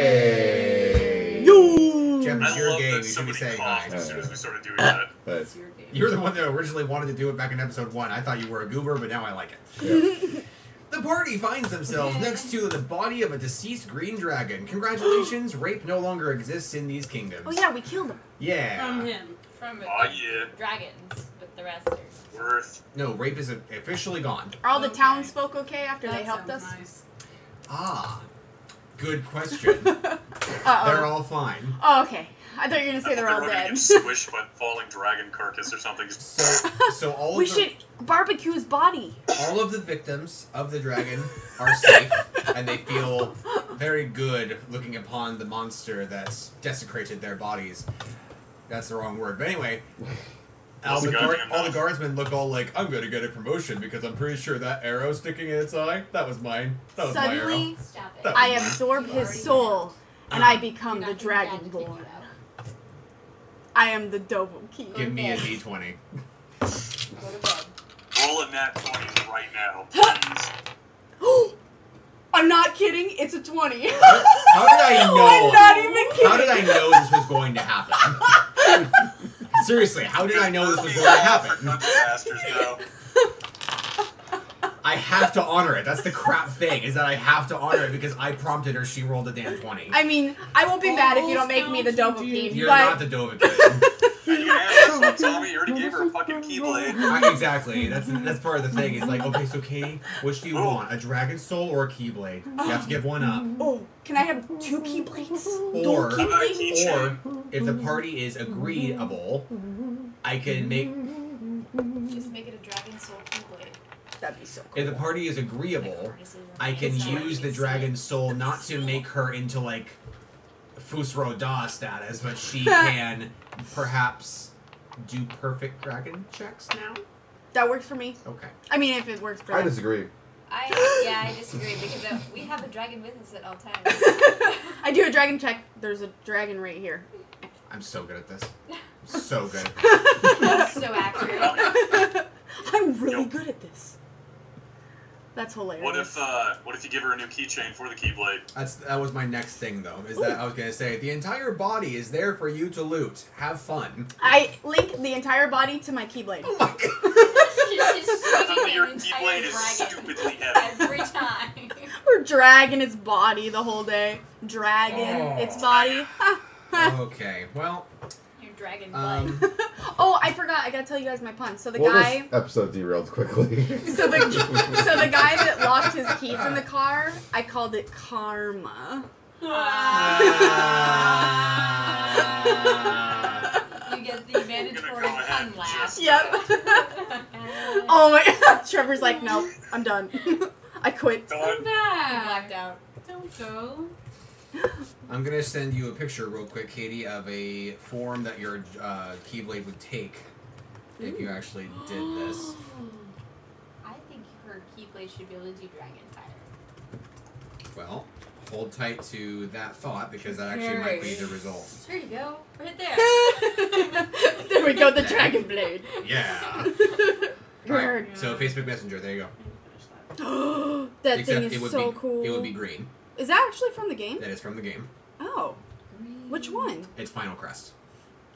Hey! Yo! Jeff, it's I your love game. that You should be somebody saying coughed hi. as soon as we started doing that. But, You're the one that originally wanted to do it back in episode 1. I thought you were a goober, but now I like it. yeah. The party finds themselves next to the body of a deceased green dragon. Congratulations, rape no longer exists in these kingdoms. Oh yeah, we killed him. Yeah. From him. From Oh yeah. dragons, but the rest are... Worth. No, rape is officially gone. Are all the Okay. townsfolk okay after That they helped us? sounds nice. Ah. Good question. They're Uh-oh. all fine. Oh, okay. I thought you were gonna say they're all They're gonna dead. get squished by falling dragon carcass or something. So all We of the, should barbecue his body. all of the victims of the dragon are safe, and they feel very good looking upon the monster that's desecrated their bodies. That's the wrong word, but anyway. All the guardsmen look all like, I'm gonna get a promotion because I'm pretty sure that arrow sticking in its eye, that was mine. That was my arrow. Suddenly, Stop it. That I was mine. absorb You his already soul, and I become You're the not gonna dad to take Dragonborn. you out. I am the Dovahkiin. Give me a d20. Go to bed. Roll a nat 20 right now, please. I'm not kidding. It's a 20. How did I know? I'm not even kidding. How did I know this was going to happen? Seriously, how did I know this was going to happen? Bastards, no. I have to honor it. That's the crap thing, is that I have to honor it because I prompted her, she rolled a damn 20. I mean, I won't be mad if you don't make me the Dovahkiin, You're but not the Dovahkiin. Yeah, Tommy, you already gave her a fucking keyblade. Exactly. That's part of the thing. It's like, okay, so Katie, which do you want? A dragon soul or a keyblade? You have to give one up. oh, can I have 2 keyblades? Or, How about a or keychain? if the party is agreeable, I can make. Just make it a dragon soul keyblade. That'd be so cool. If the party is agreeable, I can use the dragon soul not to make her into like Fusro Da status, but she can perhaps do perfect dragon checks now. That works for me. Okay. I mean, if it works for I them. disagree. I disagree because we have a dragon with us at all times. I do a dragon check. There's a dragon right here. I'm so good at this. So good. So accurate. I'm really good at this. That's hilarious. What if you give her a new keychain for the keyblade? That was my next thing though. Is that I was gonna say the entire body is there for you to loot. Have fun. I link the entire body to my keyblade. Oh my god. She's swinging Your an keyblade entire is dragon stupidly heavy. every time. We're dragging its body the whole day. Dragging Oh. its body. Okay. Well. Your dragon blood. Oh, I forgot. I gotta tell you guys my pun. So the Well, guy. this episode derailed quickly. So the guy that locked his keys in the car, I called it karma. You get the mandatory pun laugh. Yep. Oh my god. Trevor's like, nope, I'm done. I quit. Done. You blacked out. Don't go. I'm gonna send you a picture real quick, Katie, of a form that your keyblade would take if you actually did this. I think her keyblade should be able to do dragon fire. Well, hold tight to that thought because that actually might be the result. There you go. Right there. There we go, the dragon blade. Yeah. Good. Alright, so Facebook Messenger, there you go. That Except thing is it would so be cool. it would be green. Is that actually from the game? That is from the game. Oh. Which one? It's Final Crest.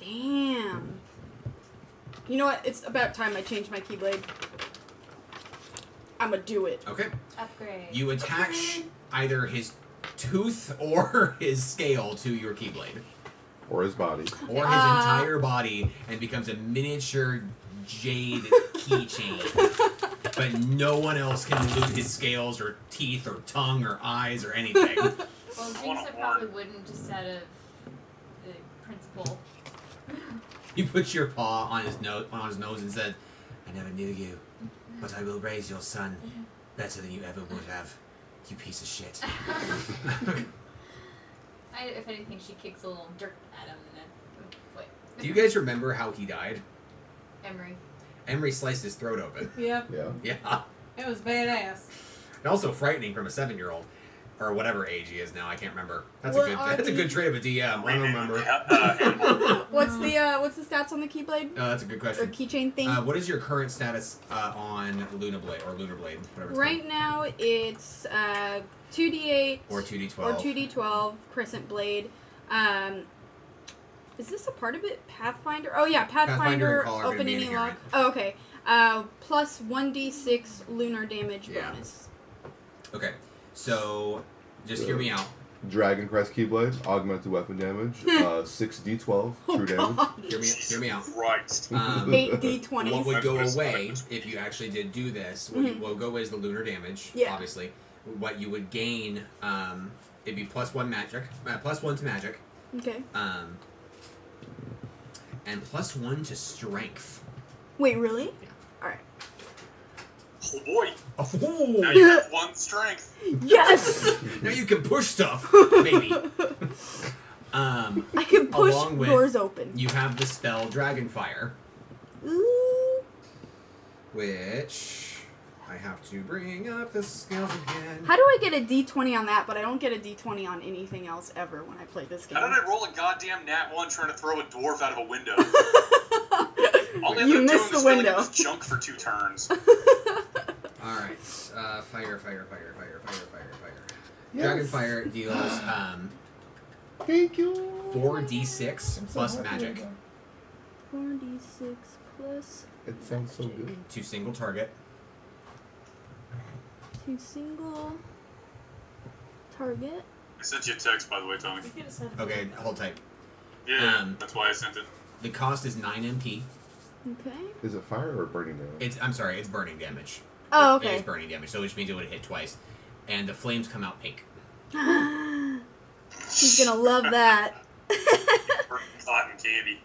Damn. You know what? It's about time I change my keyblade. I'ma do it. Okay. Upgrade. You attach either his tooth or his scale to your keyblade. Or his body. Or his entire body and becomes a miniature jade keychain. But no one else can loot his scales or teeth or tongue or eyes or anything. Well, Jinx probably wouldn't just out of the principle. You put your paw on his nose and said, "I never knew you, but I will raise your son better than you ever would have. You piece of shit." If anything, she kicks a little dirt at him and then foot. Do you guys remember how he died? Emery. Emery sliced his throat open. Yep. Yeah. Yeah. It was badass. And also frightening from a 7-year-old. or whatever age he is now. I can't remember. That's What a are good. That's a good trait of a DM. I don't remember. What's the stats on the Keyblade? Oh, that's a good Or question. keychain thing? What is your current status on Lunar Blade or Lunar Blade? Whatever. It's Right now, it's 2d8 called. Or 2d12. or 2d12 Crescent Blade. Is this a part of it? Pathfinder? Oh yeah, Pathfinder Pathfinder. and Call are gonna Open be any inherent. lock. Oh, okay. Plus 1d6 lunar damage Yeah. bonus. Okay, so just hear me out. Dragon Crest Keyblade, augmented weapon damage, 6d12 true damage. Hear me out. Christ. 8d20s. What would go away if you actually did do this? What will go away is the lunar damage, Yeah. obviously. What you would gain, it'd be +1 magic, +1 to magic, Okay. and +1 to strength. Wait, really? Yeah. Alright. Oh boy. Oh, Now you have 1 strength. Yes! now you can push stuff, maybe. I can push Along with- doors open. You have the spell Dragonfire, Ooh. which I have to bring up the scales again. How do I get a d20 on that, but I don't get a d20 on anything else ever when I play this game? How did I roll a goddamn nat 1 trying to throw a dwarf out of a window? All I You ended up missed doing the was window. filling this junk for 2 turns. Alright, fire. Yes. Dragonfire deals Thank you. 4d6 plus magic 4d6 plus It sounds so good. to single target. to single target. I sent you a text, by the way, Tony. Okay, hold tight. Yeah, that's why I sent it. The cost is 9 MP. Okay. Is it fire or burning damage? I'm sorry, it's burning damage. Oh, It is okay. burning damage, so which means it would hit twice. And the flames come out pink. She's gonna love that. Burning cotton candy.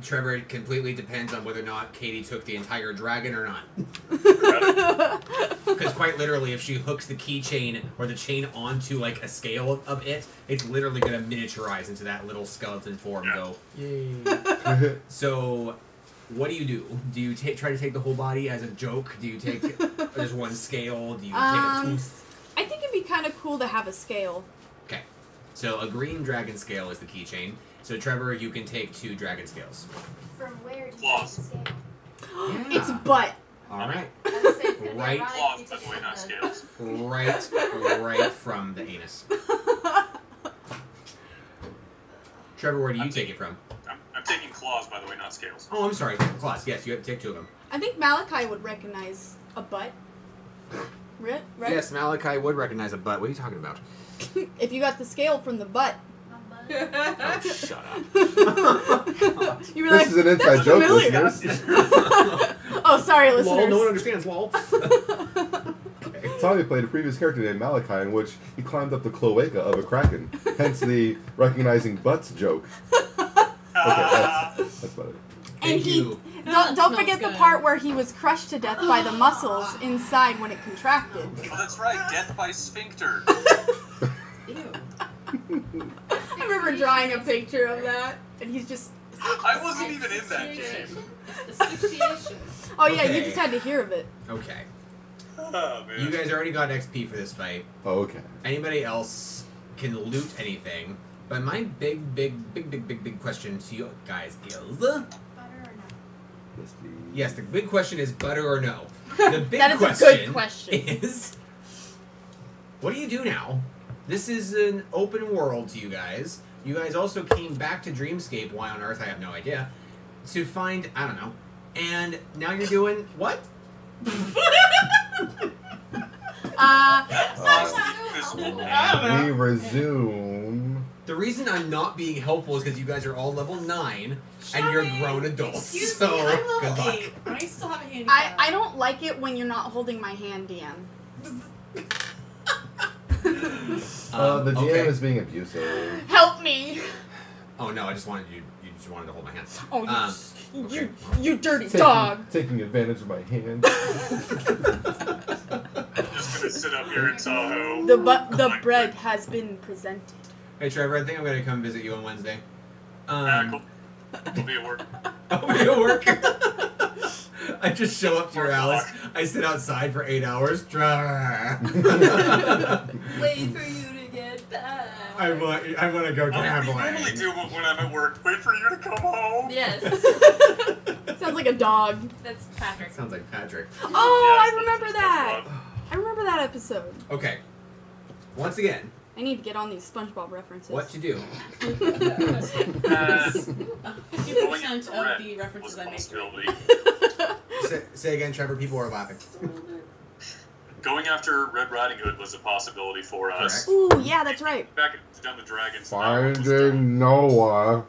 Trevor, it completely depends on whether or not Katie took the entire dragon or not. Because quite literally, if she hooks the keychain or the chain onto like a scale of it, it's literally going to miniaturize into that little skeleton form. Yeah. Go, yay! So, what do? Do you try to take the whole body as a joke? Do you take just one scale? Do you take a tooth? I think it'd be kind of cool to have a scale. Okay, so a green dragon scale is the keychain. So Trevor, you can take 2 dragon scales. From where do you take Claws. the scale? Yeah. It's butt. All right. I was saying, it's gonna be Right. ironic Claws, if by you the way, take not the- scales. right from the anus. Trevor, where do you take it from? I'm taking claws, by the way, not scales. Oh, I'm sorry. Claws. Yes, you have to take 2 of them. I think Malachi would recognize a butt. Right? Yes, Malachi would recognize a butt. What are you talking about? If you got the scale from the butt. Oh, shut up. You were This like, is an inside "That's joke, familiar." listeners. Oh, sorry, Lol, listeners. no one understands, lol. Okay. Tommy played a previous character named Malachi in which he climbed up the cloaca of a kraken, hence the recognizing butts joke. Okay, that's about it. And Thank he you. don't smells forget the good. part where he was crushed to death by the muscles inside when it contracted. Oh, that's right, death by sphincter. Ew. I remember drawing a picture of that, and he's just. I wasn't even in that game. Asphyxiation. Oh yeah, you Okay. just had to hear of it. Okay. Oh, man. You guys already got XP for this fight. Oh, okay. Anybody else can loot anything. But my big question to you guys is... Butter or no? Yes, the big question is butter or no. The big That is a question, good question. is... What do you do now? This is an open world to you guys. You guys also came back to Dreamscape. Why on earth? I have no idea. To find... I don't know. And now you're doing... What? We resume. The reason I'm not being helpful is because you guys are all level 9 and you're grown adults. Excuse so, me, I'm good level luck. 8. I still have a handicap. I don't like it when you're not holding my hand, DM. The DM okay. is being abusive. Help me! Oh no, I just wanted you just wanted to hold my hand. Oh, you, okay. you dirty dog! Taking advantage of my hand. I'm just gonna sit up here in Tahoe. The bread has been presented. Hey Trevor, I think I'm gonna come visit you on Wednesday. Cool. I'll be at work. I'll be at work. I just show up to your house. I sit outside for 8 hours. Wait for you to get back. I want to go I gambling. normally do when I'm at work. Wait for you to come home. Yes. Sounds like a dog. That's Patrick. Sounds like Patrick. Oh, Yes, I remember that. SpongeBob. I remember that episode. Okay. Once again, I need to get on these SpongeBob references. what to do? 50% of the references I make. Responsibility. Say again, Trevor. People are laughing. Going after Red Riding Hood was a possibility for us. Ooh, yeah, that's right. Back down the dragons. Finding Noah.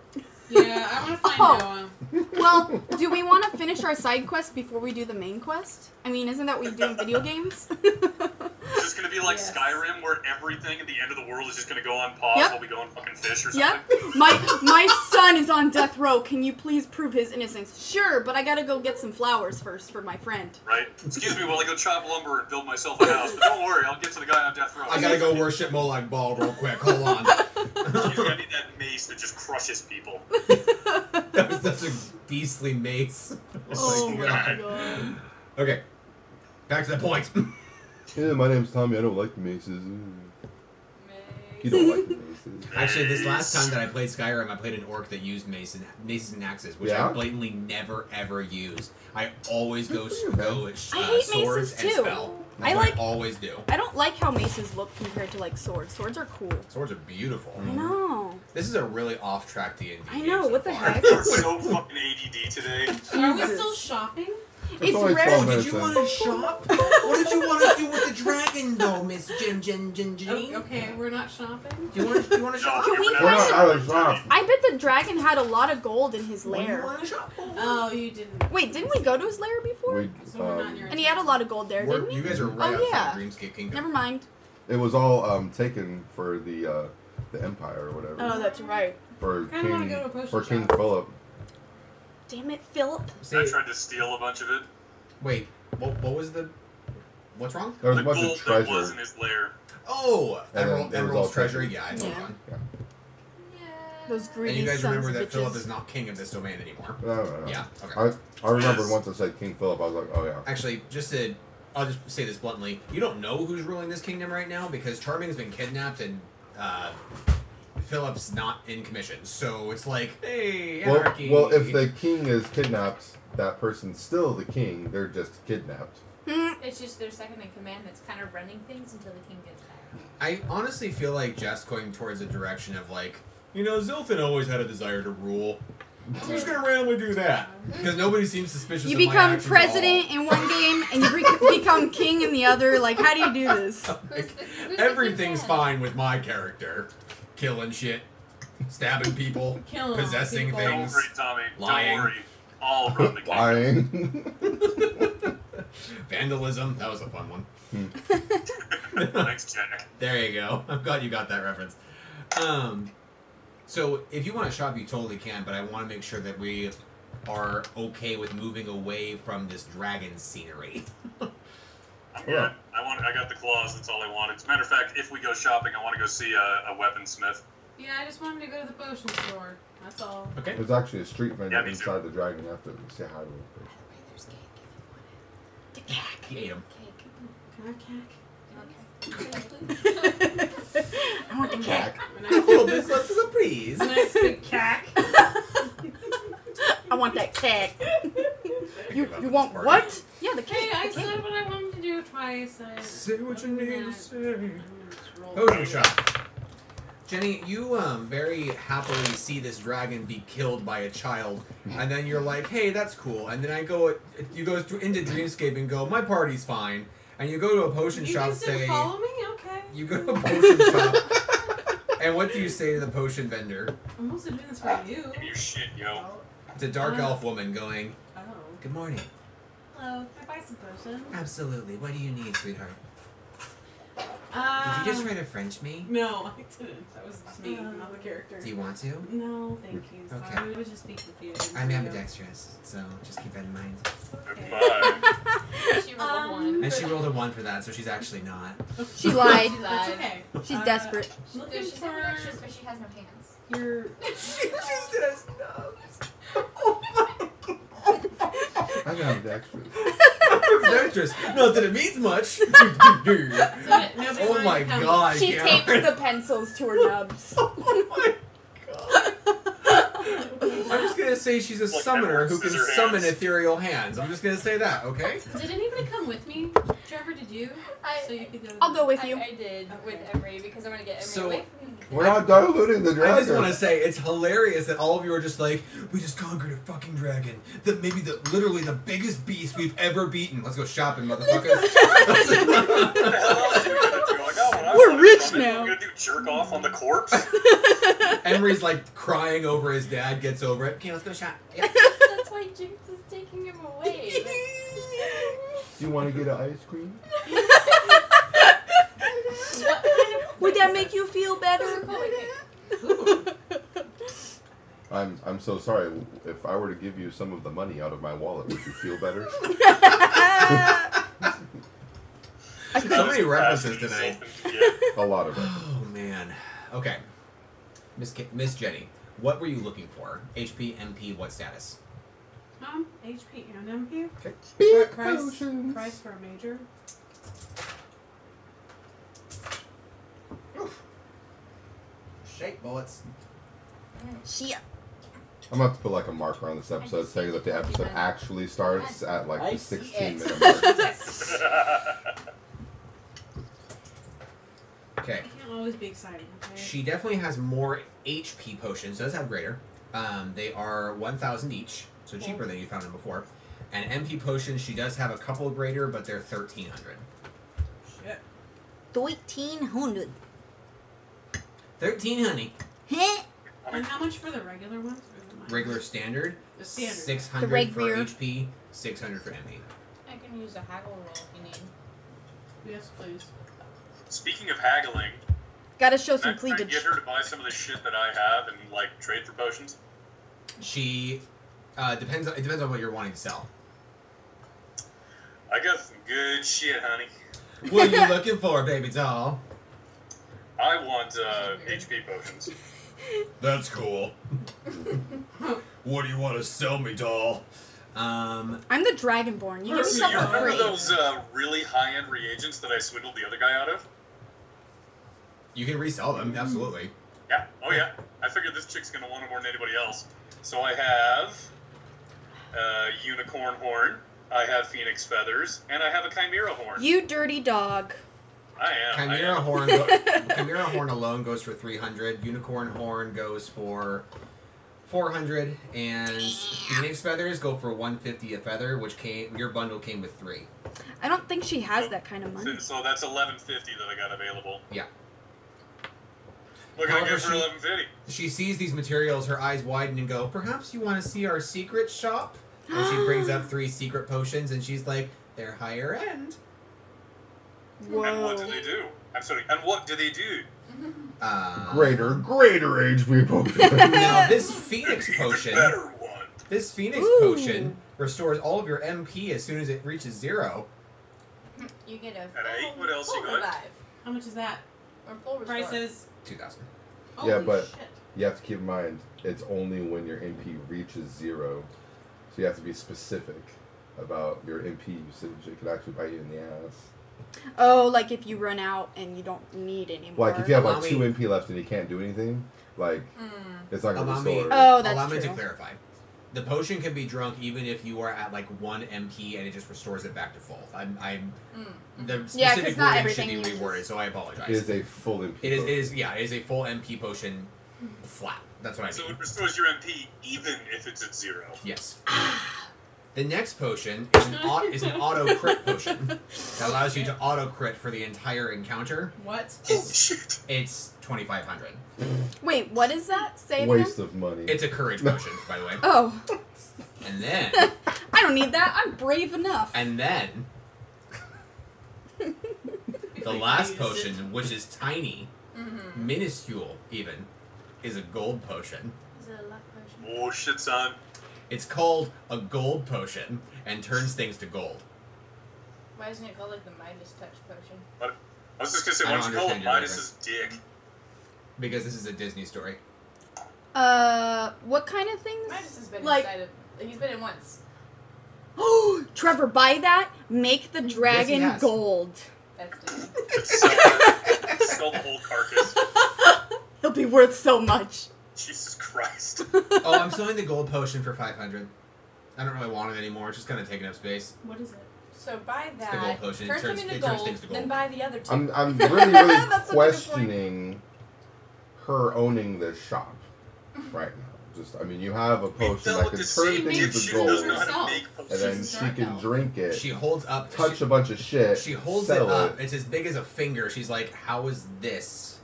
Yeah, I want to find Oh. Noah. Well, do we want to finish our side quest before we do the main quest? I mean, isn't that what you do in video games? Is this gonna be like Yes. Skyrim, where everything at the end of the world is just gonna go on pause Yep. while we go and fucking fish or Yep. something? My son is on death row. Can you please prove his innocence? Sure, but I gotta go get some flowers first for my friend. Right? Excuse me while I go chop lumber and build myself a house, but don't worry, I'll get to the guy on death row. I gotta go worship Molag Bal real quick. Hold on. Excuse me, I need that mace that just crushes people. That was such a beastly mace. Oh my God. god. Okay. Back to the point. Yeah, my name's Tommy. I don't like maces. You don't like maces. Actually, this last time that I played Skyrim, I played an orc that used maces and axes, which Yeah? I blatantly never ever use. I always go Good for you, man. with I hate swords maces, and too. spell. I That's what like- I always do. I don't like how maces look compared to like swords. Swords are cool. Swords are beautiful. I know. This is a really off-track D&D I game know, so what the far. heck? We're so fucking ADD today. Are we Jesus. still shopping? It's only rare. 12 Oh, minutes did you in. want to shop? What did you want to do with the dragon, though, Miss Jin? Oh, okay, we're not shopping. Do you want to shop? Can we We're not out of shop. I bet the dragon had a lot of gold in his What do you lair. want to shop? Oh, you didn't. Wait, didn't we go to his lair before? We, So we're not in your. And he had a lot of gold there, didn't You he? guys are right Oh, outside yeah. Dreamscape Kingdom. Never mind. it was all taken for the Empire or whatever. Oh, that's right. For Kinda wanna King, go to a potion for King shop. Philip. Damn it, Philip. I Say, tried to steal a bunch of it. wait, what was the... What's wrong? There was The a bunch gold of that was treasure. in his lair. Oh, And then it was all Emerald's treasure. treasure. Yeah, I know. Yeah. Gone. Those greedy And you guys sons remember of that Philip bitches. is not king of this domain anymore. No. Yeah. Okay. I remember Yes. once I said King Philip, I was like, oh yeah. Actually, I'll just say this bluntly. You don't know who's ruling this kingdom right now because Charming's been kidnapped and Philip's not in commission. So it's like, hey, anarchy. Well, if the king is kidnapped, that person's still the king. They're just kidnapped. It's just their second in command that's kind of running things until the king gets back. I honestly feel like Jeff's going towards a direction of like, Zilfin always had a desire to rule. I'm just gonna randomly do that because nobody seems suspicious. You of my become actions at president in one game and you become king in the other. Like, how do you do this? all. Who's the Everything's king's head? fine with my character. Killing shit, stabbing people, Killing all possessing people. Don't things. worry, Tommy. Lying. Don't worry. I'll run the kingdom. Lying. Vandalism. That was a fun one. Thanks, Jack. There you go. I'm glad you got that reference. So if you want to shop, you totally can, but I want to make sure that we are okay with moving away from this dragon scenery. I'm good. Yeah. I got the claws. That's all I wanted. As a matter of fact, if we go shopping, I want to go see a weaponsmith. Yeah, I just wanted to go to the potion store. That's all. Okay. There's actually a street vendor Yeah, me too. inside the dragon. You have to say hi to the person. There's cake if you want it. He ate 'em. Can I have cack? I want the cake. Oh, this was a surprise. Nice big cack. I want that cake. You About you this want party. what? Yeah, the Hey, cake. I the cake. said what I wanted to do twice. Say what you need to say. Oh, Potion shop. Jenny, you very happily see this dragon be killed by a child, and then you're like, "Hey, that's cool." And then you go into Dreamscape and go, "My party's fine." And you go to a potion You shop, just didn't say, follow me? Okay. you go to a potion shop, and what do you say to the potion vendor? I'm also doing this for you. Give me your shit, yo. It's a dark elf woman going, Oh. "Good morning." Hello. Can I buy some potion? Absolutely. What do you need, sweetheart? Uh, Did you just try to French me? No, I didn't. That was just me, not the character. Do you want to? No, thank you. Okay. Sorry, I was just speaking with you. I'm ambidextrous, so just keep that in mind. Okay. Goodbye. She rolled a one. And she rolled a 1 for that, so she's actually not. She lied. She That's lied. okay. She's desperate. Looking She's for ambidextrous, but she has no hands. your. She just has nubs. Oh my god. I got dexterous. Dexterous. Not that it means much. Oh my god, She Cameron. tapes the pencils to her nubs. Oh my god. I'm just gonna say she's a Like summoner who can Edward summon Scissorhands. ethereal hands. I'm just gonna say that, okay? Did anybody come with me? Trevor, did you? So you could go. I'll go with you. I did with Emery because I want to get Emery So- away from me. We're not diluting the dragon. I just want to say it's hilarious that all of you are just like, we just conquered a fucking dragon. Literally the biggest beast we've ever beaten. Let's go shopping, motherfuckers. We're rich now. We're gonna do jerk off on the corpse. Emery's like crying over his dad, gets over it. Okay, let's go shop. Yep. That's why Jinx is taking him away. Do you want to get an ice cream? Would that make you feel better? I'm so sorry. If I were to give you some of the money out of my wallet, would you feel better? So many references tonight. A lot of it. Oh man. Okay. Miss Jenny, what were you looking for? HP, MP, what status? HP and MP. Okay. Big Price potions. for a major. Shake bullets. Shit. I'm gonna have to put like a marker on this episode saying that the episode actually starts at like I the see 16-minute mark. Okay. It can't always be exciting, okay? She definitely has more HP potions. Does have greater. They are 1,000 each, so cheaper than you found them before. And MP potions, she does have a couple greater, but they're 1,300. Shit. 1,300. 1,300. And how much for the regular ones? Regular standard. The standard. 600 The reg for beer. HP, 600 for MP. I can use a haggle roll if you need. Yes, please. Speaking of haggling, Gotta show can I some try and cleavage. get her to buy some of the shit that I have and like trade for potions? She depends. It depends on what you're wanting to sell. I got some good shit, honey. What are you looking for, baby doll? I want HP potions. That's cool. What do you want to sell me, doll? I'm the Dragonborn. You give me You something remember free. those really high-end reagents that I swindled the other guy out of? You can resell them, absolutely. Yeah. Oh yeah. I figured this chick's gonna want it more than anybody else. So I have unicorn horn. I have phoenix feathers, and I have a chimera horn. You dirty dog. I am. I Chimera am. horn. Chimera horn alone goes for 300. Unicorn horn goes for 400, and phoenix feathers go for 150 a feather, which your bundle came with 3. I don't think she has that kind of money. So that's 1150 that I got available. Yeah. What can I However, get for 1150? She sees these materials, her eyes widen and go, perhaps you want to see our secret shop? And she brings up 3 secret potions, and she's like, they're higher end. And what do Whoa. they do? I'm sorry. And what do they do? Greater HP potion. Now, this phoenix Even potion... better one. This phoenix Ooh. potion restores all of your MP as soon as it reaches 0. You get a And 8, what else full you got? revive. How much is that? Or full restore. Prices. 2,000. Yeah, Holy but- shit. You have to keep in mind, it's only when your MP reaches 0. So you have to be specific about your MP usage. It could actually bite you in the ass. Oh, like if you run out and you don't need any more. Like, if you have Allow like 2 me- MP left and you can't do anything, like, it's not going to Allow me- restore. Oh, that's Allow me true. to clarify. The potion can be drunk even if you are at like 1 MP and it just restores it back to full. The Yeah, 'cause specific not wording should be everything uses- reworded, so I apologize. It is a full MP. It potion. is a full MP potion flat. That's what I So mean. it restores your MP even if it's at 0. Yes. The next potion is an auto crit potion that allows you to auto crit for the entire encounter. What? Holy shit. It's 2,500. Wait, what is that? Say it Waste again. of money. It's a courage potion, by the way. Oh, And then, I don't need that. I'm brave enough. the last potion, which is tiny, minuscule even, is a gold potion. Is it a luck potion? Oh shit, son. It's called a gold potion and turns things to gold. Why isn't it called like the Midas Touch potion? I was just gonna say, I why don't don't you call it understand your Midas's dick? Because this is a Disney story. What kind of things? Midas has been Like- inside of. He's been in once. Trevor, buy that. Make the dragon has. gold. That's different. Sell the whole carcass. He'll be worth so much. Jesus Christ. Oh, I'm selling the gold potion for 500. I don't really want it anymore. It's just kind of taking up space. What is it? So buy the that. gold potion. It Turn turns- them into it turns gold, things to gold. then buy the other two. I'm really That's such a good questioning her owning this shop right now. Just, I mean, you have a potion that can turn things to gold, doesn't know how to make and potions. then She's a she dark can elf. drink it, She holds up. touch a bunch of shit, She holds it sell up. It's as big as a finger. She's like, how is this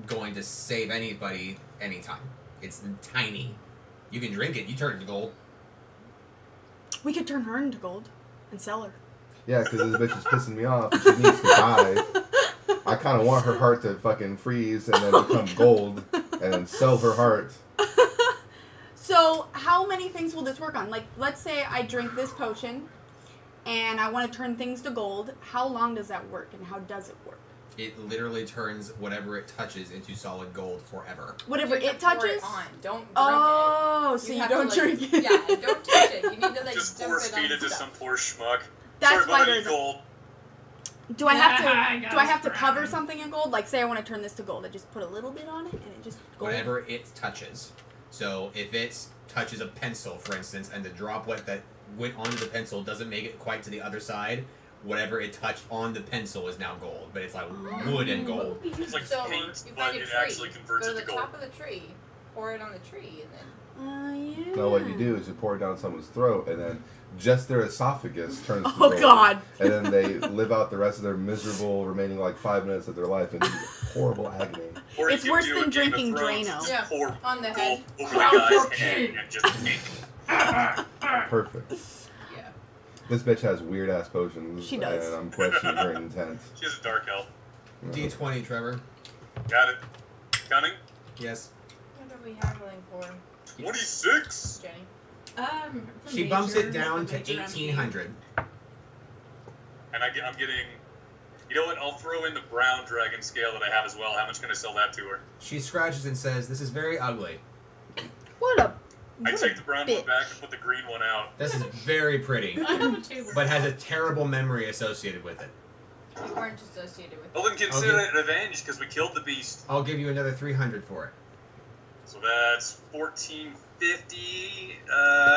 going to save anybody anytime? It's tiny. You can drink it. You turn it to gold. We could turn her into gold and sell her. Yeah, because this bitch is pissing me off. And she needs to die. I kind of want her heart to fucking freeze and then become gold, and then sell her heart. So, how many things will this work on? Like, let's say I drink this potion, and I want to turn things to gold. How long does that work, and how does it work? It literally turns whatever it touches into solid gold forever. Whatever You it have to pour touches? it on. Don't drink Oh, it. so you have don't to, like, drink it. Yeah, don't touch it. You need to like Just dump force it feed on it to stuff. some poor schmuck. That's Sorry, why buddy, there's a... gold. Do I have I to? got Do I have to brown. cover something in gold? Like, say I want to turn this to gold, I just put a little bit on it, and it just gold. Whatever it touches. So if it touches a pencil, for instance, and the droplet that went onto the pencil doesn't make it quite to the other side, whatever it touched on the pencil is now gold. But it's like wood and gold. It's like So paint, you but find a it tree. actually converts Go it to to the gold. top of the tree, pour it on the tree, and then Yeah. No, what you do is you pour it down someone's throat, and then just their esophagus turns to Oh, gold. God. And then they live out the rest of their miserable remaining like 5 minutes of their life in horrible agony. Or It's you can worse do than a Game of drinking Thrones, Drano. just Yeah, pour on the gold head. over the guy's head and just ink. Perfect. yeah. This bitch has weird ass potions, She does. and I'm questioning her intent. She has a dark elf. D20, Trevor. Got it. Counting? Yes. What are we haggling for, 26. Jenny? For She bumps major, it down like to a major 1800. And I'm getting... You know what? I'll throw in the brown dragon scale that I have as well. How much can I sell that to her? She scratches and says, "This is very ugly. What a. I What a take the brown bitch. one back and put the green one out. This is very pretty, I have a table. but has a terrible memory associated with it. You weren't associated with Well, then consider Okay. it revenge because we killed the beast. I'll give you another 300 for it." So that's 1450.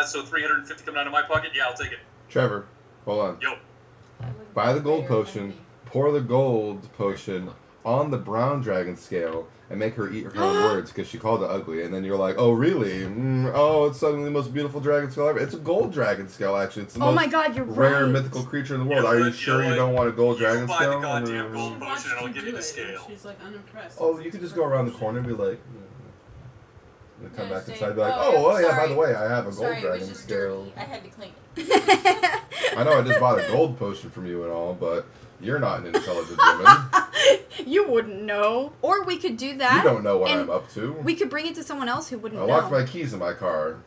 So 350 coming out of my pocket. Yeah, I'll take it. Trevor, hold on. Yo. it. Buy the gold potion, pour the gold potion on the brown dragon scale, and make her eat her own words because she called it ugly. And then you're like, oh, really? Oh, it's suddenly the most beautiful dragon scale ever. It's a gold dragon scale, actually. It's the Oh most my god, you're rare right. mythical creature in the world. Yeah, Are you but, sure you you know don't want a gold You dragon buy the scale? goddamn gold She potion watched and I'll you give do you the it, and scale. she's like unimpressed. Oh, you could just go around the corner and be like, and come Yeah, back say, inside and be like, "Oh, oh, yeah, by sorry. the way, I have a gold Sorry, it was dragon just scale. dirty. I had to clean it. I know I just bought a gold potion from you and all, but you're not an intelligent woman. You wouldn't know. Or we could do that. You don't know what and I'm up to. We could bring it to someone else who wouldn't I know. locked my keys in my car.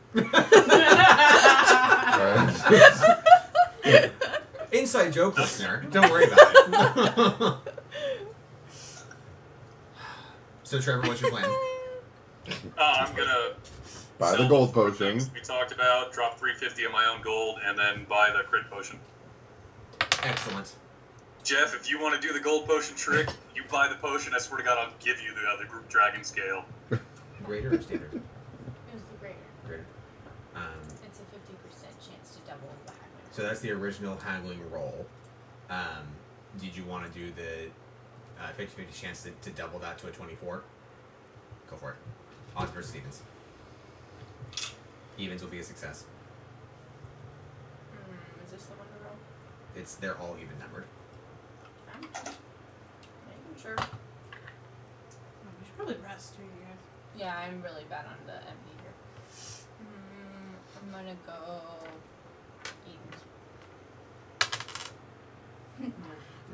Inside joke, listener. Don't worry about it. So, Trevor, what's your plan? I'm gonna Buy the sell gold those four potion. things we talked about, drop 350 of my own gold, and then buy the crit potion. Excellent. Jeff, if you want to do the gold potion trick, you buy the potion. I swear to God, I'll give you the other group dragon scale. Greater or standard? It was the greater. Greater. It's a 50% chance to double the haggling. So that's the original haggling roll. Did you want to do the 50-50 chance to double that to a 24? Go for it. Odds versus evens. Evens will be a success. Is this the one to roll? They're all even numbered. I'm just making sure. We should probably rest, too, you guys. Yeah, I'm really bad on the empty here. I'm gonna go evens.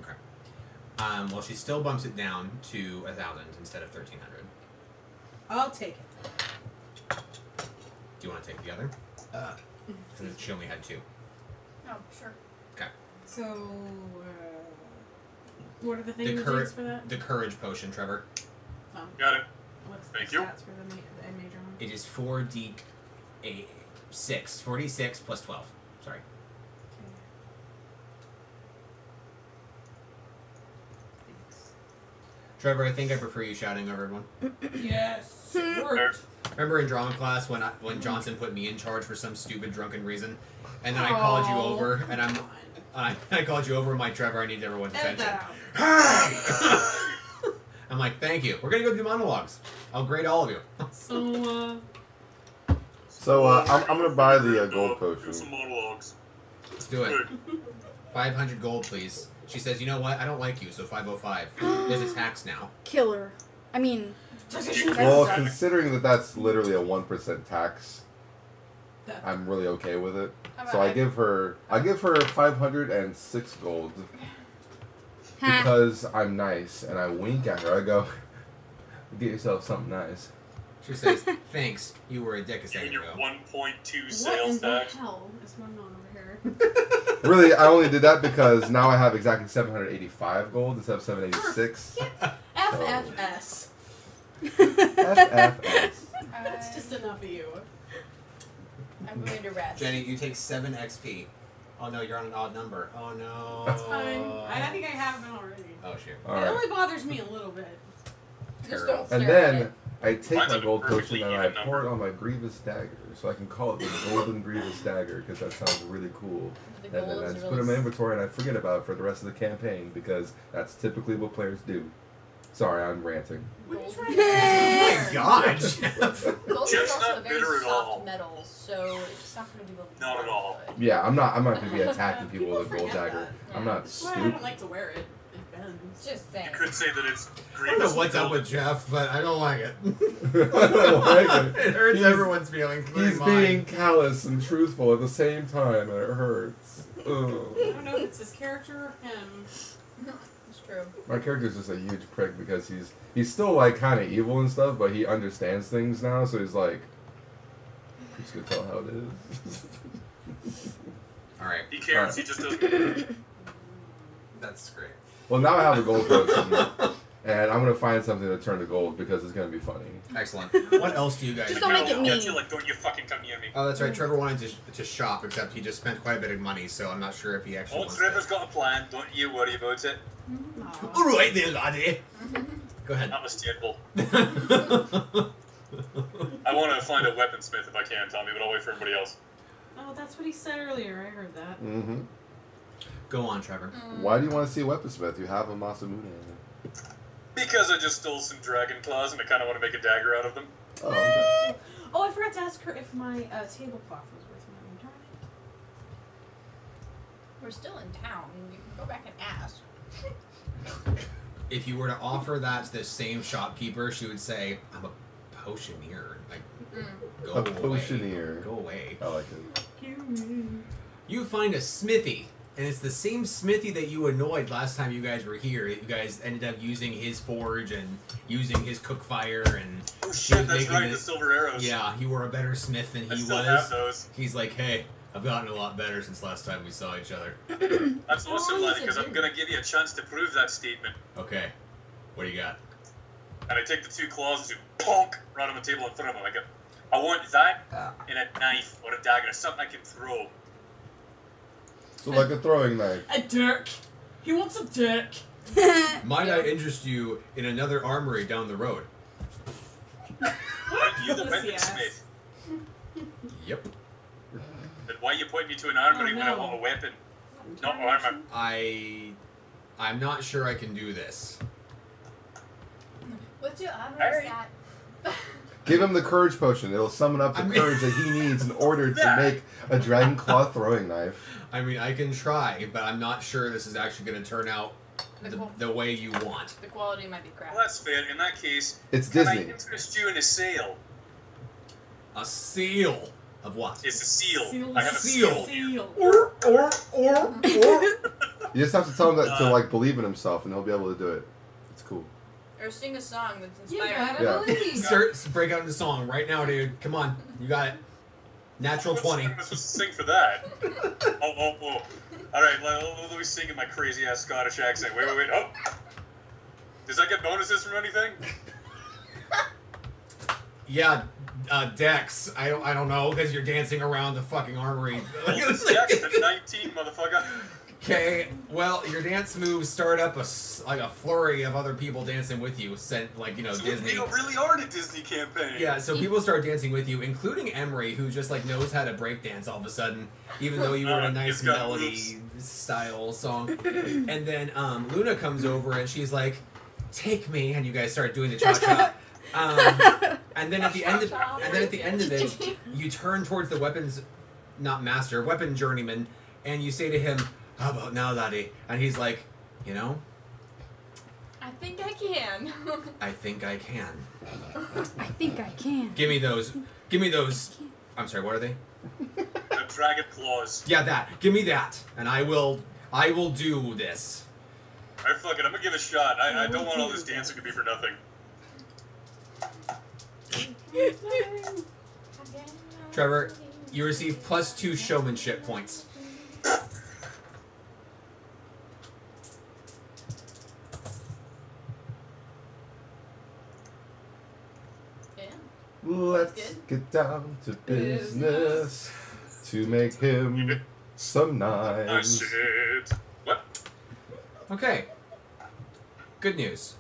Okay. Well, she still bumps it down to 1,000 instead of 1,300. I'll take it. Do you want to take the other? Since she only had 2. Oh, sure. So, what are the things for that? The courage potion, Trevor. Oh, Got it. what's Thank the you. stats for the major one? It is 4d6. 4d6 plus 12. Sorry. Trevor, I think I prefer you shouting over everyone. Yes. It worked. Remember in drama class when Johnson put me in charge for some stupid drunken reason, and then I called you over, and I called you over, my Trevor, I need everyone's attention. I'm like, thank you. We're gonna go do monologues. I'll grade all of you. So I'm gonna buy the gold potion. Some monologues. Let's do it. 500 gold, please. She says, you know what? I don't like you, so 505. There's a tax now. Killer. I mean, Well, considering that that's literally a 1% tax, I'm really okay with it. So I give her 506 gold because I'm nice, and I wink at her. I go, get yourself something nice. She says, thanks. You were a dick a And second your ago. 1.2 What sales in the tax. hell is going on over here? Really, I only did that because now I have exactly 785 gold instead of 786. FFS. FFS. That's just enough of you. I'm going to rest. Jenny, you take 7 XP. Oh no, you're on an odd number. Oh no. That's fine. I think I have been already. Oh shit. It Alright. only bothers me a little bit. Just don't And stare at then it. I take Mine's my a gold perfectly potion and I even pour it number. on my Grievous dagger, so I can call it the Golden Grievous dagger because that sounds really cool. The And then gold I is just really put it in my inventory and I forget about it for the rest of the campaign because that's typically what players do. Sorry, I'm ranting. What are you Gold. trying Oh to my god, Jeff. Gold is Jeff's also not a very bitter at all. soft metal, so it's not going to do a Not lot at all. of good. Yeah, I'm not going to be attacking people with a gold forget dagger. that. I'm not That's why I stupid. don't like to wear it. It bends. Just saying. You could say that it's I green. don't know what's up with Jeff, but I don't like it. I don't like it. It hurts He's- everyone's feelings. including He's mine. being callous and truthful at the same time, and it hurts. Ugh. I don't know if it's his character or him. It's true. My character's just a huge prick because he's still like kind of evil and stuff, but he understands things now, so he's like, I'm just gonna tell how it is. Alright, He cares. He just doesn't. that's great. Well, now I have a gold potion, and I'm gonna find something to turn to gold because it's gonna be funny. Excellent. What else do you guys Just do? don't make it mean. You're like, don't you fucking come near me. Oh, that's right. Trevor wanted to shop, except he just spent quite a bit of money, so I'm not sure if he actually Oh, wants Trevor's to. got a plan. Don't you worry about it. Aw. Alright then, laddie. Go ahead. I'm a stable. I want to find a weaponsmith if I can, Tommy, but I'll wait for everybody else. Oh, that's what he said earlier. I heard that. Mm-hmm. Go on, Trevor. Why do you want to see a weaponsmith? You have a Masamune. Because I just stole some dragon claws and I kind of want to make a dagger out of them. Oh, okay. Oh, I forgot to ask her if my tablecloth was worth money. Darn it. We're still in town. You can go back and ask. If you were to offer that to the same shopkeeper, she would say, I'm a potioneer. Like, go A away. potioneer. Go away. I like it. You find a smithy, and it's the same smithy that you annoyed last time you guys were here. You guys ended up using his forge and using his cook fire, and Oh he shit, was that's making right, the this- silver arrows. Yeah, you were a better smith than I he still was. have those. He's like, hey, I've gotten a lot better since last time we saw each other. That's awesome, Oh, laddie, he's a because I'm dude. going to give you a chance to prove that statement. Okay, what do you got? And I take the two claws and just bonk right on the table in front of him. I go, I want that in a knife or a dagger, something I can throw. So like a throwing knife. A dirk. He wants a dirk. Might I interest you in another armory down the road? Aren't you the Pussy ass. weaponsmith? Yep. Then why are you pointing me to an armory when I no. want a weapon? Not armor. I'm not sure I can do this. What's your armor Alright. stat? Give him the courage potion. It'll summon up the I mean- courage that he needs in order to Yeah. make a dragon claw throwing knife. I mean, I can try, but I'm not sure this is actually going to turn out the way you want. The quality might be crap. Well, that's fair. In that case, It's can I Disney. interest you in a sail? A seal of what? It's a seal. Seal. I have a Seal. seal. Or. You just have to tell him that to like believe in himself, and he'll be able to do it. It's cool. Or sing a song that's You inspired. gotta Yeah. believe. Start break out into song right now, dude. Come on, you got it. Natural What 20. am I supposed to sing for that? Oh. All right, let me sing in my crazy ass Scottish accent. Wait. Oh, does that get bonuses from anything? Yeah, Dex. I don't know because you're dancing around the fucking armory. Well, this Jack's at 19, motherfucker. Okay, well, your dance moves start up like a flurry of other people dancing with you, sent like So Disney. we really are the Disney campaign. Yeah, so people start dancing with you, including Emery, who just like knows how to break dance all of a sudden, even though you were in a nice he's got melody style song. And then Luna comes over and she's like, "Take me," and you guys start doing the cha-cha. And then at the end of it, you turn towards the weapon journeyman, and you say to him, "How about now, laddie?" And he's like, "You know, I think I can. I think I can. I think I can. Give me those. I'm sorry, what are they? The dragon claws. Yeah, that. Give me that, and I will do this." Alright, fuck it, I'm gonna give it a shot. I don't want all this dancing to be for nothing. Trevor, you receive +2 showmanship points. Let's get down to business to make him some Nice knives. shit. What? Okay. Good news.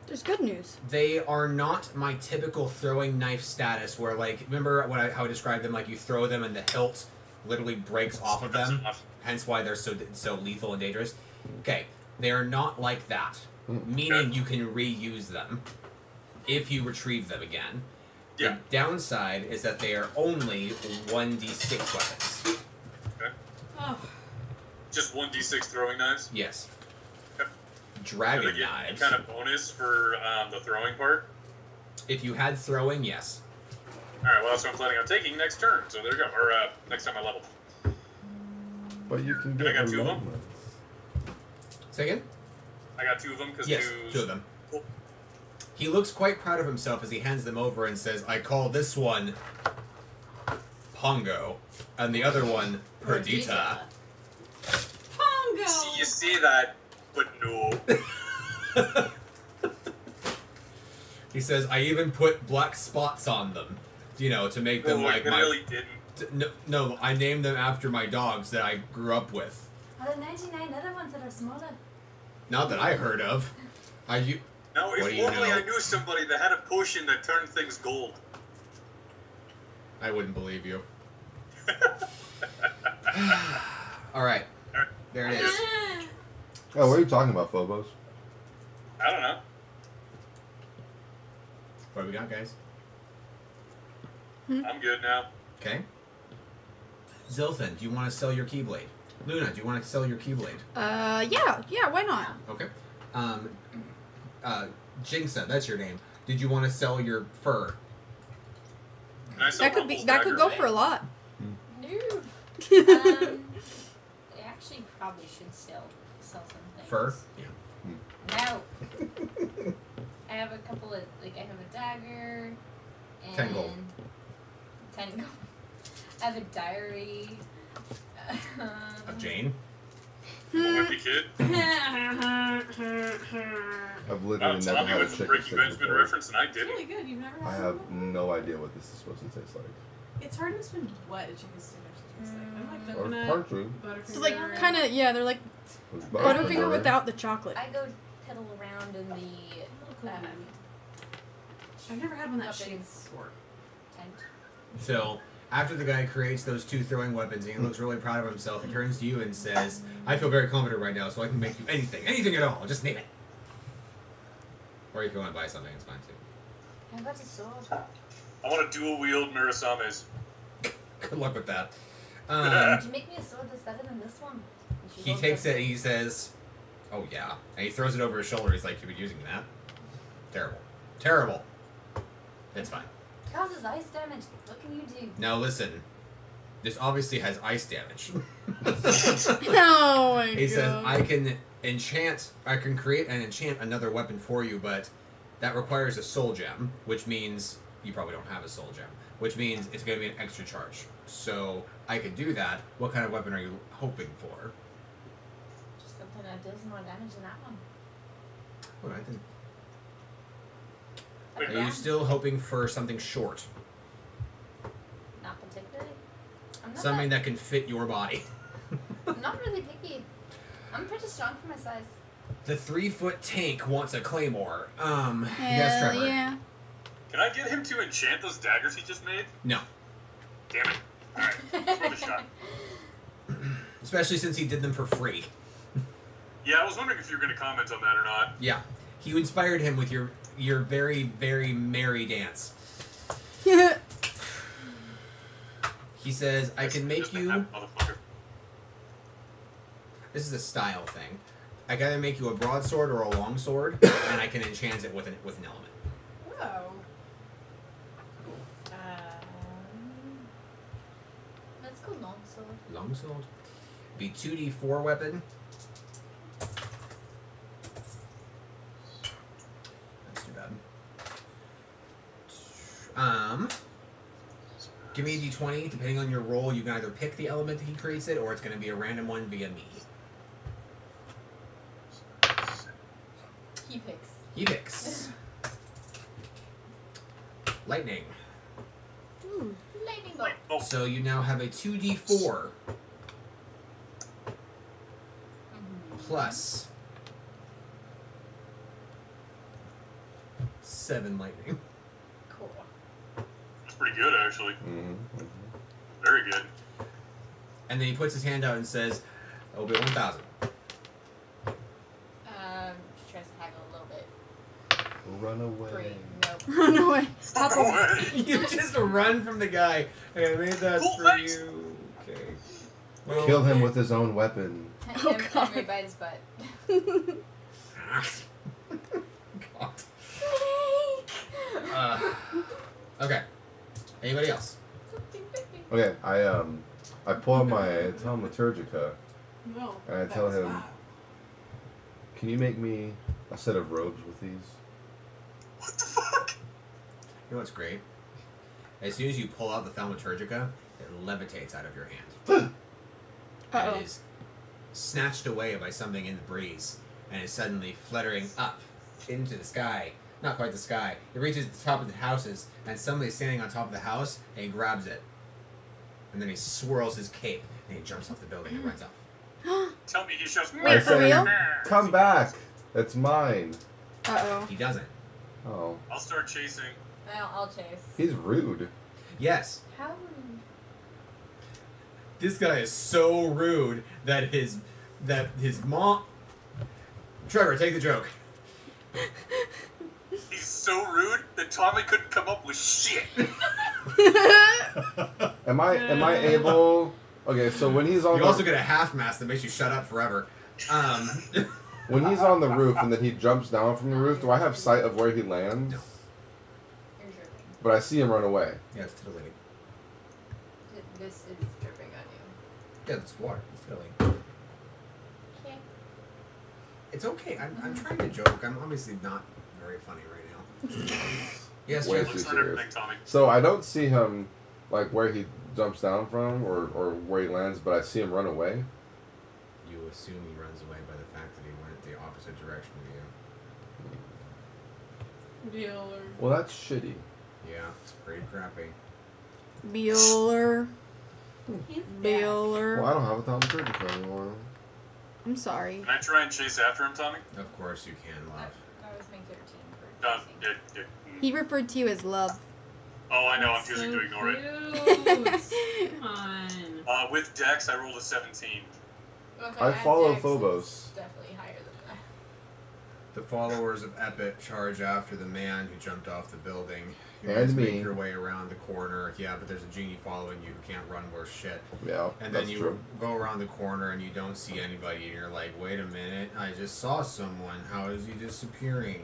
There's good news. They are not my typical throwing knife status where, like, remember how I described them? Like, you throw them and the hilt literally breaks off of them. Hence why they're so lethal and dangerous. Okay. They are not like that. Meaning you can reuse them if you retrieve them again. Yeah. The downside is that they are only 1d6 weapons. Okay. Oh. Just 1d6 throwing knives? Yes. Okay. Dragon Do they get any knives. kind of bonus for the throwing part? If you had throwing, yes. Alright, well, that's what I'm planning on taking next turn. So there you go. Or next time I level. But you can I get got two of them? alignments. Say again? I got 2 of them because Yes, 2 of them. Cool. He looks quite proud of himself as he hands them over and says, "I call this one Pongo, and the other one Perdita." Pongo! See, you say that, but no. He says, "I even put black spots on them, to make them No, like I my." really didn't. No, I named them after my dogs that I grew up with. Are the 99 other ones that are smaller? Not that I heard of. No, What if do you only know? I knew somebody that had a potion that turned things gold. I wouldn't believe you. All right, there it is. Oh, what are you talking about, Phobos? I don't know. What do we got, guys? I'm good now. Okay. Zilthan, do you want to sell your Keyblade? Luna, do you want to sell your Keyblade? Yeah, why not? Okay. Jinxa, that's your name. Did you want to sell your fur? Can I sell Rumble's That could go dagger? for a lot. No. I actually probably should sell some things. Fur? Yeah. No. I have a couple of, I have a dagger. And 10 gold. 10 gold. I have a diary. Of Jane? Wimpy kid. I've Wow, literally never Tommy had a went from chicken Breaking stick Benjamin before. reference and I It's didn't. really good. You've never I had have one? no idea what this is supposed to taste like. It's hard to explain what a chicken stick actually tastes like. I'm like Or coconut, country. butterfinger. It's like kind of they're like There's Butterfinger Butterfinger. without the chocolate. I go pedal around in the I've never had one that Up in- shapes sort. tent. So, after the guy creates those 2 throwing weapons and he looks really proud of himself, he turns to you and says, "I feel very confident right now, so I can make you anything at all. Just name it." Or if you want to buy something, it's fine too. I got a sword. I want to dual wield Mirasames. Good luck with that. Could you make me a sword that's better than this one? And she He holds takes up- it and he says, "Oh yeah," and he throws it over his shoulder. He's like, "You've been using that? Terrible. It's fine. Causes ice damage. What can you do? Now listen, this obviously has ice damage." Oh my He says, god. I can create and enchant another weapon for you, but that requires a soul gem, which means you probably don't have a soul gem, which means it's going to be an extra charge. So I could do that. What kind of weapon are you hoping for? Just something that does more damage than that one. What I think. Wait, Are you still hoping for something short? Not particularly. I'm not Something that can fit your body? No, I'm not really picky. I'm pretty strong for my size. The 3-foot tank wants a claymore. Yes, Hell Trevor. yeah. Can I get him to enchant those daggers he just made? No. Damn it. Alright, let's give it a shot. Especially since he did them for free. Yeah, I was wondering if you were going to comment on that or not. Yeah. You inspired him with your very, very merry dance. He says, I can make you... Motherfucker. This is a style thing. I can either make you a broadsword or a longsword, and I can enchant it with an element. Whoa. Let's go longsword. Longsword? Be 2d4 weapon. That's too bad. Give me a d20. Depending on your roll, you can either pick the element that he creates it, or it's going to be a random one via me. He picks. He picks. Lightning. Ooh, lightning bolt. Oh, So you now have a 2d4 plus 7 lightning. Cool. that's pretty good, actually. Mm-hmm. Very good. And then he puts his hand out and says, it'll be 1,000. Just tries to haggle a little bit. Run away. Great. Nope. Run away. Fuck away. You just run from the guy. Hey, I made that Cool, for thanks. you. Okay. Well, Kill him with his own weapon. Oh, I'm God. right by his butt. God. Okay. Anybody else? Okay, I pull out my Thaumaturgica No. and I tell him, can you make me a set of robes with these? What the fuck? You know what's great? As soon as you pull out the Thaumaturgica, it levitates out of your hand. Uh-oh. And is snatched away by something in the breeze, and is suddenly fluttering up into the sky. Not quite the sky. It reaches the top of the houses, and somebody's standing on top of the house, and he grabs it. And then he swirls his cape, and he jumps off the building and runs off. Tell me he shows me. I Wait, for real? come back. It's mine. Uh-oh. He doesn't. Oh, I'll start chasing. I'll chase. he's rude. Yes, How? this guy is so rude that his mom... Trevor, take the joke. He's so rude that Tommy couldn't come up with shit. Am I able? Okay, so when he's on You the, also get a half mask that makes you shut up forever. when he's on the roof and then he jumps down from the roof, do I have sight of where he lands? No. You're dripping. But I see him run away. Yeah, it's titillating. This is dripping on Yeah, it's water. It's titillating. you. Okay. It's okay. I'm trying to joke. I'm obviously not very funny right now. Yes, Way Jeff. too Looks on serious. everything, Tommy. So I don't see him, like where he jumps down from or where he lands, but I see him run away. You assume he runs away by the fact that he went the opposite direction of you. Bueller. Well, that's shitty. Yeah, it's pretty crappy. Bueller. He's back. Bueller. Well, I don't have a Thaumaturgica anymore. I'm sorry. Can I try and chase after him, Tommy? Of course you can, love. That was my 13 for Done. chasing. Yeah. He referred to you as love. Oh, I know. I'm That's choosing so to ignore it. cute. Come on. With Dex, I rolled a 17. Okay, I follow Dex, Phobos. it's definitely higher than that. The followers of Epic charge after the man who jumped off the building. You And guys me. make your way around the corner. Yeah, but there's a genie following you who can't run worth shit. Yeah, And that's then you true. go around the corner and you don't see anybody, and you're like, wait a minute, I just saw someone. How is he disappearing?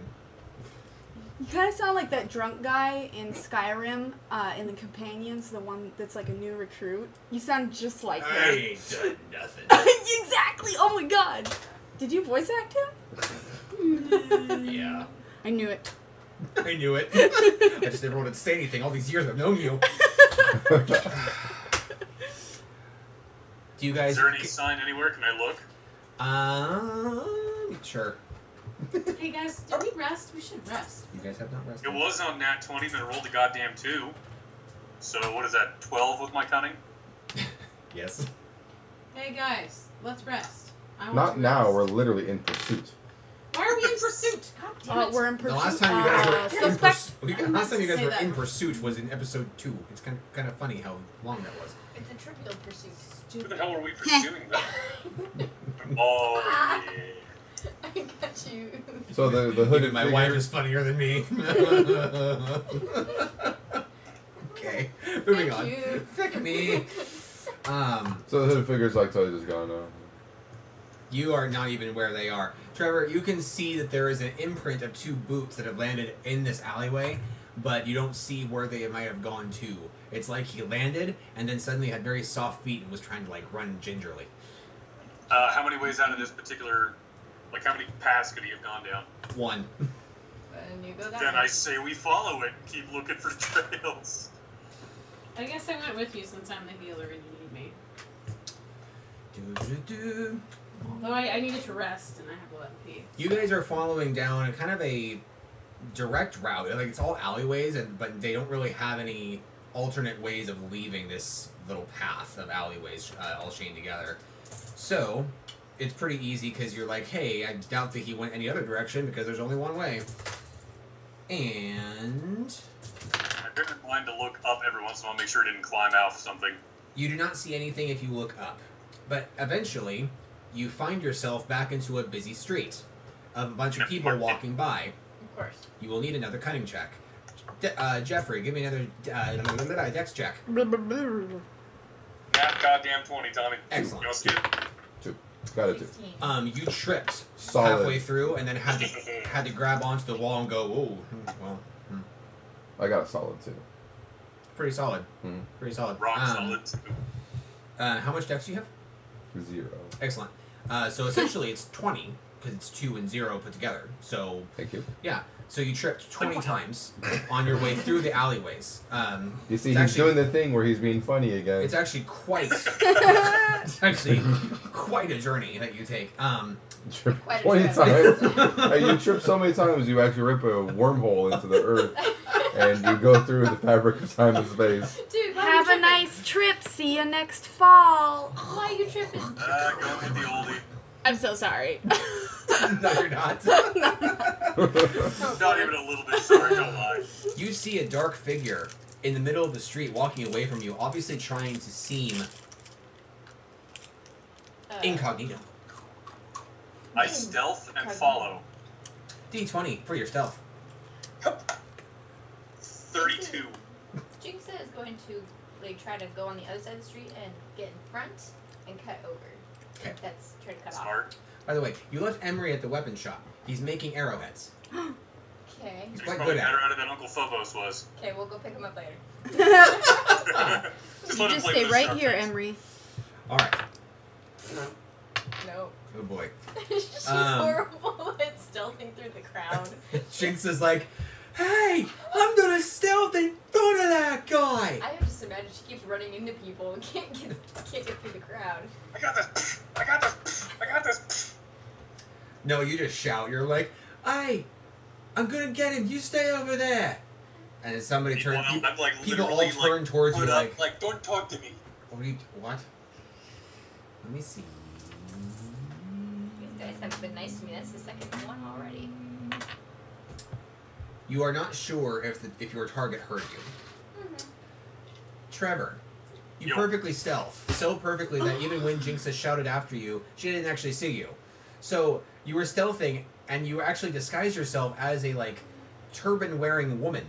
You kind of sound like that drunk guy in Skyrim, in the Companions, the one that's like a new recruit. You sound just like I him. ain't done nothing. Exactly! Oh my god! Did you voice act him? Yeah. I knew it. I knew it. I just never wanted to say anything all these years I've known you. Do you guys... Is there any sign anywhere? Can I look? Sure. Hey guys, did we rest? We should rest. You guys have not rested? It was on nat 20, then I rolled a goddamn 2. So what is that, 12 with my cunning? Yes. Hey guys, Let's rest. I want Not to now. rest. We're literally in pursuit. Why are we in pursuit? God damn it. We're in pursuit. The last time you guys were in suspect. last time you guys Say were that. in pursuit was in episode 2. It's kind of funny how long that was. It's a trivial pursuit. Who the hell were we pursuing then? Oh, yeah. I got you. So the hooded Even my figure, wife is funnier than me. Okay, moving on. you. Frick me. So the hooded figure's like totally just gone now. You are not even where they are. Trevor, you can see that there is an imprint of 2 boots that have landed in this alleyway, but you don't see where they might have gone to. It's like he landed and then suddenly had very soft feet and was trying to like run gingerly. How many ways out of this particular, like how many paths could he have gone down? 1. And you go that Then way. I say we follow it, keep looking for trails. I guess I went with you since I'm the healer and you need me. Do-do-do. Although I needed to rest and I have 11 P. You guys are following down a kind of a direct route. Like it's all alleyways, but they don't really have any alternate ways of leaving this little path of alleyways all chained together. So it's pretty easy because you're like, hey, I doubt that he went any other direction because there's only one way. And I bear in mind to look up every once in a while, make sure it didn't climb out of something. you do not see anything if you look up. But eventually, you find yourself back into a busy street of a bunch of people walking by. Of course. You will need another cunning check. Jeffrey, give me another dex check. Nat goddamn 20, Tommy. Excellent. You want to skip? 2. Got it. 2. 16. You tripped Solid. halfway through and then had to grab onto the wall and go, oh, well, I got a solid 2. pretty solid. Hmm. Pretty solid. Rock solid. How much dex do you have? 0. Excellent. So essentially it's 20, because it's 2 and 0 put together. So, Thank you. yeah. So you tripped 20 times on your way through the alleyways. You see, it's he's actually- doing the thing where he's being funny again. It's actually quite a journey that you take. Trip Quite a 20 trip. times. Hey, you trip so many times, you actually rip a wormhole into the earth, and you go through the fabric of time and space. Dude, why are you Have a tripping? nice trip. See you next fall. Why are you tripping? Go hit the oldie. I'm so sorry. No, you're not. Not even a little bit sorry, don't lie. You see a dark figure in the middle of the street walking away from you, obviously trying to seem incognito. I stealth and follow. D20 for your stealth. 32. Jinx is going to like try to go on the other side of the street and get in front and cut over. Okay. That's try to cut off. Smart. By the way, you left Emery at the weapon shop. He's making arrowheads. Okay. He's quite probably good at better at it than Uncle Phobos was. Okay, we'll go pick him up later. You Just let him just play stay with right his here, sharp Emery. All right. No. Oh boy. She's Um, horrible at stealthing through the crowd. Jinx is like, hey, I'm gonna stealth in front of that guy. I just imagine she keeps running into people and can't get through the crowd. I got this. I got this. I got this. No, you just shout. You're like, hey, I'm gonna get him. You stay over there. And then somebody turns. I'm like People all literally, turn towards you put up, like, don't talk to me. what? Let me see. These guys haven't been nice to me. That's the second one already. You are not sure if your target heard you. Trevor, you Yo. perfectly stealth. So perfectly that even when Jinx has shouted after you, she didn't actually see you. So you were stealthing and you actually disguised yourself as a like turban-wearing woman.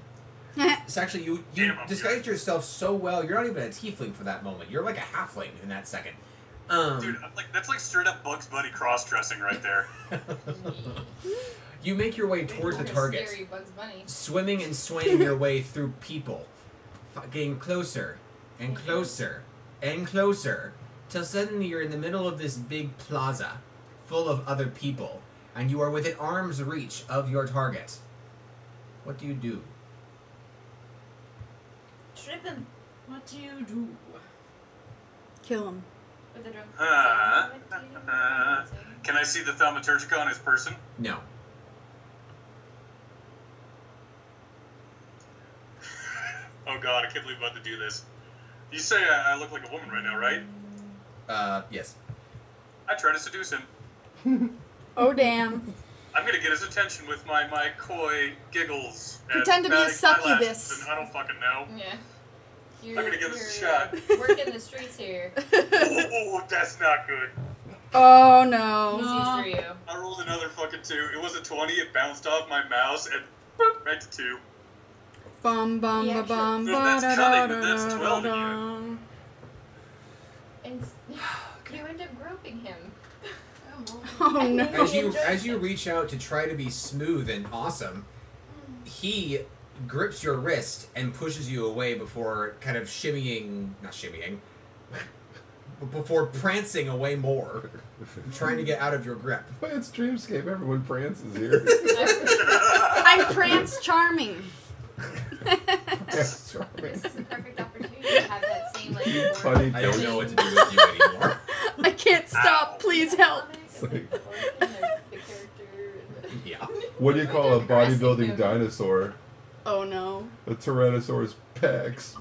It's actually you Damn, I'm disguised yourself so well. You're not even a tiefling for that moment. You're like a halfling in that second. Dude, that's like straight up Bugs Bunny cross-dressing right there. You make your way towards the target, Scary Bugs Bunny. swimming and swaying your way through people, getting closer and closer and closer, till suddenly you're in the middle of this big plaza full of other people, and you are within arm's reach of your target. What do you do? Trip him What do you do? Kill him. with a drone. Can I see the thaumaturgica on his person? No. Oh god, I can't believe I'm about to do this. You say I look like a woman right now, right? Yes. I try to seduce him. Oh, damn. I'm gonna get his attention with my coy giggles. And Pretend to be a batting eyelashes, succubus. and I don't fucking know. Yeah. I'm gonna give this a shot. Working the streets here. Oh, that's not good. Oh, no. Easy for you. I rolled another fucking 2. It was a 20. It bounced off my mouse and boop, right to 2. Bum, bum, Yeah, ba, bum, sure. ba, That's da, cunning, da, but that's da, 12 da, again. And you end up groping him. Oh, no. As you reach out to try to be smooth and awesome, he grips your wrist and pushes you away before kind of before prancing away more, trying to get out of your grip. But it's Dreamscape. Everyone prances here. I'm Prance Charming. That's charming. This is the perfect opportunity to have that same like. Funny I don't know what to do with you anymore. I can't stop. Please help. Yeah. What do you call a bodybuilding dinosaur? Oh, no. A Tyrannosaurus Rex.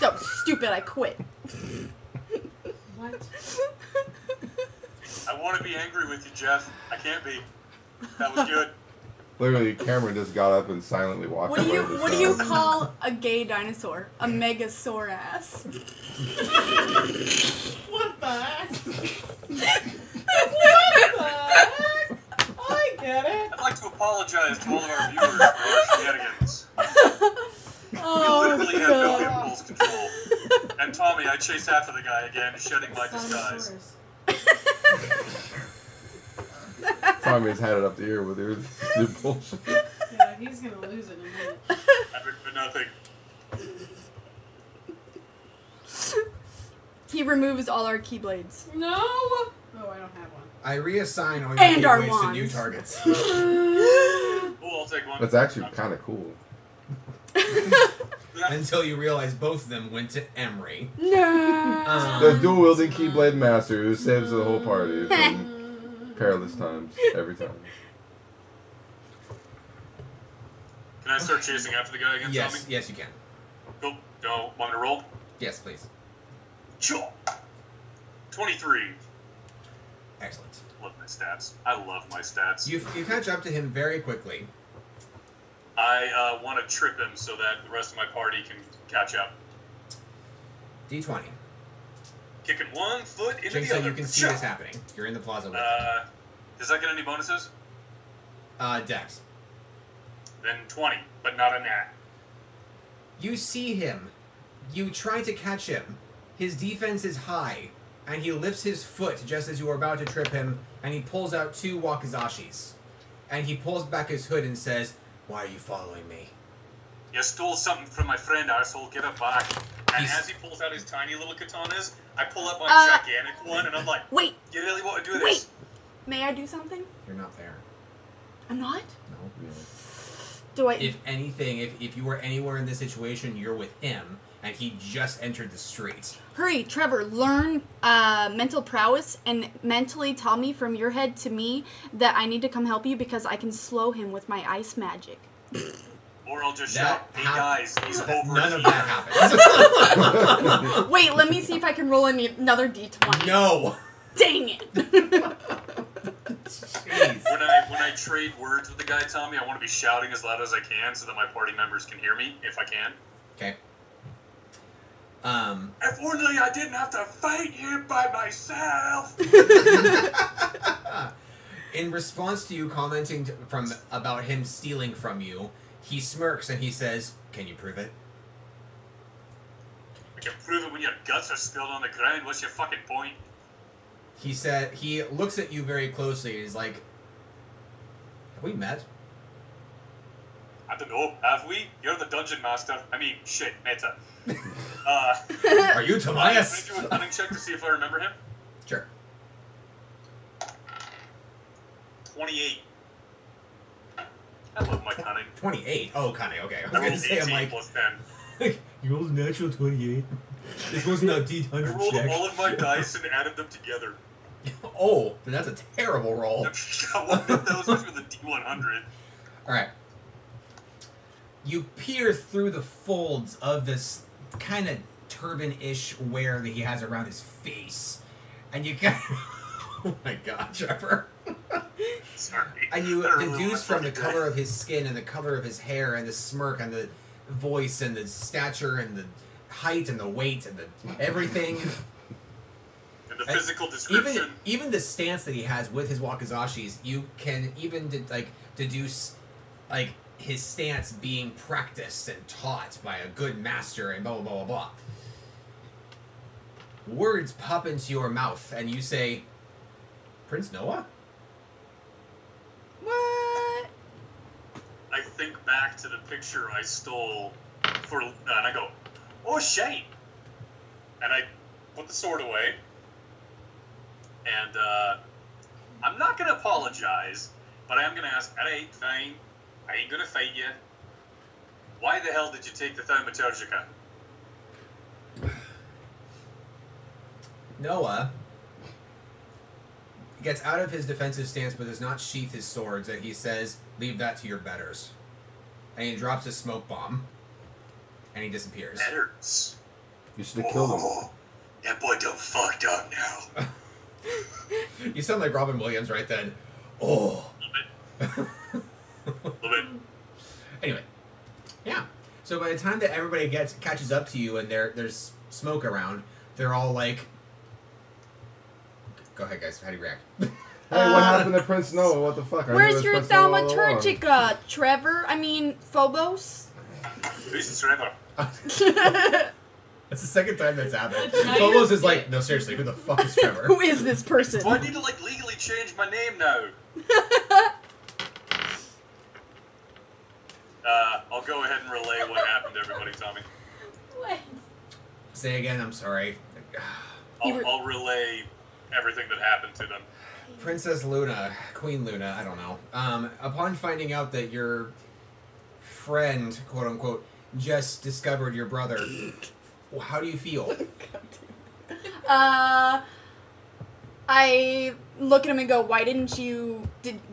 That was stupid. I quit. What? I want to be angry with you, Jeff. I can't be. That was good. Literally, Cameron just got up and silently walked What away. do you call a gay dinosaur? A megasaurus. What the heck? I get it. I'd like to apologize to all of our viewers for our shenanigans. Oh, We literally have no God. impulse control. And Tommy, I chase after the guy again, shedding my disguise. Tommy's had it up the ear with your bullshit. Yeah, he's gonna lose it in a minute. Epic for nothing. He removes all our keyblades. No! Oh, I don't have one. I reassign all And your our keyblades to new wands. targets. Cool, I'll take one. That's actually kind of cool. Until you realize both of them went to Emery. No. The dual-wielding Keyblade Master who saves the whole party from perilous times every time. Can I start chasing after the guy again, Yes, Tommy? yes, you can. Cool. Want me to roll? Yes, please. Sure. 23. Excellent. Love my stats. I love my stats. You catch up to him very quickly. I want to trip him so that the rest of my party can catch up. D20. Kicking one foot into Jinx, the so other. you can see this happening. You're in the plaza with him. Does that get any bonuses? Dex. Then 20, but not a nat. You see him. You try to catch him. His defense is high, and he lifts his foot just as you are about to trip him, and he pulls out 2 wakizashis. And he pulls back his hood and says, "Why are you following me?" You stole something from my friend, arsehole. Get it back. And He's- as he pulls out his tiny little katanas, I pull up my gigantic one, and I'm like, Wait. you really want to do Wait. this? May I do something? You're not there. I'm not? No. Do I? If anything, if you were anywhere in this situation, you're with him, and he just entered the street. Hurry, Trevor, learn mental prowess and mentally tell me from your head to me that I need to come help you because I can slow him with my ice magic. Or I'll just That shout, hey guys, he's over None of here." that happens. Wait, let me see if I can roll another d20. No! Dang it. Jeez. When I trade words with the guy, Tommy, I want to be shouting as loud as I can so that my party members can hear me, if I can. Okay. If only I didn't have to fight here by myself! In response to you commenting about him stealing from you, he smirks and he says, "Can you prove it?" I can prove it when your guts are spilled on the ground. What's your fucking point? He said, he looks at you very closely and he's like, "Have we met?" I don't know. Have we? You're the dungeon master. I mean, shit, meta. Are you Can Tobias? I do a cunning check to see if I remember him? Sure. 28. I love my cunning. 28. Oh, cunning. Okay. I was I going to rolled say, 18 I'm like, plus 10. you rolled a natural 28. This wasn't a I D100 rolled check. all of my dice and added them together. Oh, then that's a terrible roll. One of those was with a D100. Alright. You peer through the folds of this kind of turban-ish wear that he has around his face. And you can... Oh my god, Trevor. Sorry. And you I really deduce want from the to color of his skin and the color of his hair and the smirk and the voice and the stature and the height and the weight and the everything. And the physical description. Even the stance that he has with his wakizashis, you can even deduce like his stance being practiced and taught by a good master and blah blah blah blah blah. Words pop into your mouth and you say, Prince Noah? What? I think back to the picture I stole for, and I go, oh shit! And I put the sword away, and I'm not gonna apologize, but I am gonna ask, alright, fine, I ain't gonna fight you. Why the hell did you take the thaumaturgica? Noah gets out of his defensive stance but does not sheath his swords, and he says, leave that to your betters. And he drops a smoke bomb, and he disappears. Betters? You should have killed him. That boy done fucked up now. You sound like Robin Williams right then. Oh. A little bit. Anyway, yeah. So by the time that everybody catches up to you and there's smoke around, they're all like, go ahead, guys. How do you react? Hey, what happened to Prince Noah? What the fuck? I knew it Where's was your Prince Noah all along. thaumaturgica, Trevor? I mean, Phobos? Who's Trevor? That's the second time that's happened. Now Phobos you're- is like, no, seriously, who the fuck is Trevor? Who is this person? Do I need to, like, legally change my name now? I'll go ahead and relay what happened to everybody, Tommy. What? Say again, I'm sorry. I'll relay everything that happened to them. Princess Luna, Queen Luna, I don't know. Upon finding out that your friend, quote unquote, just discovered your brother, how do you feel? I look at him and go, why didn't you,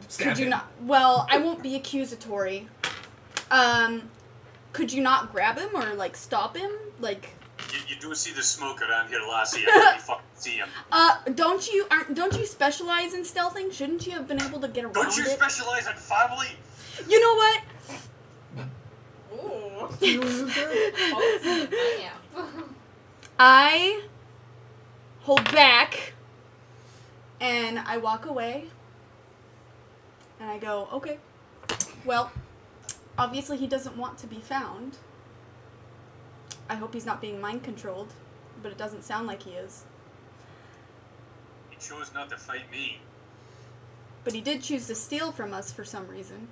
Stab could you him. not, well, I won't be accusatory. Could you not grab him or, like, stop him? Like... You do see the smoke around here, Lassie. I can't fucking see him. Don't you specialize in stealthing? Shouldn't you have been able to get around Don't you it? specialize in family? You know what? Ooh. Yeah. I hold back and I walk away and I go, okay, well, obviously he doesn't want to be found. I hope he's not being mind controlled, but it doesn't sound like he is. He chose not to fight me. But he did choose to steal from us for some reason,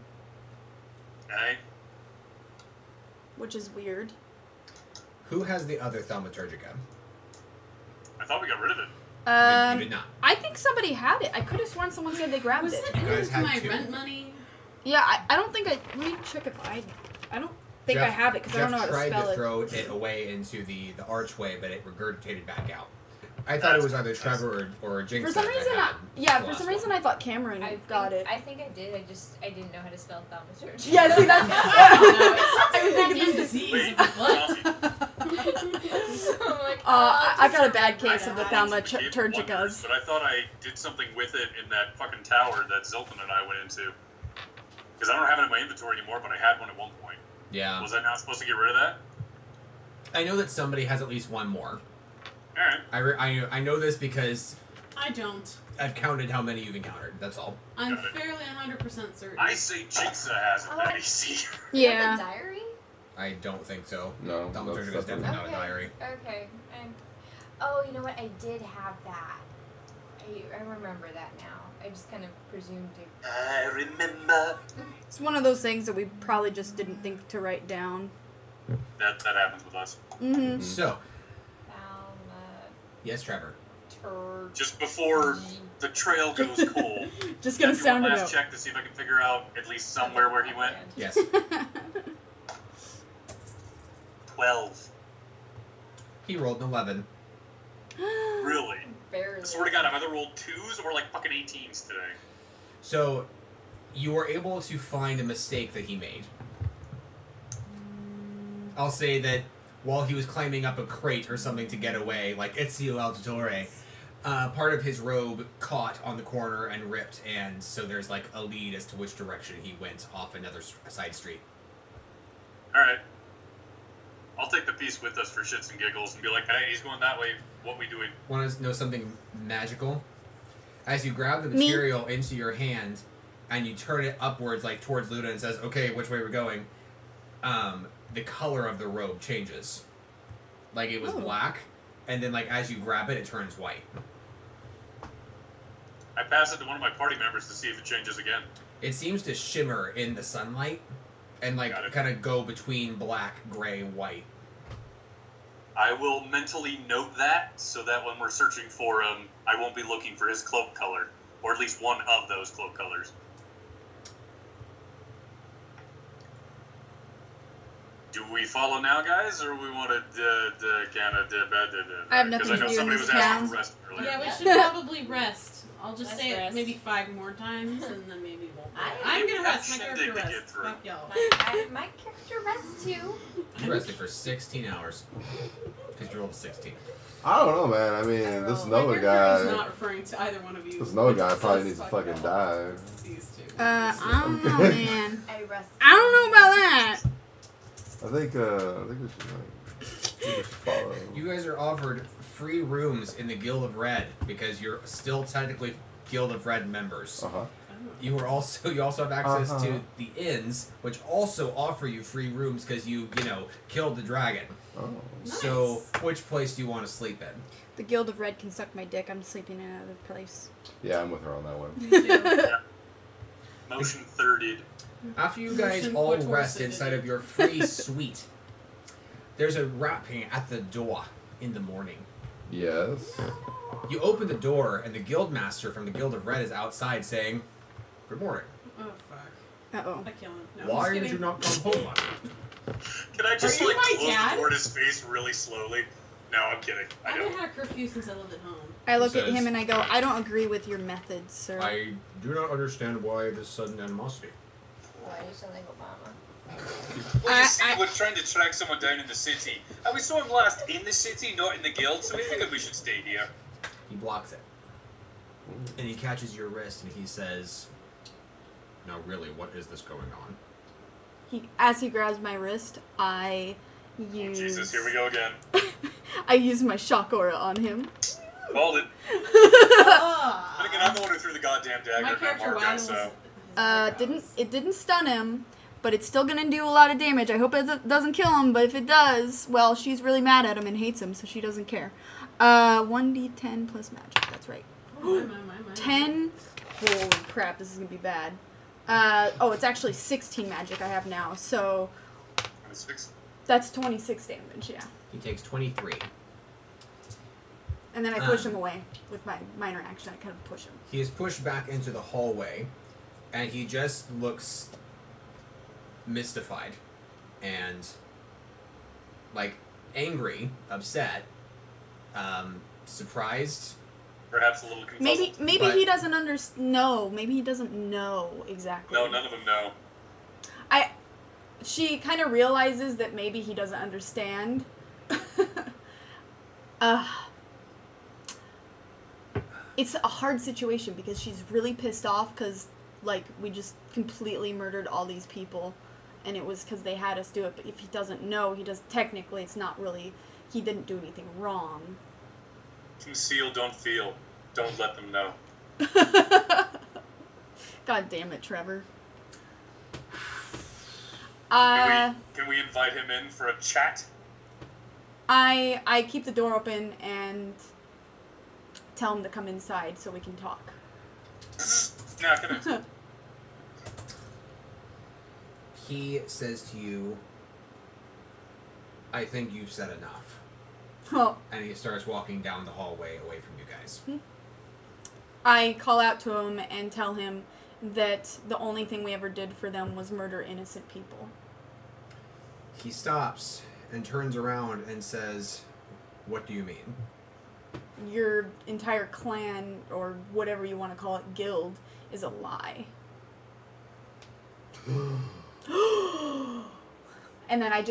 Eh? which is weird. Who has the other thaumaturgica? I thought we got rid of it. You did not. I think somebody had it. I could have sworn someone said they grabbed Was it. it You guys into had my two. rent money? Yeah, I don't think let me check if I don't think I have it because I don't know how to Jeff spell tried to it. throw it away into the archway, but it regurgitated back out. I thought it was either Trevor or Jinx. For some that reason, had for the some last reason one. I thought Cameron got it. I think I did. I didn't know how to spell thaumaturgy. Yeah, see that's. I was thinking thinking this disease. Wait, What? So I'm like, I got a bad I case of the got thaumaturgicas. But I thought I did something with it in that fucking tower that Zoltan and I went into. Because I don't have it in my inventory anymore, but I had one at one point. Yeah. Was I not supposed to get rid of that? I know that somebody has at least one more. Alright. I know this because I don't. I've counted how many you've encountered. That's all. I'm fairly 100% certain. I say Jinxa has it, Oh. Betty. See? You have Yeah. a diary? I don't think so. No, Thaumaturgica that's is definitely not a diary. Okay. Oh, you know what? I did have that. I remember that now. I just kind of presumed it. I remember. It's one of those things that we probably just didn't think to write down. That happens with us. Mm-hmm. So, Thaumaturgy. yes, Trevor. Just before the trail goes cold. Just gonna do one sound it last out. check to see if I can figure out at least somewhere where he went. Yes. 12. He rolled an 11. Really? Barely. I swear to God, I've either rolled 2s or like fucking 18s today. So, you were able to find a mistake that he made. I'll say that while he was climbing up a crate or something to get away, like Ezio Auditore, part of his robe caught on the corner and ripped, and so there's like a lead as to which direction he went off another side street. Alright. I'll take the piece with us for shits and giggles and be like, hey, he's going that way. What we doing? Want to know something magical? As you grab the material into your hand and you turn it upwards, like towards Luna, and says, okay, which way we're going, the color of the robe changes. Like it was black, and then like as you grab it, it turns white. I pass it to one of my party members to see if it changes again. It seems to shimmer in the sunlight and like kind of go between black, gray, white. I will mentally note that so that when we're searching for him, I won't be looking for his cloak color, or at least one of those cloak colors. Do we follow now, guys, or we want to kind of... I have nothing to do in this town. Yeah, we should probably rest. I'll just say rest. it maybe 5 more times, and then maybe we'll... I'm gonna rest. My character rests. Fuck y'all. My character rests too. You rested for 16 hours. Because you rolled a 16. I don't know, man. I mean, this Noah My guy. character is not referring to either one of you. This Noah guy probably needs to fucking die. These two. I don't know, man. I rest. I don't know about that. I think we should follow. You guys are offered free rooms in the Guild of Red because you're still technically Guild of Red members. Uh-huh. You also have access to the inns, which also offer you free rooms because you killed the dragon. Oh. Nice. So, which place do you want to sleep in? The Guild of Red can suck my dick. I'm sleeping in another place. Yeah, I'm with her on that one. Me too. Motion 30'd. After you guys all rest inside of your free suite, there's a rapping at the door in the morning. Yes. You open the door, and the guildmaster from the Guild of Red is outside saying, "Good morning. Oh, fuck. Uh-oh. I kill him. No, Why I'm did just you kidding. not come home last night?" Can I just Are you like my close dad? the door in his face really slowly? No, I'm kidding. I I haven't don't. had a curfew since I lived at home. I look at Says- him and I go, I don't agree with your methods, sir. I do not understand why this sudden animosity. Why you sound like Obama? Well, you see, we're trying to track someone down in the city. And we saw him last in the city, not in the guild, so we figured we should stay here. He blocks it. And he catches your wrist and he says, "Now really, what is this going on?" As he grabs my wrist, I use... Jesus, here we go again. I use my shock aura on him. Called it. Ah. But again, I'm the one who threw the goddamn dagger My at that character Marco, was... so... It didn't stun him, but it's still gonna do a lot of damage. I hope it doesn't kill him, but if it does, well, she's really mad at him and hates him, so she doesn't care. 1d10 plus magic, that's right. My. 10? Holy crap, this is gonna be bad. It's actually 16 magic I have now, so 26. that's 26 damage, yeah. He takes 23. And then I push him away with my minor action. I kind of push him. He is pushed back into the hallway, and he just looks mystified and like angry, upset, surprised. Perhaps a little confuzzled. Maybe But- he doesn't know. Maybe he doesn't know exactly. No, none of them know. She kind of realizes that maybe he doesn't understand. It's a hard situation because she's really pissed off because, like, we just completely murdered all these people, and it was because they had us do it. But if he doesn't know, technically, it's not really, he didn't do anything wrong. Conceal, don't feel. Don't let them know. God damn it, Trevor. Can we invite him in for a chat? I keep the door open and tell him to come inside so we can talk. Nah, come in. He says to you, "I think you've said enough." Well, And he starts walking down the hallway away from you guys. I call out to him and tell him that the only thing we ever did for them was murder innocent people. He stops and turns around and says, "What do you mean?" Your entire clan, or whatever you want to call it, guild, is a lie. And then I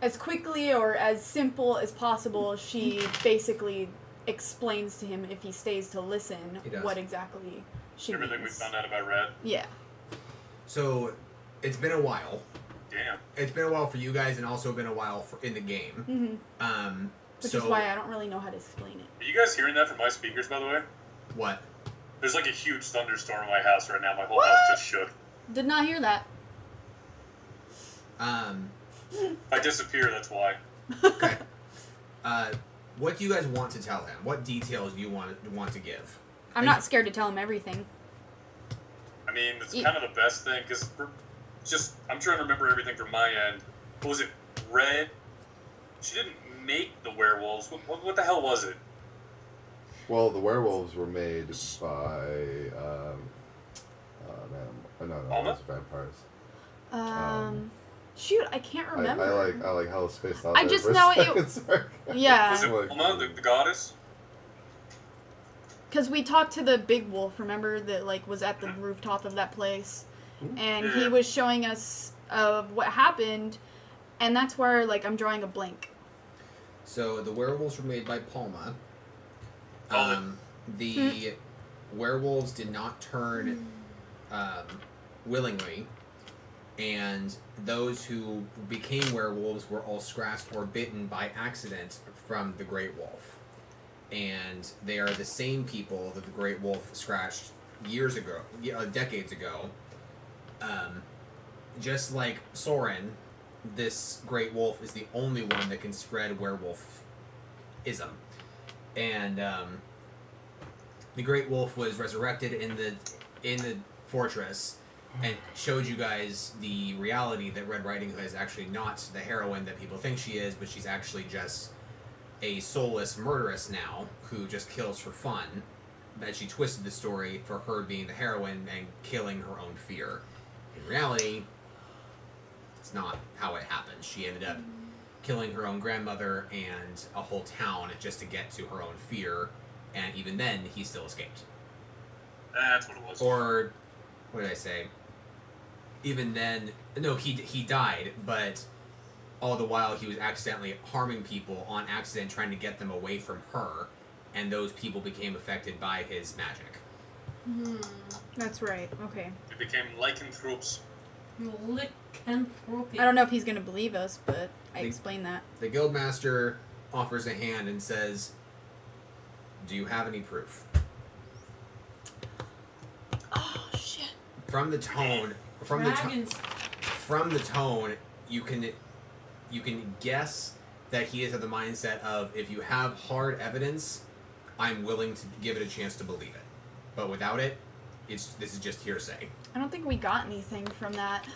as quickly or as simple as possible, she basically explains to him, if he stays to listen, what exactly she Everything means. we found out about Red. Yeah. So, it's been a while. Damn. It's been a while for you guys, and also been a while in the game. Mm-hmm. Which is why I don't really know how to explain it. Are you guys hearing that from my speakers, by the way? What? There's like a huge thunderstorm in my house right now. My whole house just shook. Did not hear that. If I disappear, that's why. Okay. What do you guys want to tell him? What details do you want to give? I'm not scared to tell him everything. I mean, it's kind of the best thing, because I'm trying to remember everything from my end. What was it? Red? She didn't make the werewolves. What the hell was it? Well, the werewolves were made by, no, it was vampires. Shoot, I can't remember. I like how it's spaced out. I just know it. Yeah. Was it Alma, the goddess? Because we talked to the big wolf, remember, that like was at the rooftop of that place, and he was showing us of what happened, and that's where like I'm drawing a blank. So the werewolves were made by Palma. The werewolves did not turn willingly, and those who became werewolves were all scratched or bitten by accident from the Great Wolf. And they are the same people that the Great Wolf scratched years ago, decades ago. Just like Soren, this Great Wolf is the only one that can spread werewolf-ism. And the Great Wolf was resurrected in the fortress and showed you guys the reality that Red Riding Hood is actually not the heroine that people think she is, but she's actually just a soulless murderess now who just kills for fun. That she twisted the story for her being the heroine and killing her own fear. In reality, it's not how it happened. She ended up killing her own grandmother and a whole town just to get to her own fear, and even then, he still escaped. That's what it was. Or, what did I say? Even then, no, he died, but all the while he was accidentally harming people on accident, trying to get them away from her, and those people became affected by his magic. That's right, okay. It became lycanthropes. Lycanthropy. I don't know if he's going to believe us, but I explained that. The Guildmaster offers a hand and says, "Do you have any proof?" Oh, shit. From the tone, you can guess that he is of the mindset of, if you have hard evidence, I'm willing to give it a chance to believe it. But without it, this is just hearsay. I don't think we got anything from that.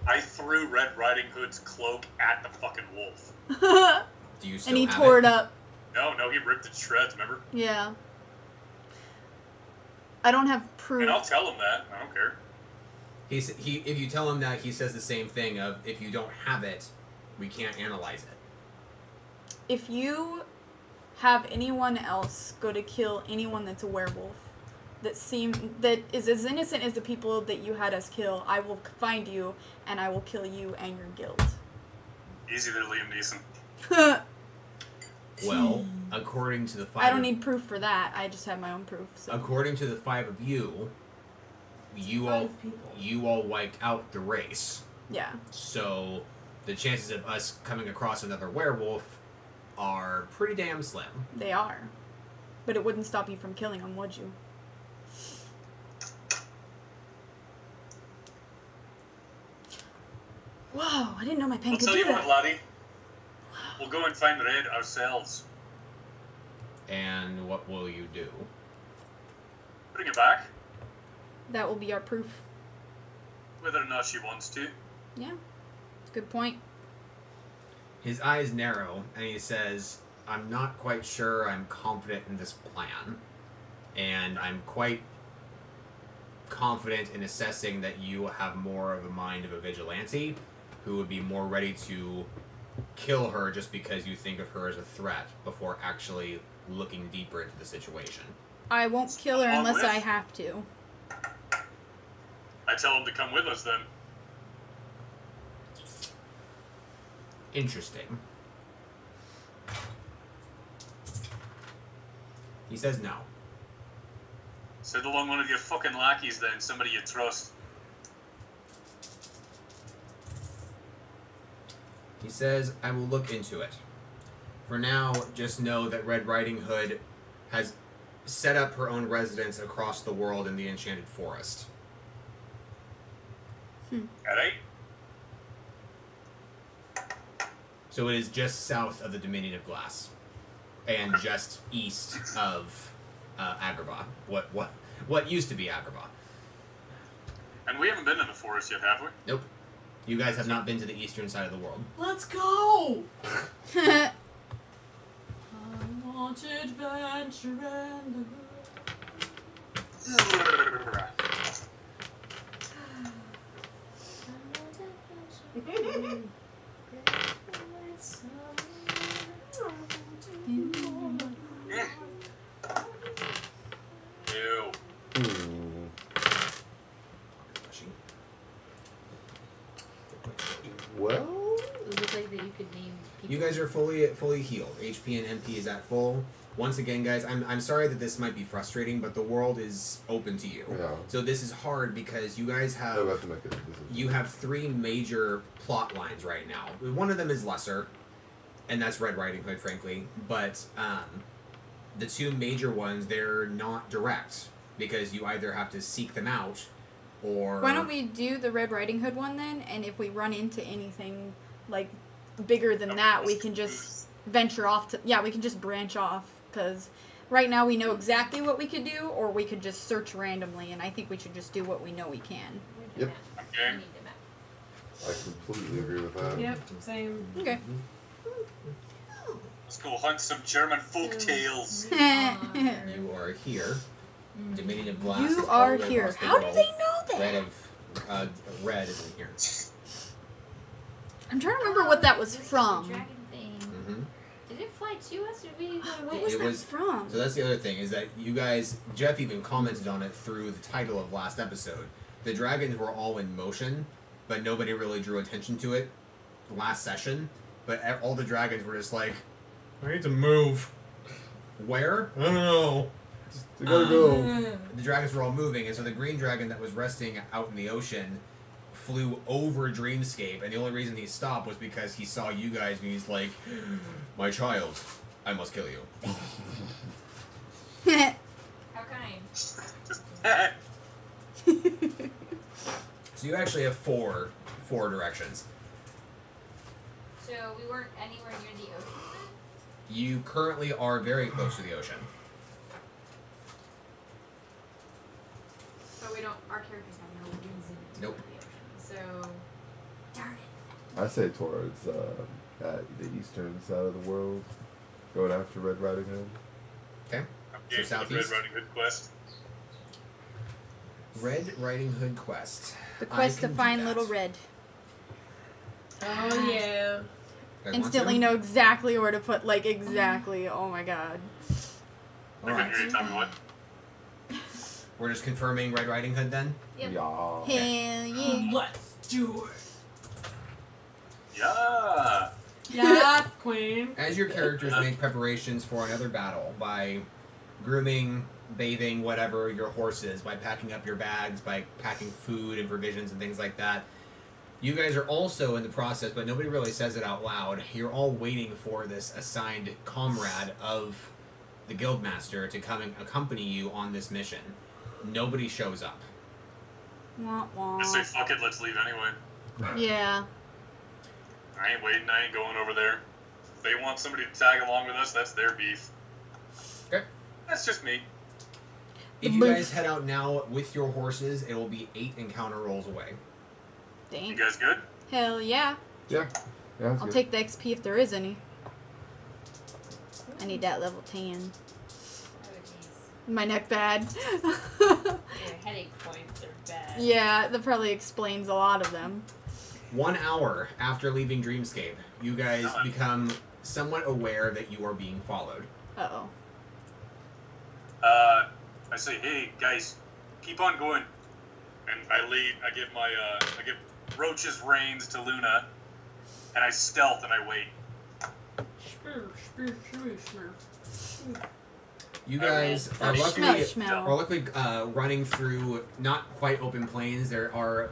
I threw Red Riding Hood's cloak at the fucking wolf. Do you still And he have tore it up. No, he ripped it to shreds, remember? Yeah. I don't have proof. And I'll tell him that. I don't care. If you tell him that, he says the same thing of, if you don't have it, we can't analyze it. If you have anyone else go to kill anyone that's a werewolf that is as innocent as the people that you had us kill, I will find you and I will kill you and your guild. Easy there, Liam Neeson. Well, according to the five... I don't need proof for that. I just have my own proof. So. According to the five of you, you all wiped out the race. Yeah. So the chances of us coming across another werewolf are pretty damn slim. They are. But it wouldn't stop you from killing them, would you? Whoa, I didn't know my pen could do that. I'll tell you what, laddie. We'll go and find Red ourselves. And what will you do? Bring it back. That will be our proof. Whether or not she wants to. Yeah. Good point. His eyes narrow, and he says, "I'm not quite sure I'm confident in this plan. And I'm quite confident in assessing that you have more of the mind of a vigilante who would be more ready to kill her just because you think of her as a threat before actually looking deeper into the situation." I won't kill her unless I have to. I tell him to come with us then. Interesting. He says no. Send along one of your fucking lackeys then, somebody you trust. He says, I will look into it. For now, just know that Red Riding Hood has set up her own residence across the world in the Enchanted Forest. Alright? So it is just south of the Dominion of Glass. And just east of Agrabah. What used to be Agrabah. And we haven't been in the forest yet, have we? Nope. You guys have not been to the eastern side of the world. Let's go! I want adventure and Ew. Well, It looks like that you could name people. You guys are fully healed. HP and MP is at full. Once again, guys, I'm sorry that this might be frustrating, but the world is open to you. yeah. So this is hard because you guys I have have to make a decision. you have 3 major plot lines right now. One of them is lesser, and that's Red Riding Hood, frankly. But the 2 major ones, they're not direct because you either have to seek them out, or Why don't we do the Red Riding Hood one then? And if we run into anything like bigger than that, we can just venture off to. Yeah, we can just branch off because right now we know exactly what we could do, or we could just search randomly. And I think we should just do what we know we can. Yep. Okay. I need the map. I completely agree with that. Yep, same. Okay. Let's go hunt some German folk tales. you are here. Dominion of Glass. is You all are the way here. across the How do world. they know Red that? of red is in here. I'm trying to remember what that was It the from. dragon thing. Mm-hmm. Did it fly to us or did we go What away? was It that was- from? So that's the other thing, is that you guys, Jeff even commented on it through the title of last episode. The dragons were all in motion, but nobody really drew attention to it last session. But all the dragons were just like, I need to move. Where? I don't know. You gotta go. The dragons were all moving, and so the green dragon that was resting out in the ocean flew over Dreamscape, and the only reason he stopped was because he saw you guys, and he's like, my child, I must kill you. How kind. Just, So you actually have four directions. So we weren't anywhere near the ocean then? You currently are very close to the ocean. But we don't. Our characters have no reason to Nope. The ocean. So, darn it. I say towards at the eastern side of the world, going after Red Riding Hood. Okay. I'm game for the southeast? Red Riding Hood quest. Red Riding Hood quest. The quest I to can do find that. Little Red. Oh yeah. You guys want Instantly to? know exactly where to put, like, exactly. Oh my god. All I right. couldn't hear you tell me what. We're just confirming Red Riding Hood then? Yep. Yeah. Hell yeah. Let's do it. Yeah. Yes, Queen. As your characters make preparations for another battle by grooming, bathing, whatever, your horses, by packing up your bags, by packing food and provisions and things like that, you guys are also in the process, but nobody really says it out loud. You're all waiting for this assigned comrade of the Guildmaster to come and accompany you on this mission. Nobody shows up. Wah, wah. I say fuck it, let's leave anyway. Yeah. I ain't waiting, I ain't going over there. If they want somebody to tag along with us, that's their beef. Okay. That's just me. If you guys head out now with your horses, it will be 8 encounter rolls away. You Dang. guys good? Hell yeah. Yeah. Yeah. That's I'll good. take the XP if there is any. I need that level 10. Oh, jeez. My neck bad. Your headache points are bad. Yeah, that probably explains a lot of them. 1 hour after leaving Dreamscape, you guys become somewhat aware that you are being followed. Uh-oh. I say, hey guys, keep on going. And I give Roach's reins to Luna. And I stealth and I wait. You guys are luckily running through not quite open plains. There are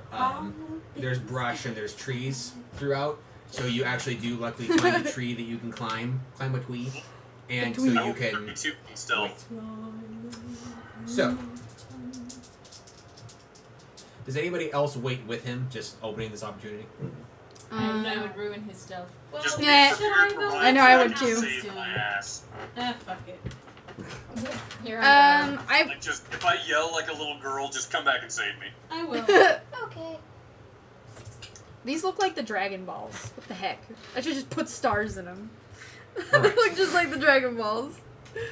there's brush and there's trees throughout. So you actually do luckily find a tree that you can climb a tree, and so you can stealth. So, does anybody else wait with him? Just opening this opportunity. I would ruin his stealth. Well, Just yeah, should I go? I know I would too. Save my ass. Fuck it. Here I go. Like just if I yell like a little girl, just come back and save me. I will. Okay. These look like the Dragon Balls. What the heck? I should just put stars in them. They Alright. look just like the Dragon Balls.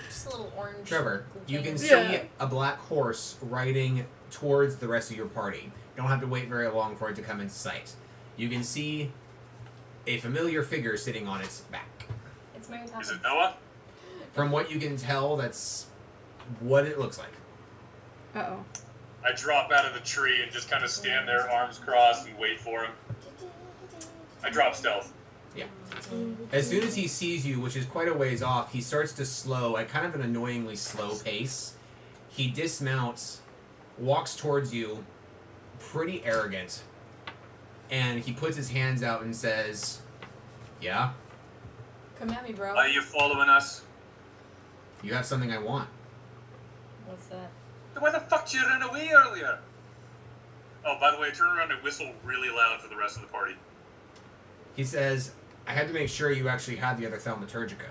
Just a little orange. Trevor, you can see Yeah. a black horse riding towards the rest of your party. You don't have to wait very long for it to come into sight. You can see a familiar figure sitting on its back. It's Mary Is Poppins. it Noah? From what you can tell, that's what it looks like. Uh-oh. I drop out of the tree and just kind of stand there, arms crossed, and wait for him. I drop stealth. Yeah. As soon as he sees you, which is quite a ways off, he starts to slow at kind of an annoyingly slow pace. He dismounts, walks towards you, pretty arrogant, and he puts his hands out and says, "Yeah, Come at me, bro. Are you following us? you have something I want." What's that? Then why the fuck did you run away earlier? Oh, by the way, turn around and whistle really loud for the rest of the party. He says, "I had to make sure you actually had the other Thaumaturgica."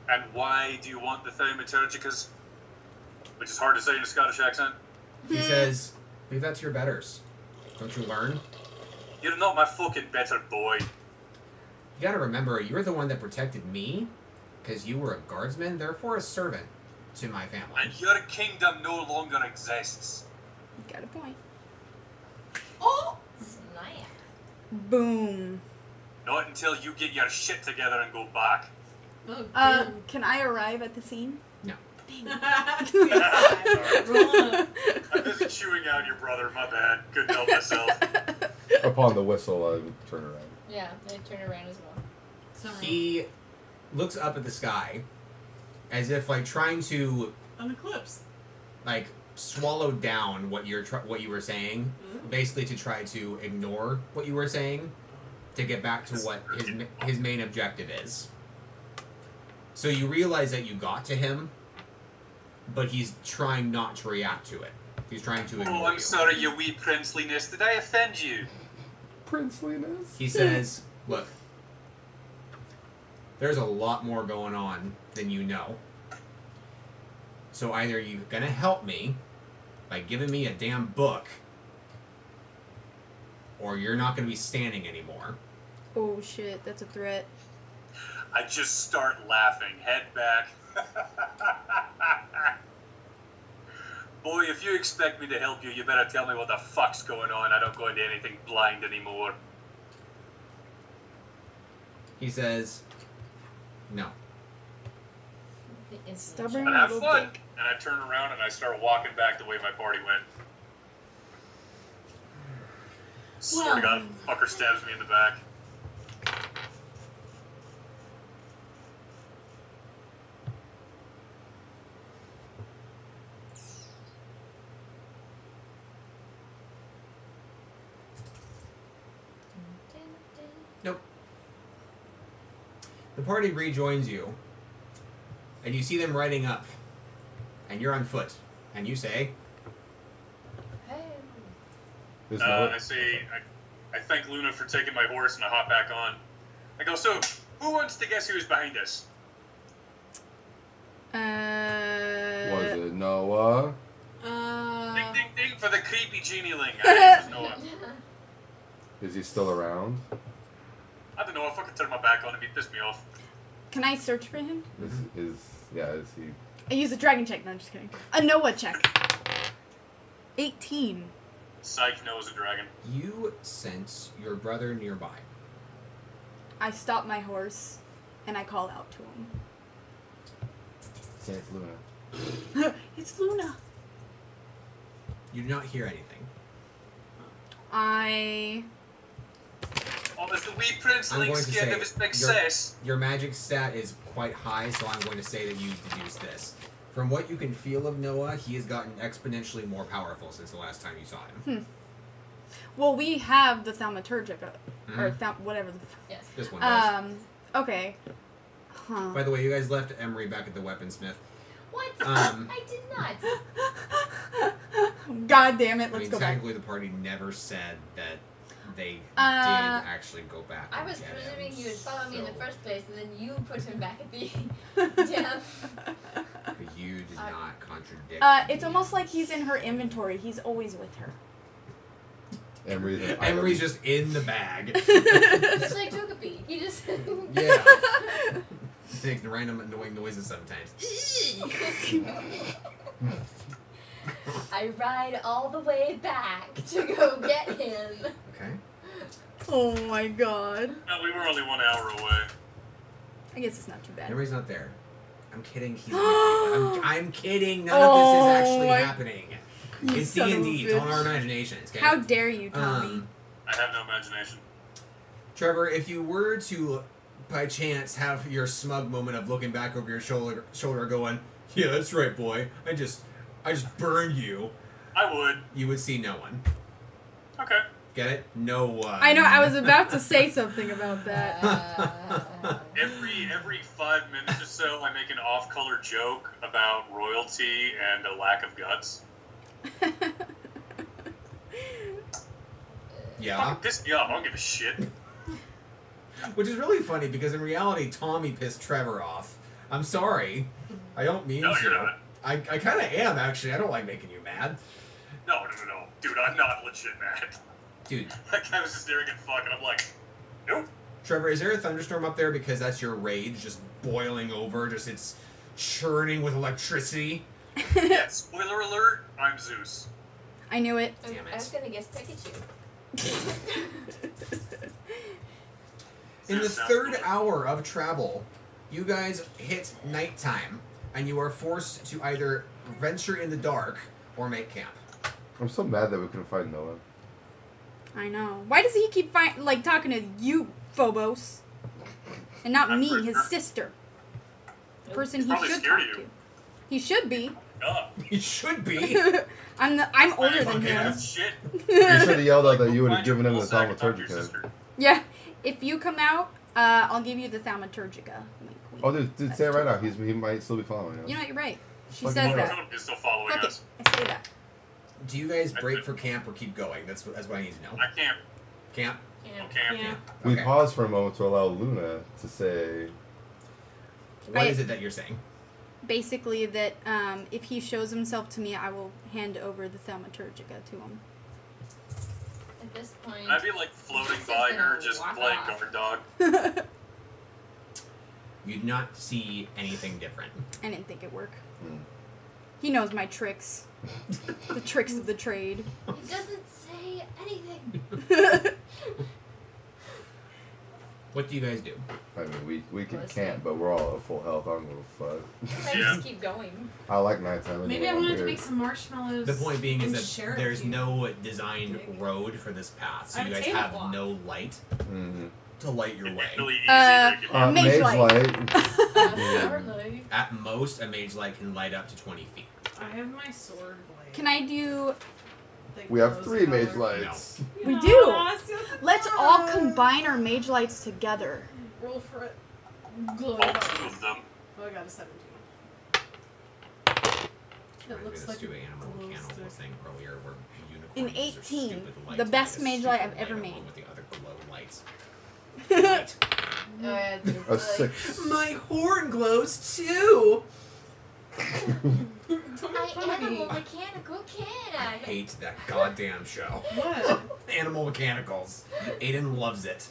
And why do you want the Thaumaturgicas? Which is hard to say in a Scottish accent. He says, "Leave that to your betters. Don't you learn? You're not my fucking better boy. You gotta remember, you're the one that protected me, because you were a guardsman, therefore a servant to my family." And your kingdom no longer exists. Got a point. Oh! Snap. Boom. Not until you get your shit together and go back. Oh, Can I arrive at the scene? No. Roll up. I'm busy chewing out your brother, my bad. Couldn't help myself. Upon the whistle, I would turn around. Yeah, I turn around as well. Sorry. He looks up at the sky, as if like trying to An eclipse. like swallow down what you were saying, basically to try to ignore what you were saying, to get back to what his main objective is. So you realize that you got to him, but he's trying not to react to it. He's trying to ignore Oh, I'm you. sorry, you wee princeliness. Did I offend you? Princeliness? He says, "Look, there's a lot more going on than you know. So either you're gonna help me by giving me a damn book, or you're not gonna be standing anymore." Oh shit, that's a threat. I just start laughing, head back. Boy, if you expect me to help you, you better tell me what the fuck's going on. I don't go into anything blind anymore. He says, "No." Stubborn But have little fun. dick. And I turn around and I start walking back the way my party went. Swear to God, fucker stabs me in the back. Nope. The party rejoins you, and you see them riding up, and you're on foot, and you say, Hey. There's I say, I thank Luna for taking my horse and I hop back on. I go, so, who wants to guess who's behind us? Was it Noah? Ding, ding, ding for the creepy genieling. I think it was Noah. Is he still around? I don't know, I fucking turned my back on him, he pissed me off. Can I search for him? Is he? I use a dragon check. No, I'm just kidding. A Noah check. 18. Psych knows a dragon. you sense your brother nearby. I stop my horse, and I call out to him. Say it's Luna. It's Luna. You do not hear anything. I Oh, there's the wee I'm princeling going to scared say of his success. your magic stat is quite high, so I'm going to say that you deduce this. From what you can feel of Noah, he has gotten exponentially more powerful since the last time you saw him. Well, we have the thaumaturgica, or Mm-hmm. whatever. Yes. This one does. Okay. Huh. By the way, you guys left Emery back at the weaponsmith. What? Um, I did not. God damn it! I Let's mean, go back. technically, the party never said that they did actually go back. I and was get presuming him, you would follow me in the so- first place, and then you put him back at the damn. But you did not contradict. It's me. almost like he's in her inventory. He's always with her. Emery's just in the bag. Just like Togepi. He just. Yeah. Makes random annoying noises sometimes. I ride all the way back to go get him. Okay. Oh my god. No, we were only 1 hour away. I guess it's not too bad. Emery's not there. I'm kidding. He's with you. I'm kidding. None of this is actually happening. You It's son of a D&D. It's on bitch. our imaginations. Okay? How dare you, Tommy? I have no imagination. Trevor, if you were to, by chance, have your smug moment of looking back over your shoulder going, yeah, that's right, boy. I just burned you. I would. You would see no one. Okay. Get it? No one. I know, I was about to say something about that. Every 5 minutes or so, I make an off-color joke about royalty and a lack of guts. Yeah. Fucking piss me off. I don't give a shit. Which is really funny because in reality, Tommy pissed Trevor off. I'm sorry. I don't mean No, to. you're not. I kind of am, actually. I don't like making you mad. No. Dude, I'm not legit mad. Dude, That guy was just staring at fuck, and I'm like, nope. Trevor, is there a thunderstorm up there because that's your rage just boiling over? Just it's churning with electricity? Yeah, spoiler alert, I'm Zeus. I knew it. Damn it. I was gonna guess Pikachu. In the Zeus sounds third cool. hour of travel, you guys hit nighttime, and you are forced to either venture in the dark or make camp. I'm so mad that we couldn't find Noah. I know. Why does he keep talking to you, Phobos? And not me, his sister. The person he Probably should scared talk of to. you. He should be. Duh. He should be. I'm older than Fucking him. shit. You should have yelled out that you would have Find your given him the full sack and talk to your thaumaturgica. sister. Yeah. If you come out, I'll give you the thaumaturgica. Wink, wink. Oh, dude, say it right now. He might still be following us. You know, you're right. She Fucking says hell. that. Someone is still following Fuck it. us. I say that. Do you guys break for camp or keep going? That's what I need to know. I can't. Camp? Yeah. Okay. Yeah. We Okay. paused for a moment to allow Luna to say, What is it that you're saying? Basically, that if he shows himself to me, I will hand over the thaumaturgica to him. At this point. I'd be like floating Just by gonna her, just walk playing off. guard dog. You do not see anything different. I didn't think it'd work. Hmm. He knows my tricks. The tricks of the trade. It doesn't say anything. What do you guys do? I mean, we can Listen. camp, but we're all at full health. I don't give a fuck. I Yeah. just keep going. I like nighttime. Maybe I anyway, wanted to I'm make some marshmallows. The point being is and that share it there's with you. no designed road for this path, so I you have a guys have tablecloth. no light Mm-hmm. to light your way. It's really easy Uh, to get Mage Mage light. light. Hardly. At most, a mage light can light up to 20 feet. I have my sword blade. Can I do... that We have glows 3 mage color. lights. We Aw, do. so it's Let's fun. all combine our mage lights together. Roll for it. Glow. all 2 of them. Oh, I got a 17. It Reminds me looks of like the stupid animal glow mechanical stick. thing earlier where unicorns In use their 18, stupid lights the to best light a mage light stupid I've ever light made. along with the other glow lights. Oh, yeah, dude, A 6. My horn glows too! My animal mechanical I can. hate that goddamn show. What? Animal Mechanicals. Aiden loves it.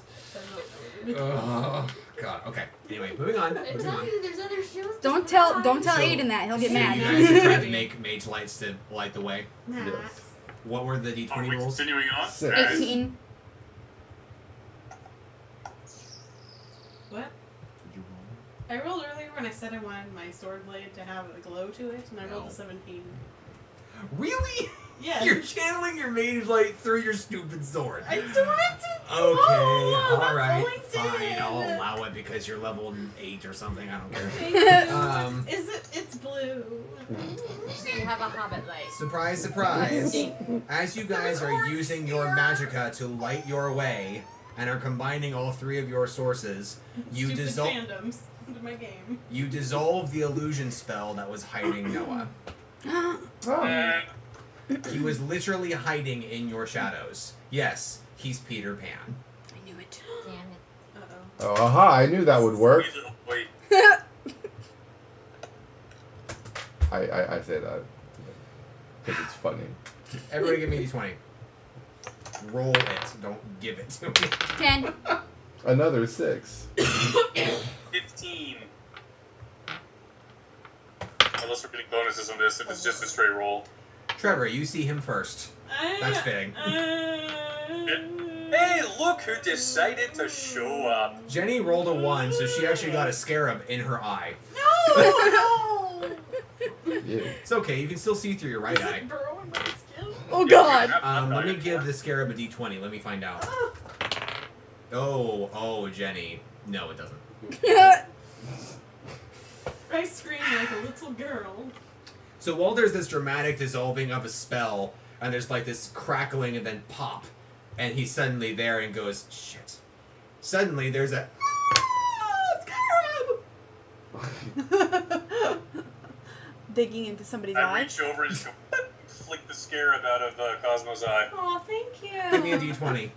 Oh, God. Okay. Anyway, moving on. I Moving tell on. you, there's other shows. Don't tell So- Aiden that. He'll get So mad. you guys are trying to make mage lights to light the way. Nah. Yes. What were the Are d20 we rolls? continuing on? 6. Alright. 18. What? I rolled earlier when I said I wanted my sword blade to have a glow to it, and I rolled No. a 17. Really? Yeah. You're channeling your mage light through your stupid sword. I still wanted to. Okay, all right, only fine. 10. I'll allow it because you're level 8 or something. I don't care. Is it? It's blue. So you have a hobbit light. Surprise, surprise. As you guys are using your magicka to light your way and are combining all 3 of your sources, you Stupid dissolve. fandoms into my game. You dissolve the illusion spell that was hiding Noah. Oh. He was literally hiding in your shadows. Yes, he's Peter Pan. I knew it. Damn it. Uh-oh. Oh, aha! I knew that would work. Wait, little boy. I say that because it's funny. Everybody give me a d20. Roll it. Don't give it to me. 10. Another 6. 15. Unless we're getting bonuses on this, if it's just a straight roll. Trevor, you see him first. That's fitting. Hey, look who decided to show up. Jenny rolled a 1, so she actually got a scarab in her eye. No! Yeah. It's okay, you can still see through your right Is eye. it burrowing my skin? Oh god. Let me give the scarab a d20. Let me find out. Oh, Jenny. No, it doesn't. I scream like a little girl. So while there's this dramatic dissolving of a spell, and there's like this crackling and then pop, and he's suddenly there and goes, shit. Suddenly there's a scarab! Digging into somebody's I eye. reach over and just go, flick the scarab out of Cosmo's eye. Aw, thank you. Give me a d20.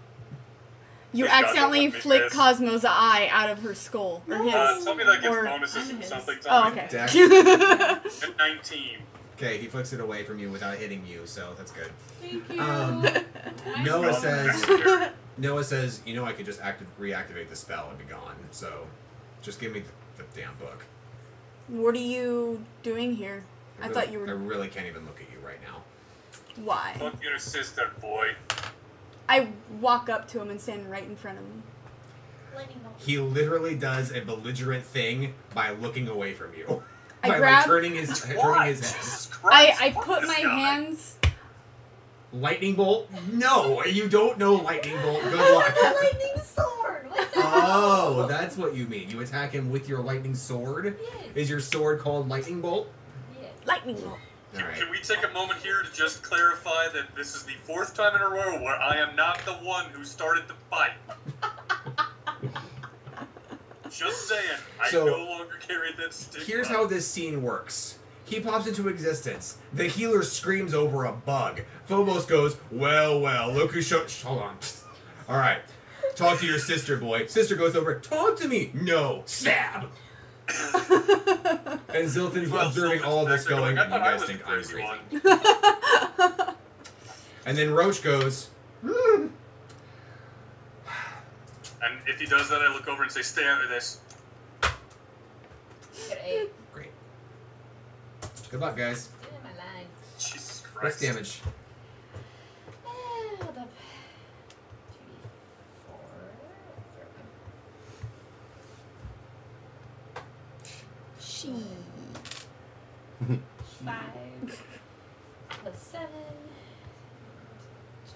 You Thank God accidentally don't let me flick miss. Cosmo's eye out of her skull. Or his. Tell me that gets or- bonuses and his. something. Oh, okay. Dex. At 19. Okay, he flicks it away from you without hitting you, so that's good. Thank you. Noah Well, says, necessary. Noah says, you know I could just reactivate the spell and be gone, so just give me the damn book. What are you doing here? I really- thought you I were. really can't even look at you right now. Why? Fuck your sister, boy. I walk up to him and stand right in front of him. Lightning bolt. He literally does a belligerent thing by looking away from you. I by grab- turning his head. Jesus Christ. I fuck put this my guy. hands. Lightning bolt? No, you don't know lightning bolt. Good luck. Lightning sword. What the Oh, hell? that's what you mean. You attack him with your lightning sword? Yes. Is your sword called lightning bolt? Yes. Lightning bolt. Alright. Can we take a moment here to just clarify that this is the 4th time in a row where I am not the one who started the fight? Just saying, So, I no longer carry that stick. Here's how this scene works. He pops into existence. The healer screams over a bug. Phobos goes, well, look who showed... Hold on. Alright. Talk to your sister, boy. Sister goes over, talk to me. No. Stab. And Zilton's Well, observing Zilton's all this back there going, going, and you I guys was think the I'm crazy crazy. one. And then Roach goes, And if he does that, I look over and say, stay out of this. Got 8. great. Good luck, guys. Still in my line. Jesus What's Christ. damage? Hold up. 2d4. She. 5 plus 7.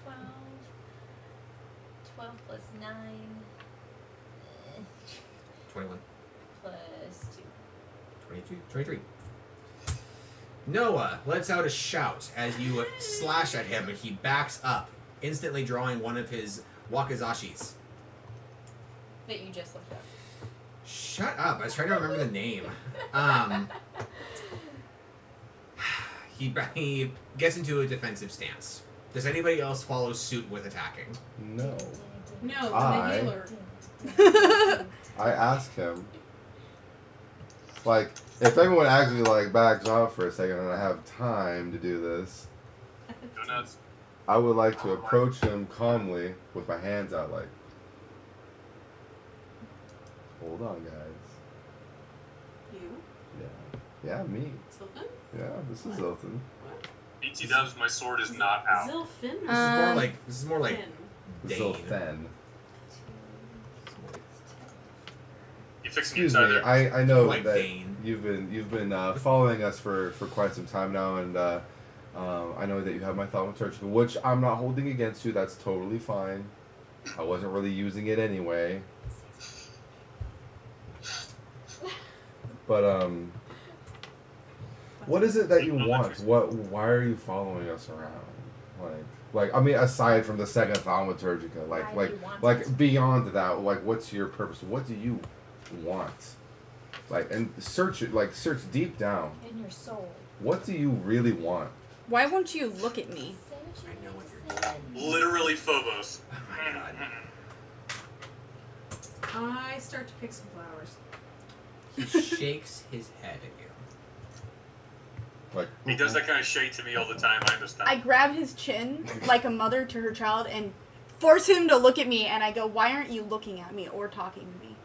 12. 12 plus 9. 21. Plus 2. 22, 23. Noah lets out a shout as you slash at him, and he backs up, instantly drawing one of his wakizashis. That you just looked up. Shut up! I was trying to remember the name. He gets into a defensive stance. Does anybody else follow suit with attacking? No. No, I- the healer. I asked him, like, if everyone actually, like, backs off for a second and I have time to do this, Go nuts. I would like to approach him calmly with my hands out, like, hold on, guys. You? Yeah, me. Zilfin? Yeah, this is Zilton. BT Dubs, my sword is not out. Zilfin? This is more like Zilfin. Dane. Zilfen. You fixing Excuse inside me. there? I know Like that Dane. you've been following us for quite some time now, and I know that you have my thought with Churchill, which I'm not holding against you. That's totally fine. I wasn't really using it anyway. But what is it that you want? Why are you following us around? Like I mean, aside from the second thaumaturgica, Why do you want like it? beyond that, like what's your purpose? What do you want? Like, and search it, like search deep down. In your soul. What do you really want? Why won't you look at me? Say what you I know need what to you're say. Literally Phobos. Oh my god. I start to pick some flowers. He shakes his head at you. Like He does that kind of shade to me all the time. I understand. I grab his chin like a mother to her child and force him to look at me, and I go, why aren't you looking at me or talking to me?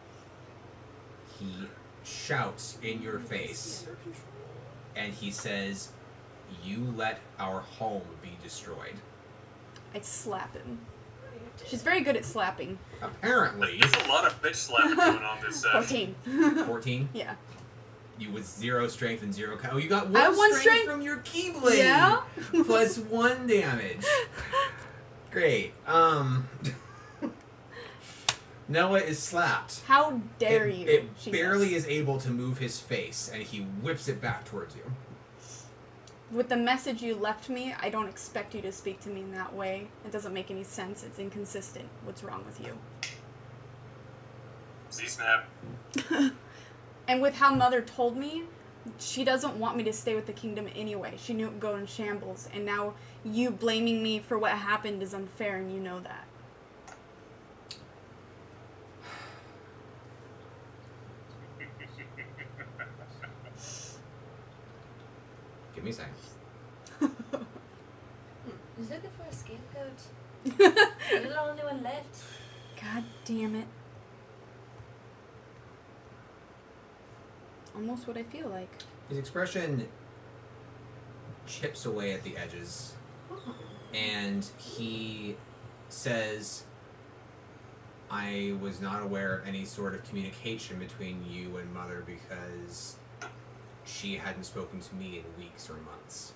He shouts in your face, and he says, "You let our home be destroyed." I slap him. She's very good at slapping. Apparently, There's a lot of bitch slapping going on this set. 14. 14. Yeah. You with 0 strength and 0. Oh, you got I have one one strength strength. from your keyblade. Yeah. Plus 1 damage. Great. Noah is slapped. How dare you? It she barely says. is able to move his face, and he whips it back towards you. With the message you left me, I don't expect you to speak to me in that way. It doesn't make any sense. It's inconsistent. What's wrong with you? Z-snap. And with how Mother told me, she doesn't want me to stay with the kingdom anyway. She knew it would go in shambles, and now you blaming me for what happened is unfair, and you know that. Give me a second. Who's looking for a scapegoat? You're the only one left. God damn it. Almost what I feel like. His expression chips away at the edges, and he says, "I was not aware of any sort of communication between you and Mother because she hadn't spoken to me in weeks or months.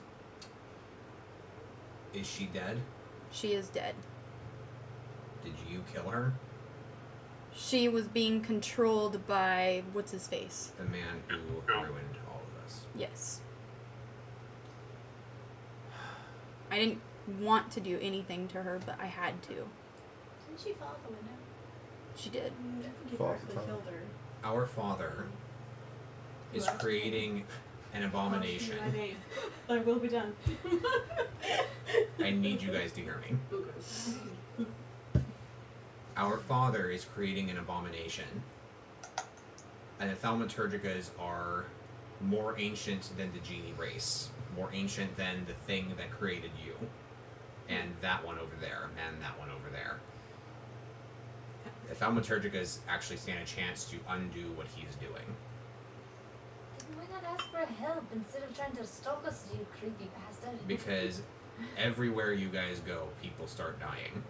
Is she dead? She is dead. Did you kill her? She was being controlled by what's-his-face. The man who ruined all of us." Yes. I didn't want to do anything to her, but I had to. Didn't she fall out the window? She did. I think you False practically attack. killed her. Our Father is What? creating an abomination. Oh, my name. I will be done. I need you guys to hear me. Our Father is creating an abomination. And the thaumaturgicas are more ancient than the genie race. More ancient than the thing that created you. And that one over there. And that one over there. The thaumaturgicas actually stand a chance to undo what he's doing. Then why not ask for help instead of trying to stalk us, you creepy bastard? Because everywhere you guys go, people start dying.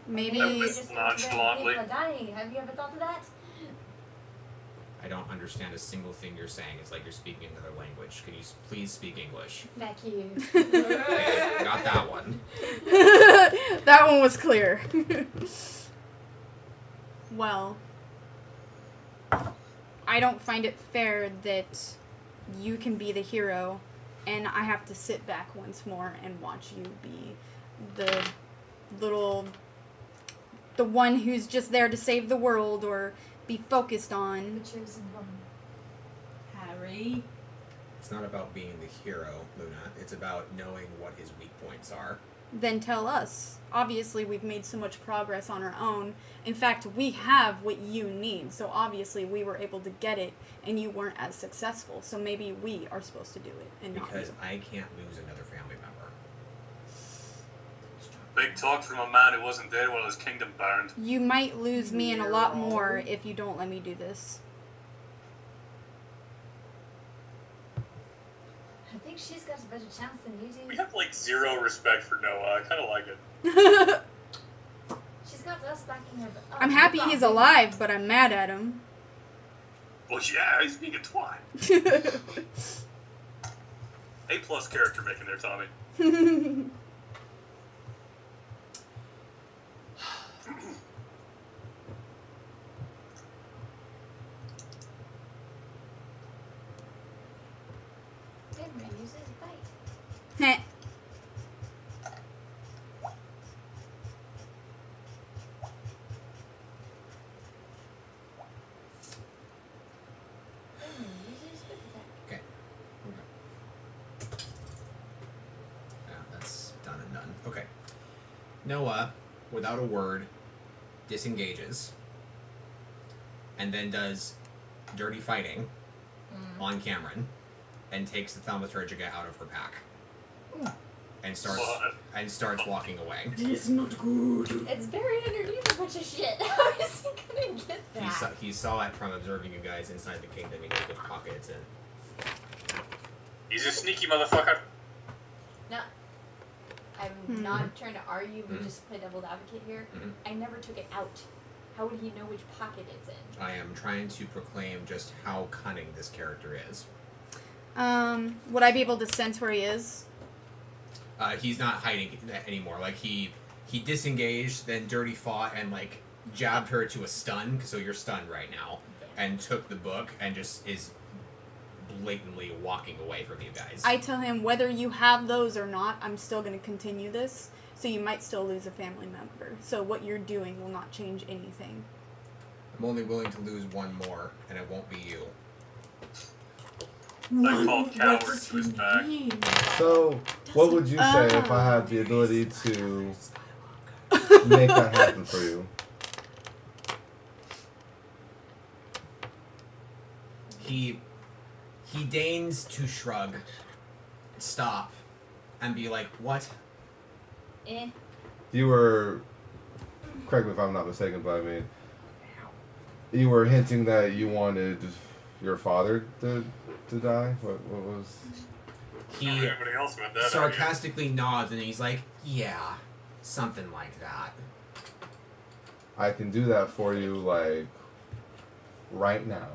Maybe That You was just nonchalantly. people are dying. Have you ever thought of that? I don't understand a single thing you're saying. It's like you're speaking another language. Could you please speak English? Back you. Okay, got that one. that one was clear. Well, I don't find it fair that you can be the hero and I have to sit back once more and watch you be the one who's just there to save the world or be focused on. The chosen one. Harry. It's not about being the hero, Luna. It's about knowing what his weak points are. Then tell us. Obviously, we've made so much progress on our own. In fact, we have what you need. So obviously, we were able to get it, and you weren't as successful. So maybe we are supposed to do it, and not Because you. I can't lose another family member. Big talk from a man who wasn't there while his kingdom burned. You might lose me and a lot more if you don't let me do this. I think she's got a better chance than you We do. have like 0 respect for Noah. I kind of like it. She's got us backing her. But, I'm happy he's alive, but I'm mad at him. Well, yeah, he's being a twat. A+ character making there, Tommy. Noah, without a word, disengages and then does dirty fighting on Cameron and takes the thaumaturgica out of her pack and starts walking away. It's not good. It's buried underneath a bunch of shit. How is he gonna get that? He saw it from observing you guys inside the kingdom. He knows which pocket it's in. He's a sneaky motherfucker. No. I'm not trying to argue, but just play devil's advocate here. I never took it out. How would he know which pocket it's in? I am trying to proclaim just how cunning this character is. Would I be able to sense where he is? He's not hiding anymore. Like, he disengaged, then dirty fought, and, like, jabbed her to a stun, so you're stunned right now, and took the book, and just is blatantly walking away from you guys. I tell him, whether you have those or not, I'm still going to continue this, so you might still lose a family member. So what you're doing will not change anything. I'm only willing to lose one more, and it won't be you. I called coward to his back. So, what would you say if I had the ability to make that happen for you? He deigns to shrug, stop, and be like, what? You were, correct me if I'm not mistaken, but I mean, you were hinting that you wanted your father to die? What was... He Everybody else went that sarcastically nods, and he's like, yeah, something like that. I can do that for you, like, right now.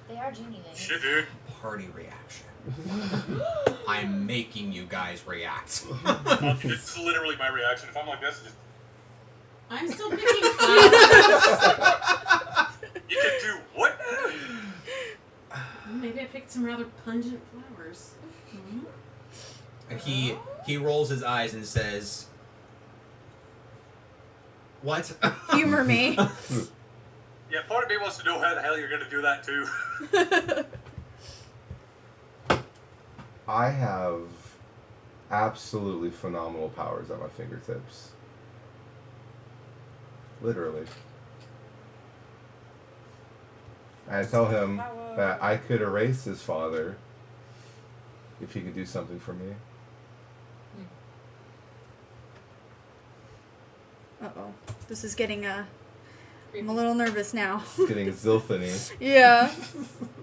They are genie things. Shit, dude. Party reaction. I'm making you guys react. It's literally my reaction. If I'm like this, it's just... I'm still picking flowers. You can do what? Maybe I picked some rather pungent flowers. And he rolls his eyes and says, what? Humor me. Yeah, part of me wants to know how the hell you're gonna do that too. I have absolutely phenomenal powers at my fingertips. Literally. I tell him that I could erase his father if he could do something for me. Uh-oh. This is getting, I'm a little nervous now. It's getting zilphony. Yeah.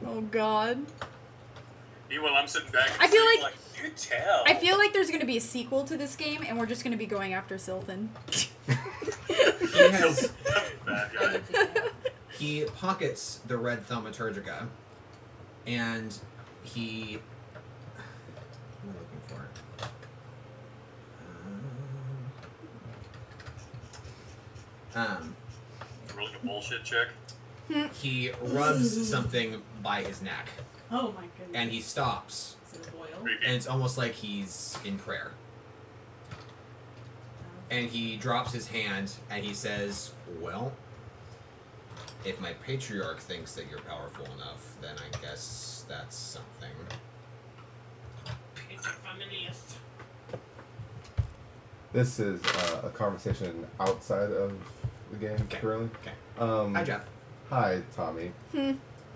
Oh, God. Meanwhile, I'm sitting back. I feel like you tell. I feel like there's going to be a sequel to this game, and we're just going to be going after Sylphan. He has... Bad guy. He pockets the red thaumaturgica, and he... What am I looking for? Rolling a bullshit check. He rubs something by his neck, Oh my goodness. and he stops, Is it a boil? Creepy. and it's almost like he's in prayer. And he drops his hand, and he says, well, if my patriarch thinks that you're powerful enough, then I guess that's something. This is a conversation outside of the game, Okay. currently. Okay. Hi, Jeff. Hi, Tommy.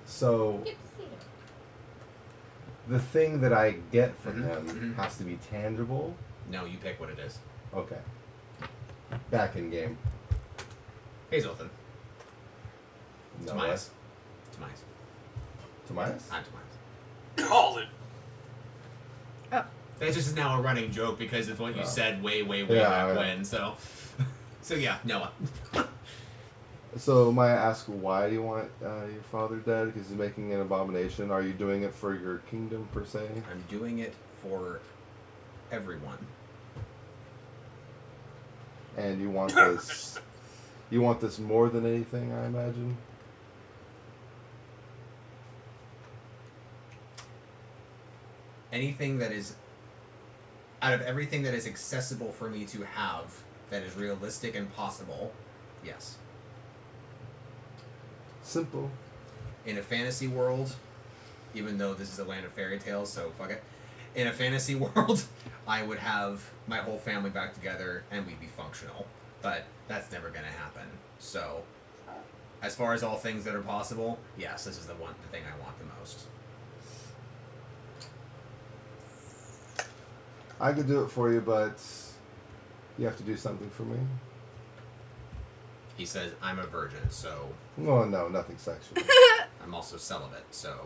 So, Get to see them. the thing that I get from Mhm, him mhm. has to be tangible. No, you pick what it is. Okay. Back in game. Hazelton. No. Tomias. Tomias. Tomias? I'm Tomias. Call it. That just is now a running joke because it's what you Oh. said way Yeah, back yeah. when, so... So yeah, Noah. So, might I ask, why do you want your father dead? Because he's making an abomination. Are you doing it for your kingdom, per se? I'm doing it for everyone. And you want this... You want this more than anything, I imagine? Anything that is... Out of everything that is accessible for me to have, that is realistic and possible, yes. Simple. In a fantasy world, even though this is a land of fairy tales, so fuck it. in a fantasy world, I would have my whole family back together and we'd be functional. But that's never going to happen. So, as far as all things that are possible, yes, this is the thing I want the most. I could do it for you, but you have to do something for me. He says, I'm a virgin, so... Oh, no, nothing sexual. I'm also celibate, so...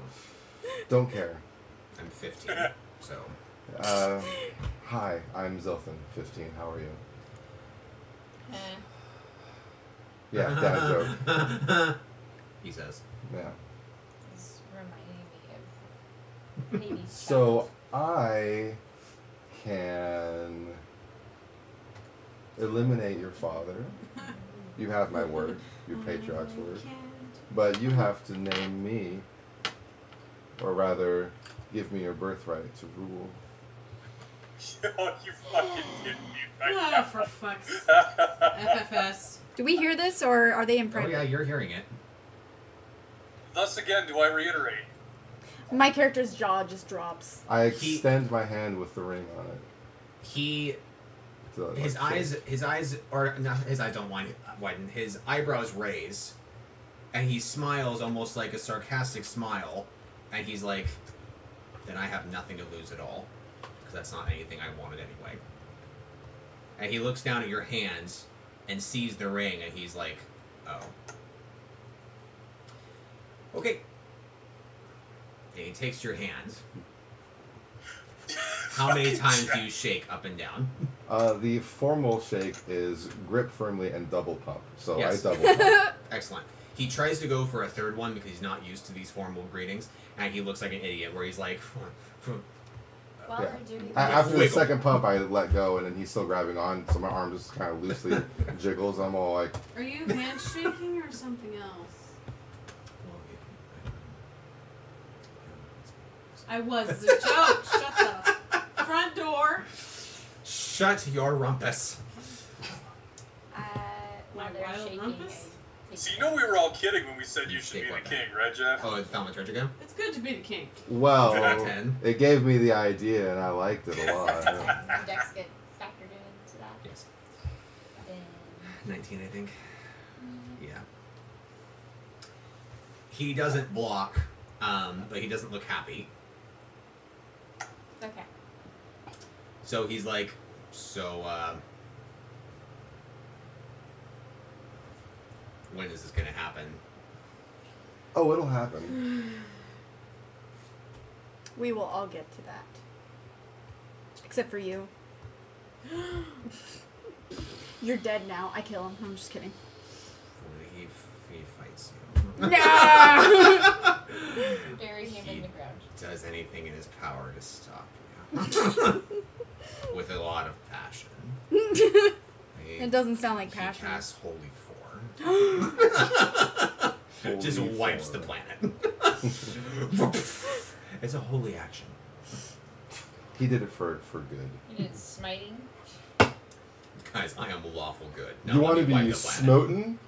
Don't care. I'm 15, so... Hi, I'm Zilthan, 15. How are you? Yeah, dad joke. He says. Yeah. It's reminding me of Hades' So I can eliminate your father. You have my word, your patriarch's word. But you have to name me, or rather, give me your birthright to rule. Oh, you fucking kidding me right Ah, now. for fuck's FFS. Do we hear this, or are they in Oh private? yeah, you're hearing it. Thus again, do I reiterate? My character's jaw just drops. I extend my hand with the ring on it. He... to, like, His shake. eyes, or no, his eyes don't widen. His eyebrows raise, and he smiles almost like a sarcastic smile, and he's like, "Then I have nothing to lose at all, because that's not anything I wanted anyway." And he looks down at your hands and sees the ring, and he's like, "Oh, okay." And he takes your hand. How many times do you shake up and down? The formal shake is grip firmly and double pump. So Yes. I double pump. Excellent. He tries to go for a third one because he's not used to these formal greetings, and he looks like an idiot where he's like... While Yeah. we're doing After the Wiggle. second pump, I let go, and then he's still grabbing on, so my arm just kind of loosely jiggles. I'm all like, Are you handshaking or something else? I was. It's a joke. Shut the front door. Shut your rumpus. while Like they're wild shaking, rumpus? So you know we were all kidding when we said you should Take be what the now? king, right, Jeff? Oh, it's thaumaturgica? It's good to be the king. well, 10. it gave me the idea, and I liked it a lot. the decks get factored into that. Yes. Then 19, I think. Yeah. He doesn't block, but he doesn't look happy. okay. So he's like, so, when is this going to happen? Oh, it'll happen. We will all get to that. Except for you. You're dead now. I kill him. I'm just kidding. He fights you. No! Bury him in the ground. Does anything in his power to stop you. With a lot of passion. It doesn't sound like He passion. casts Holy Four. Just Holy wipes Four. the planet. It's a holy action. He did it for good. He did smiting. Guys, I am lawful good. Now You let want to me wipe be the planet. smoten?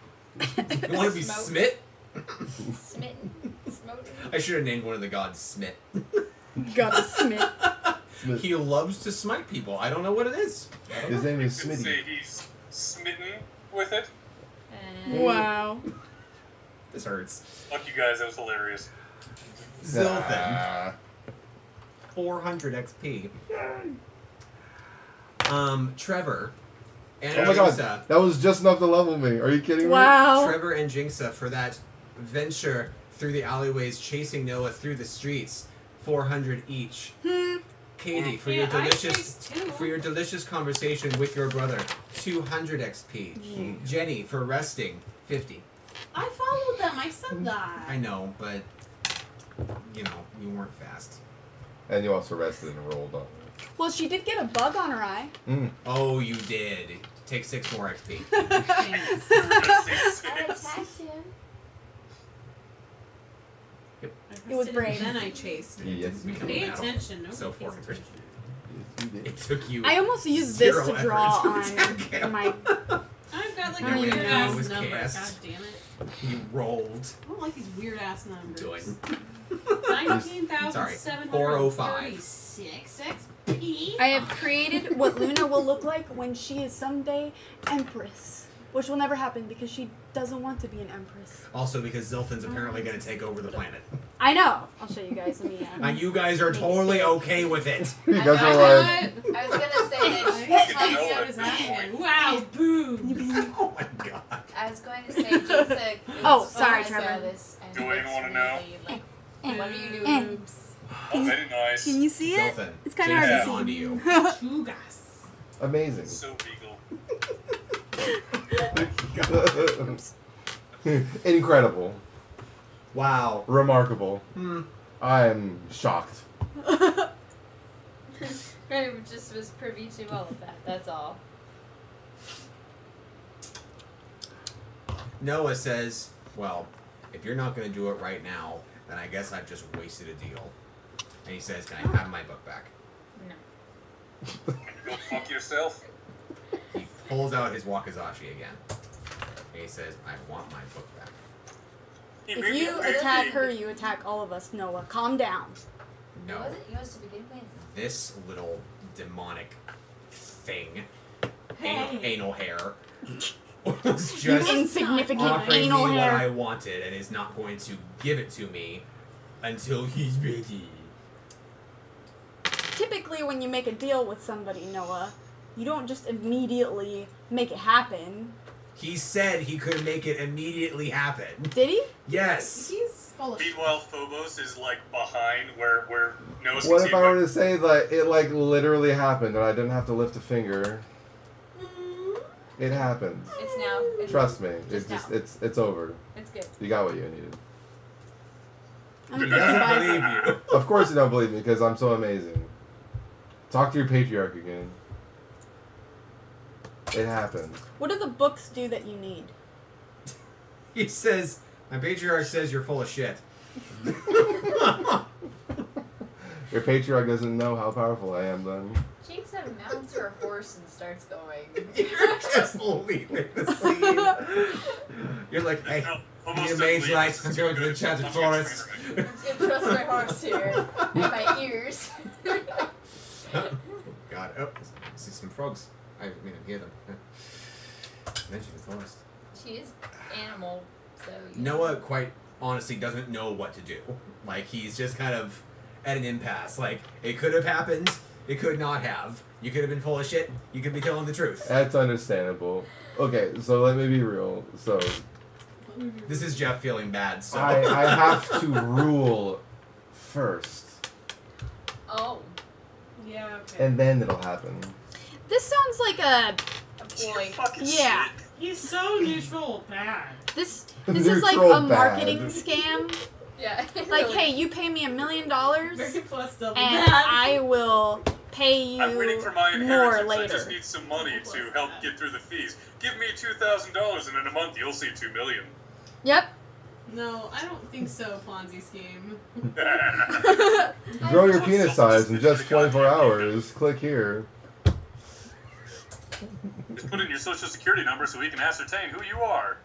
You want to be Smote. smit? Smitten. Smoting. I should have named one of the gods Smit. Gotta smith. Smith. He loves to smite people. I don't know what it is. His name You is could say Smitty. he's smitten with it. Wow. This hurts. Fuck you guys, that was hilarious. Zilthan. Ah. 400 XP. Trevor. And Oh my god, Jinxa. that was just enough to level me. Are you kidding me? Wow. Trevor and Jinxa for that venture through the alleyways, chasing Noah through the streets. 400 each. Katie, for your Yeah, I delicious chased too. for your delicious conversation with your brother, 200 XP. Jenny for resting, 50. I followed them. I said that. I know, but you know, you weren't fast. And you also rested and rolled up. Well, she did get a bug on her eye. Oh, you did. Take 6 more XP. Thanks. I attacked him. It was brave. Then I chased. Yes, you Become Pay a battle. attention. Nobody So pays 400. attention. you did. It took you. I almost used this 0 to draw effort to attack him. on my. I've got like I a don't weird even ass know. It was number. cast. God damn it. You rolled. I don't like these weird ass numbers. Doing. 19,736 XP. I have created what Luna will look like when she is someday Empress. Which will never happen because she doesn't want to be an Empress. Also because Zilfin's apparently going to take over the planet. I know. I'll show you guys. And you guys are totally okay with it. You guys are like... I was gonna say that. Wow, boom. Oh my god. I was going to say J-Pfleg. Oh, sorry, Trevor. Do you want to know? What are you doing? Oh, very nice. Can you see it? Zilfin, It's kind of hard to James see. onto you. Chugas. Amazing. So regal. Incredible. Wow. Remarkable. I'm shocked. I just was privy to all of that. That's all. Noah says, well, if you're not going to do it right now, then I guess I've just wasted a deal. And he says, can I have my book back? No. Go fuck yourself. He pulls out his wakizashi again. And he says, I want my book back. He If made you me attack crazy. her, you attack all of us. Noah, calm down. No. What was it yours to begin with? This little demonic thing, Hey. anal hair, was You just insignificant offering me anal what I hair. wanted and is not going to give it to me until he's ready. Typically, when you make a deal with somebody, Noah, you don't just immediately make it happen. He said he could make it immediately happen. Did he? Yes. He's full of shit. Meanwhile, Phobos is like behind where Noah's What if I were to say that it like literally happened and I didn't have to lift a finger? It happened. It's now. It's Trust me. Just It's now. it's over. It's good. You got what you needed. I'm He gonna doesn't buy believe some. you. Of course you don't believe me because I'm so amazing. Talk to your patriarch again. It happened. What do the books do that you need? He says, my patriarch says you're full of shit. Your patriarch doesn't know how powerful I am then. Jake said mounts her horse and starts going. You're just leaving the scene. You're like, hey, you mage light, I'm going to the enchanted forest. I'm just gonna trust my horse here. And my ears. God, oh, I see some frogs. I mean, I hear them. Mention the forest. She is animal, so. Noah, quite honestly, doesn't know what to do. Like, he's just kind of at an impasse. Like, it could have happened, it could not have. You could have been full of shit, you could be telling the truth. That's understandable. Okay, so let me be real. So This is Jeff feeling bad, so. I have to rule first, Oh. Yeah, okay. and then it'll happen. This sounds like a Boy. Fucking Yeah. shit. He's so neutral bad. this is like Neutral a marketing bad. scam. Yeah. Like, hey, you pay me $1 million, and Very plus double I will pay I'm waiting for my you more inheritance. I later. just need some money to help get through the fees. Give me $2,000 and in a month you'll see $2 million. Yep. No, I don't think so, Ponzi scheme. Grow your penis size in just 24 hours. Click here. Just put in your social security number so we can ascertain who you are.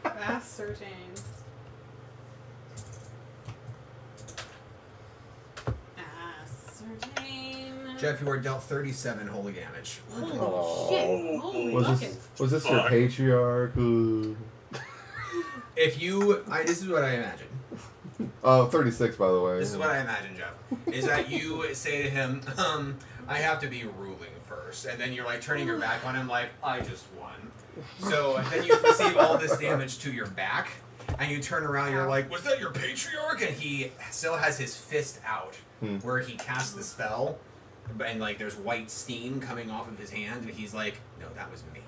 Ascertain. Ascertain. Jeff, you are dealt 37 holy damage. Holy Aw. shit. Holy Was buckets. this your Fuck. patriarch? Ooh. If you, this is what I imagine. 36 by the way. This is what I imagine, Jeff. Is that you say to him, I have to be ruling first. And then you're like turning your back on him like, I just won. So then you receive all this damage to your back. And you turn around and you're like, was that your patriarch? And he still has his fist out where he casts the spell. And like there's white steam coming off of his hand. And he's like, no, that was me.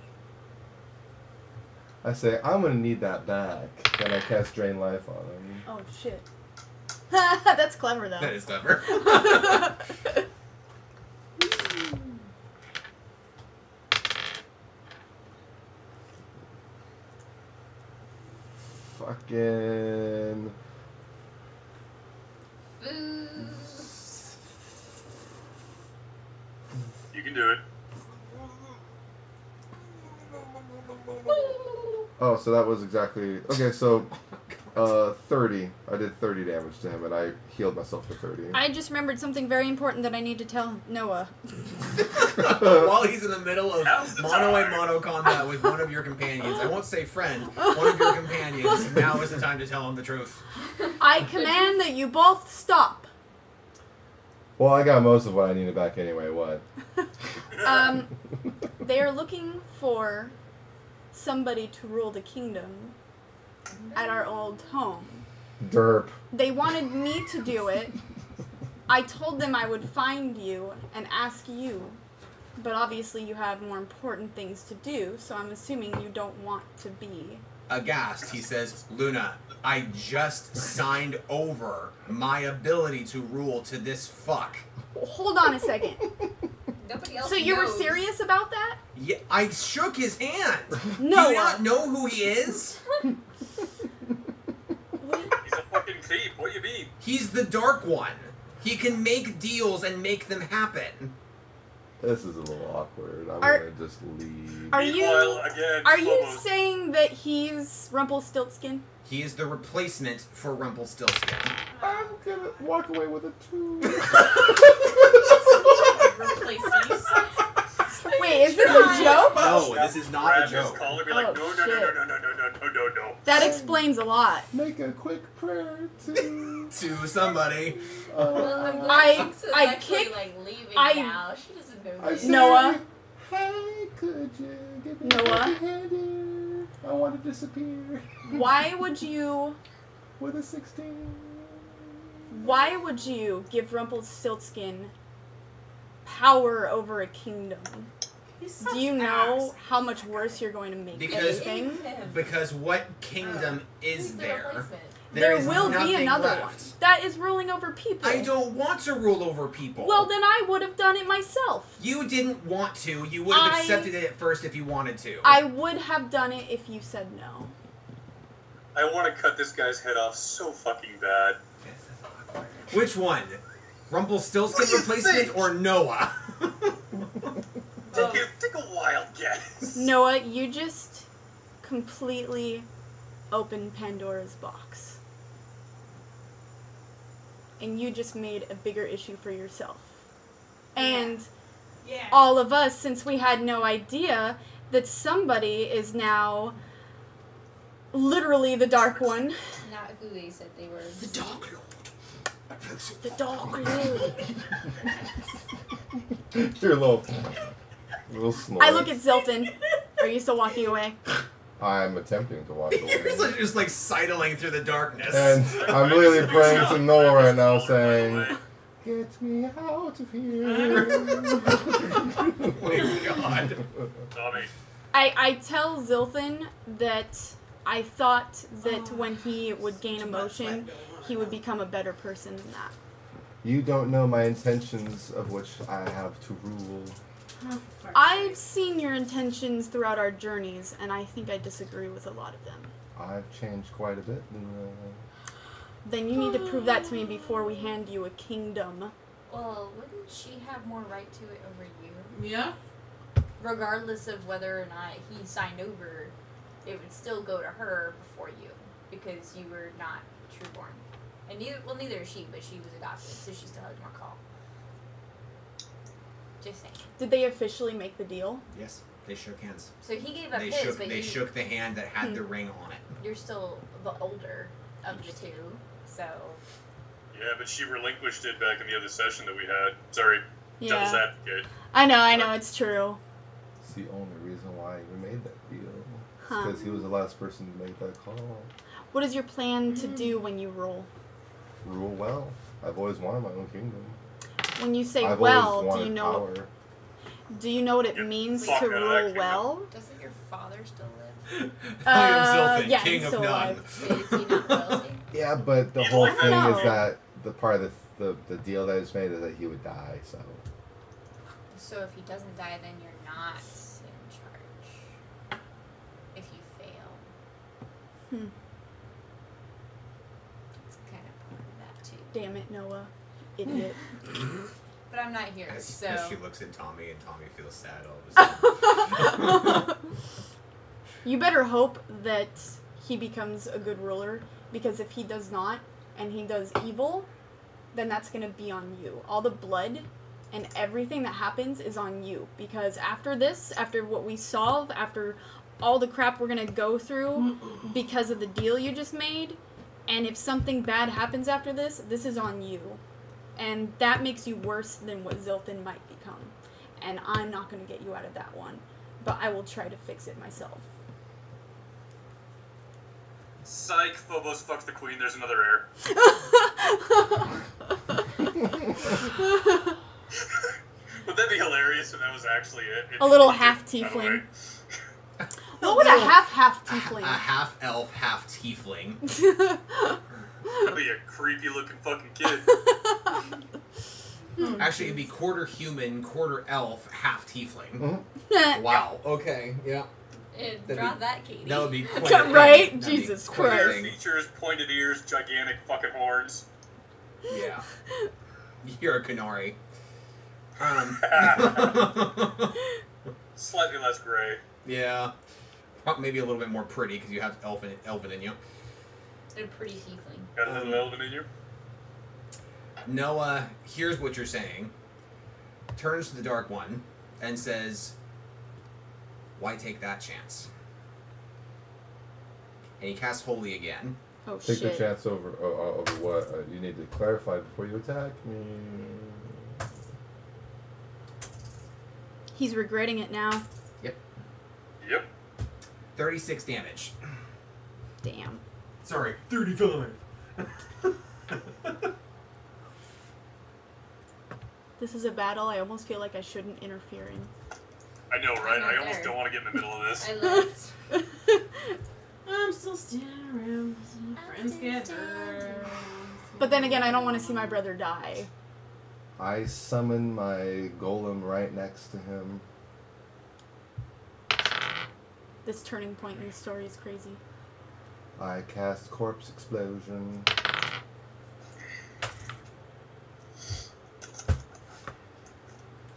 I say, I'm gonna need that back. Then I cast Drain Life on him. Oh, shit. That's clever, though. That is clever. Fucking... You can do it. Oh, so that was exactly... Okay, so... 30. I did 30 damage to him, and I healed myself for 30. I just remembered something very important that I need to tell Noah. While he's in the middle of mono combat with one of your companions, I won't say friend, one of your companions, now is the time to tell him the truth. I command that you both stop. Well, I got most of what I needed back anyway. What? They are looking for somebody to rule the kingdom at our old home. Derp. They wanted me to do it. I told them I would find you and ask you, but obviously you have more important things to do, so I'm assuming you don't want to be. Aghast, he says, Luna, I just signed over my ability to rule to this fuck. Hold on a second. Nobody else So you were knows. serious about that? Yeah, I shook his hand. No. Do you not know who he is? He's a fucking thief. What do you mean? He's the Dark One. He can make deals and make them happen. This is a little awkward. I'm Are- gonna just leave. Are Meanwhile, you again, are you almost- saying that he's Rumpelstiltskin? He is the replacement for Rumpelstiltskin. I'm gonna walk away with a 2. Replace these. Wait, is this a joke? No, this is not a Grab his joke. collar, be like, Oh, no, shit. That explains a lot. Make a quick prayer to. To somebody. Well, I'm glad I- Jinx is I actually kick- like leaving I- now. She doesn't know I this. say, Noah. Hey, could you give me Noah. a hand here? I want to disappear Why would you with a 16. give Rumpelstiltskin power over a kingdom? Do you know how much worse you're going to make Because- everything? It's him. Because what kingdom He's is the there? replacement. There is will be nothing another left. one. That is ruling over people. I don't want to rule over people. Well, then I would have done it myself. You didn't want to. You would have I- accepted it at first if you wanted to. I would have done it if you said no. I want to cut this guy's head off so fucking bad. Which one? Rumpelstiltskin What do you replacement think? or Noah? Take a wild guess. Noah, you just completely opened Pandora's box. And you just made a bigger issue for yourself. And Yeah. all of us, since we had no idea that somebody is now literally the Dark One. Not who they said they were. The Dark Lord. The Dark Lord. You're a little snort. I look at Zilton. Are you still walking away? I'm attempting to walk away. He's like, just like sidling through the darkness. And I'm really praying to Noah right now, saying, "Get me out of here." Oh my god. Tommy. I tell Zilton that I thought that when he would gain emotion, he would become a better person than that. You don't know my intentions of which I have to rule. I've seen your intentions throughout our journeys, and I think I disagree with a lot of them. I've changed quite a bit. Then you need to prove that to me before we hand you a kingdom. Well, wouldn't she have more right to it over you? Yeah. Regardless of whether or not he signed over, it would still go to her before you, because you were not trueborn. And neither is she, but she was adopted, so she still has more call. Just saying. Did they officially make the deal? Yes, they shook hands. So he gave up They his, shook. but They shook the hand that had the ring on it. you're still the older of the two, so... Yeah, but she relinquished it back in the other session that we had. Sorry, devil's Yeah. advocate. I know, it's true. It's the only reason why we made that deal. Huh. Because he was the last person to make that call. What is your plan to do when you rule? Rule well. I've always wanted my own kingdom. When you say I've well, always do wanted you know power. do you know what it Get means the fuck to out of that rule kingdom. well? Doesn't your father still live? I am Zilfin, yeah, king he's of still none. alive. Is he not royalty? Yeah, but the You'd whole like thing that. is that the part of the deal that is made is that he would die, so. So if he doesn't die, then you're not in charge. If you fail. Hmm. It's kind of part of that too. Damn it, Noah. Idiot. But I'm not here, As so... she looks at Tommy, and Tommy feels sad all of a sudden. You better hope that he becomes a good ruler, Because if he does not, and he does evil, then that's going to be on you. All the blood and everything that happens is on you. Because after this, after what we solve, after all the crap we're going to go through because of the deal you just made, and if something bad happens after this, this is on you. And that makes you worse than what Zilton might become. And I'm not going to get you out of that one. But I will try to fix it myself. Psych, Phobos fucks the queen, there's another heir. Would that be hilarious if that was actually it? A little half-tiefling. What would a half tiefling? A half-elf, half-tiefling. That'd be a creepy-looking fucking kid. Actually, it'd be quarter human, quarter elf, half-tiefling. Mm-hmm. Wow. Okay, yeah. Draw that, Katie. That would be quite a thing. Right? That'd be Jesus quite a Christ. thing. Features, pointed ears, gigantic fucking horns. Yeah. You're a Canary. Slightly less gray. Yeah. Maybe a little bit more pretty because you have elven in you. A pretty tiefling. Got a little elven in you? Noah hears what you're saying, turns to the Dark One, and says, "Why take that chance?" And he casts Holy again. Oh, Take shit. the chance over what? You need to clarify before you attack me. He's regretting it now. Yep. Yep. 36 damage. Damn. Sorry, 35. This is a battle I almost feel like I shouldn't interfere in. I know, right? I'm not I almost there. don't want to get in the middle of this. I left. I'm still standing around. My friends get hurt. But then again, I don't want to see my brother die. I summon my golem right next to him. This turning point in the story is crazy. I cast Corpse Explosion.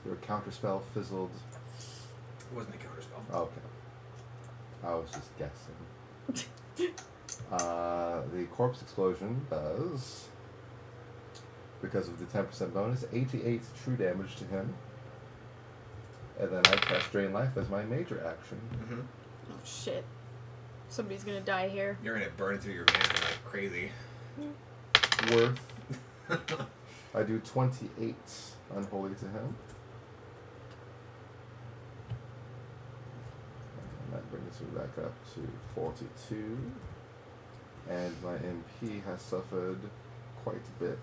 Your counterspell fizzled. It wasn't a counterspell. Okay. I was just guessing. The Corpse Explosion does, because of the 10% bonus, 88 true damage to him. And then I cast Drain Life as my major action. Mm-hmm. Oh, shit. Somebody's gonna die here. You're gonna burn through your mana like crazy. Worth. I do 28 unholy to him. And that brings me back up to 42. And my MP has suffered quite a bit.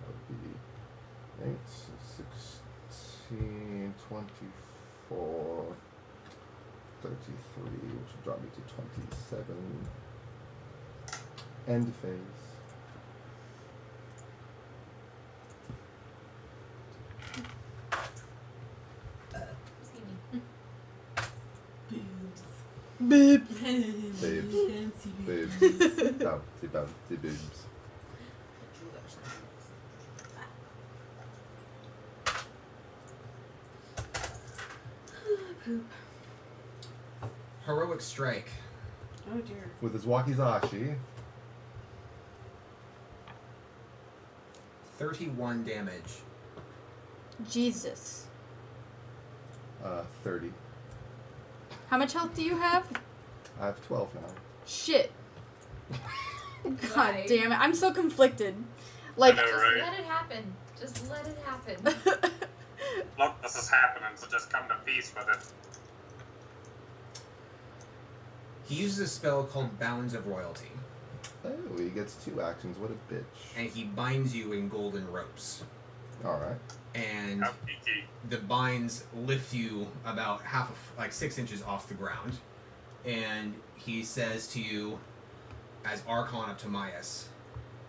That would be 8, 16, 24, 33, which will drop me to 27. End phase. Boobs. Babes. Fancy Boobs. Bouncy, bouncy boobs. Poop. Heroic Strike. Oh dear. With his wakizashi. 31 damage. Jesus. 30. How much health do you have? I have 12 now. Shit. God Why? damn it. I'm so conflicted. Like, I know, Just right? let it happen. Just let it happen. Look, this is happening, so just come to peace with it. He uses a spell called Bounds of Royalty, Oh, he gets 2 actions. What a bitch. and he binds you in golden ropes. Alright. And How geeky. the binds lift you about 6 inches off the ground. And he says to you, as Archon of Timaeus,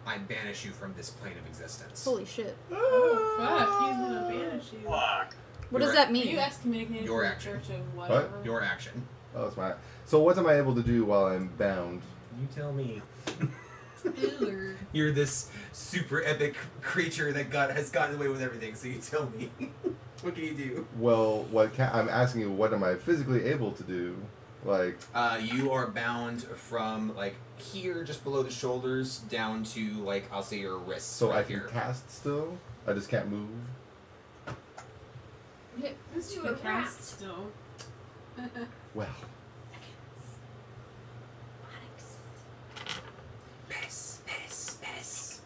I banish you from this plane of existence. holy shit. Oh fuck, he's gonna banish you. Fuck. What Your does that Are mean? you excommunicated Your from the action. Church of whatever? Your action. Oh, it's my. So, what am I able to do while I'm bound? You tell me. Ooh. You're this super epic creature that has gotten away with everything, so you tell me. What can you do? Well, I'm asking you, what am I physically able to do Like, you are bound from like here, just below the shoulders, down to like I'll say your wrists. so right I can here. cast still? I just can't move? Let's You do a can wrap. cast still. Well, Piss, piss, piss.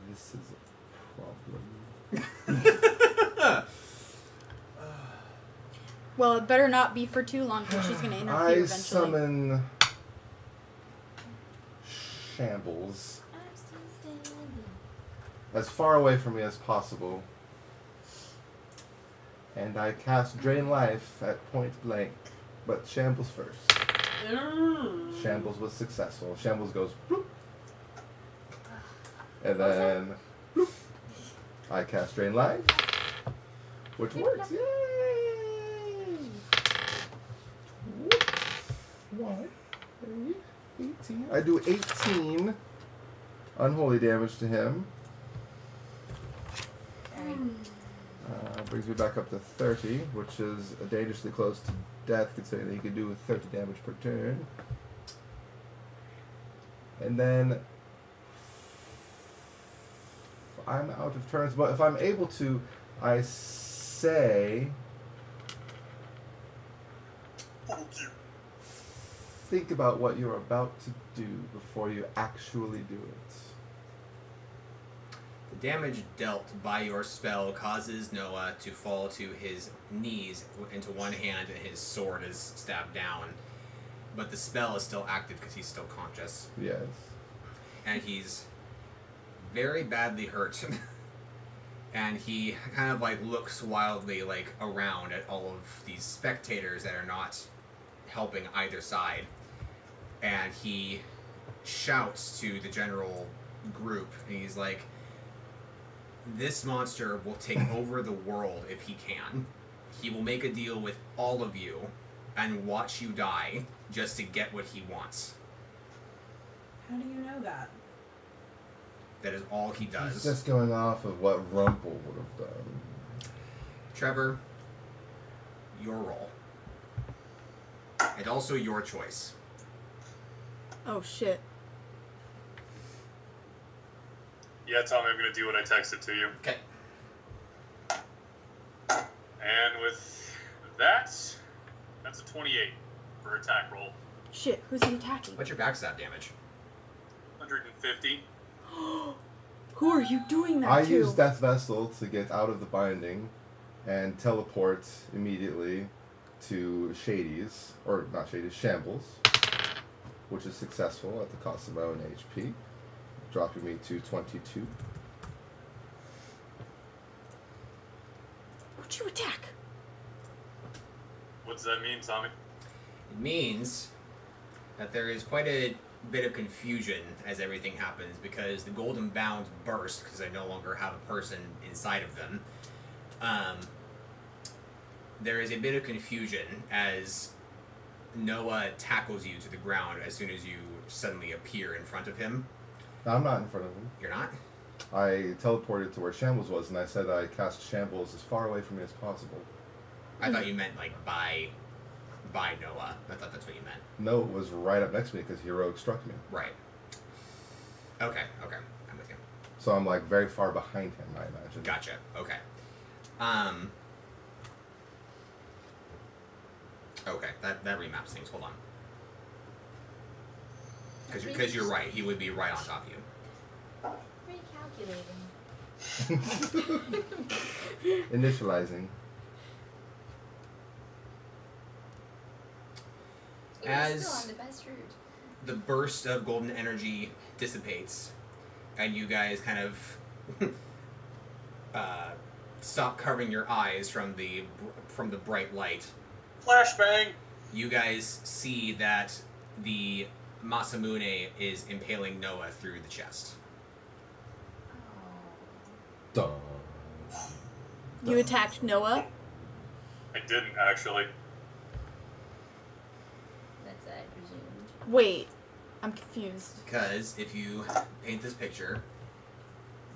this is a problem. Well, it better not be for too long because she's going to interfere I eventually. summon Shambles I'm still standing. as far away from me as possible. And I cast Drain Life at point blank. But Shambles first. Shambles was successful. Shambles goes bloop. And then bloop. I cast Drain Life. Which works. Yay! 1, 18. I do 18 unholy damage to him. Brings me back up to 30, which is dangerously close to death, considering that he can do 30 damage per turn. And then I'm out of turns, but if I'm able to, I say, think about what you're about to do before you actually do it. The damage dealt by your spell causes Noah to fall to his knees into one hand, and his sword is stabbed down. But the spell is still active because he's still conscious. Yes. And he's very badly hurt. And he kind of like looks wildly like around at all of these spectators that are not helping either side. And he shouts to the general group, and he's like, "This monster will take over the world if he can. He will make a deal with all of you and watch you die just to get what he wants." How do you know that? That is all he He's does. just going off of what Rumple would have done. Trevor, your roll. And also your choice. Oh, shit. Yeah, Tommy, I'm going to do what I texted to you. Okay. And with that, that's a 28 for attack roll. Shit, who's he attacking? What's your backstab damage? 150. Who are you doing that I to? use Death Vessel to get out of the binding and teleport immediately to Shady's, or not Shady's, Shambles, which is successful at the cost of my own HP, dropping me to 22. Who'd you attack? What does that mean, Tommy? It means that there is quite a bit of confusion as everything happens because the golden bounds burst because I no longer have a person inside of them. There is a bit of confusion as Noah tackles you to the ground as soon as you suddenly appear in front of him. Now, I'm not in front of him. You're not? I teleported to where Shambles was, and I said I cast Shambles as far away from me as possible. I thought you meant like by Noah. I thought that's what you meant. No, it was right up next to me because Heroic struck me. Right. Okay, I'm with you. So I'm like very far behind him, I imagine. Gotcha. Okay. Okay, that remaps things. Hold on. Because you're right. He would be right on top of you. Recalculating. Initializing. You're still on the best route. The burst of golden energy dissipates, and you guys kind of stop covering your eyes from the bright light. Flashbang! You guys see that the Masamune is impaling Noah through the chest. Dun. You attacked Noah? I didn't, actually. That's I presumed. Wait, I'm confused. Because if you paint this picture,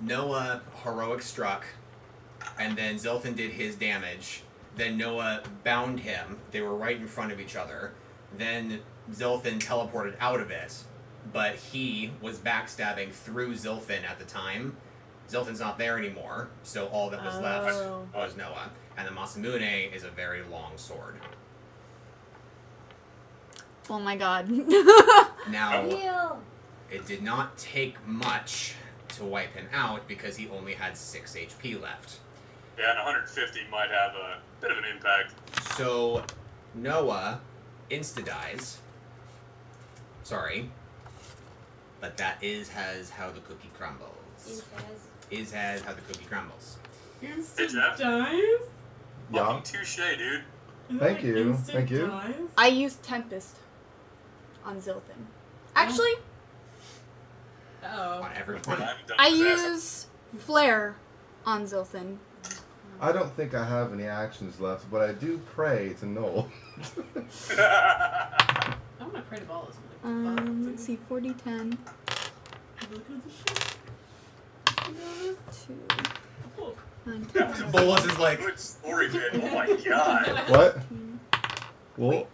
Noah heroic struck, and then Zilfin did his damage. Then Noah bound him. They were right in front of each other. Then Zilfin teleported out of it, but he was backstabbing through Zilfin at the time. Zilfin's not there anymore, so all that was left was Noah. And the Masamune is a very long sword. Oh my god. Now, Heal. it did not take much to wipe him out because he only had 6 HP left. Yeah, and 150 might have a bit of an impact. So, Noah insta-dies. Sorry. But that has how the cookie crumbles. Is has how the cookie crumbles. Instant Jeff? dies? Yeah. Fucking touche, dude. Thank you. Instant Thank you. dies? I used Tempest on Zilfin. Actually, Uh-oh. On everyone. haven't done I possess. use Flare on Zilfin. I don't think I have any actions left, but I do pray to Noel. I'm gonna pray to balls. Let's see, 40, 10, Look at the shit. 2, Oh. 9, That 10, Bolas is like, Good story, man. Oh my god. What? 15. Well, I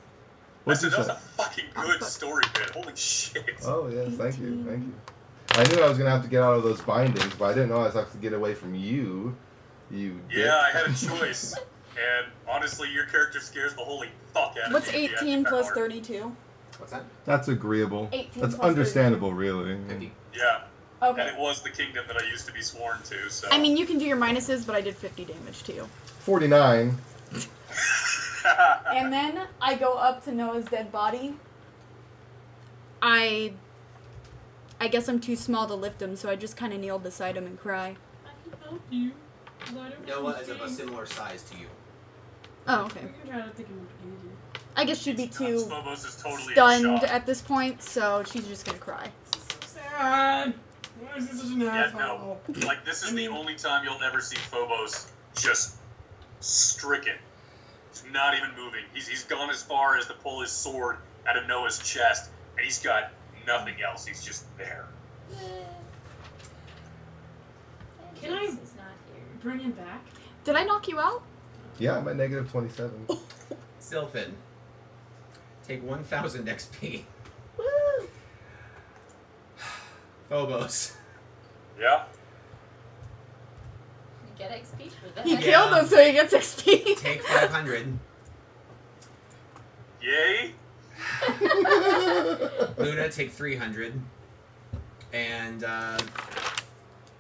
what's said you that was say? a fucking good story, man. Holy shit. Oh, yes, thank you, thank you. I knew I was going to have to get out of those bindings, but I didn't know I was going to have to get away from you. You Yeah, I had a choice. And honestly, your character scares the holy fuck out of What's me. 18 plus power. 32? what's that? That's agreeable. 18 That's plus understandable, really. 50. Yeah. And Okay. it was the kingdom that I used to be sworn to, so. I mean, you can do your minuses, but I did 50 damage to you. 49. And then I go up to Noah's dead body. I guess I'm too small to lift him, so I just kind of kneel beside him and cry. I can help you. but I don't Noah is of a understand. similar size to you. Oh, okay. We can try to think of what to do. I guess she'd be too Phobos is totally in stunned shock. at this point, so she's just gonna cry. This is so sad. Why is he such an Yeah, asshole? no. Like, this is the only time you'll ever see Phobos just stricken. He's not even moving. He's gone as far as to pull his sword out of Noah's chest, and he's got nothing else. He's just there. Can I- Is not here. Bring him back? Did I knock you out? Yeah, I'm at negative 27. Zilfin, take 1,000 XP. Woo! Phobos, Yeah? You get XP for that. He Yeah. killed him, so he gets XP. take 500. Yay? Luna, take 300. And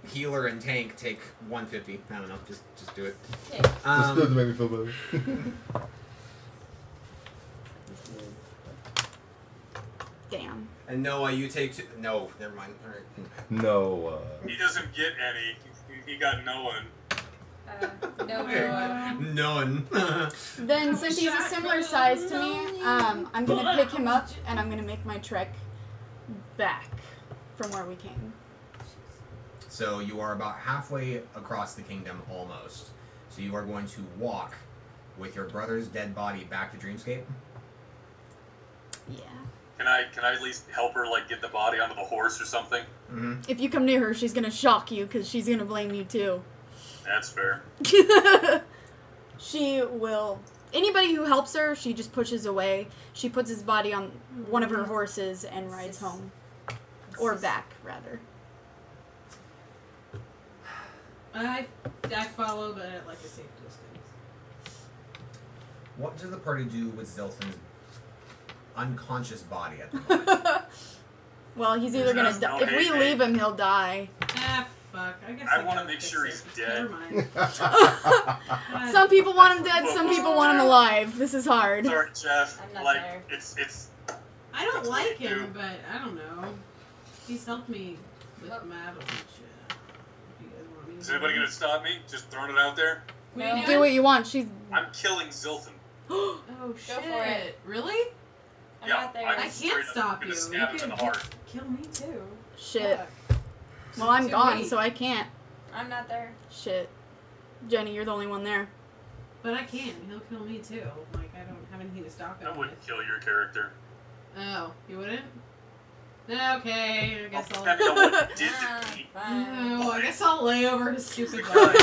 healer and tank take 150. I don't know, just do it. Okay. Just doesn't make me feel better. Damn. And Noah, you take two. No, never mind. All right. No. He doesn't get any. He got no one. No. None. Then, since he's a similar size to me, I'm gonna pick him up and I'm gonna make my trek back from where we came. So you are about halfway across the kingdom, almost. So you are going to walk with your brother's dead body back to Dreamscape. Yeah. Can I at least help her, like, get the body onto the horse or something? Mm-hmm. If you come near her, she's gonna shock you because she's gonna blame you too. That's fair. She will. Anybody who helps her, she just pushes away. She puts his body on one of her horses and rides home. Or back, rather. I follow, but at like a safe distance. What does the party do with Zilfin's unconscious body at the moment? Well, he's either gonna die. If we leave him, he'll die. Ah, fuck. I guess I I wanna gotta make fix sure it. he's dead. Never mind. Some people want him dead, some people want him alive. This is hard. Sorry, Jeff. I'm not Like, there. it's. I don't That's like what you him, do. but I don't know. He's helped me with Well- my avalanche. If you guys want me to Is anybody gonna stop me? Just throwing it out there. What are you Do doing? what you want. She's. I'm killing Zilfin. Oh shit! for it. Really? I'm Yeah, not there. I'm I straight can't up stop gonna you. stab You him in could the heart. kill me too. Shit. Fuck. Well, I'm Too gone, late. so I can't. I'm not there. Shit. Jenny, you're the only one there. But I can. He'll kill me too. Like I don't have anything to stop him. I wouldn't kill your character. Oh, you wouldn't? Okay, I guess I'll. I know what did to me. No, I guess I'll lay over his stupid Just body.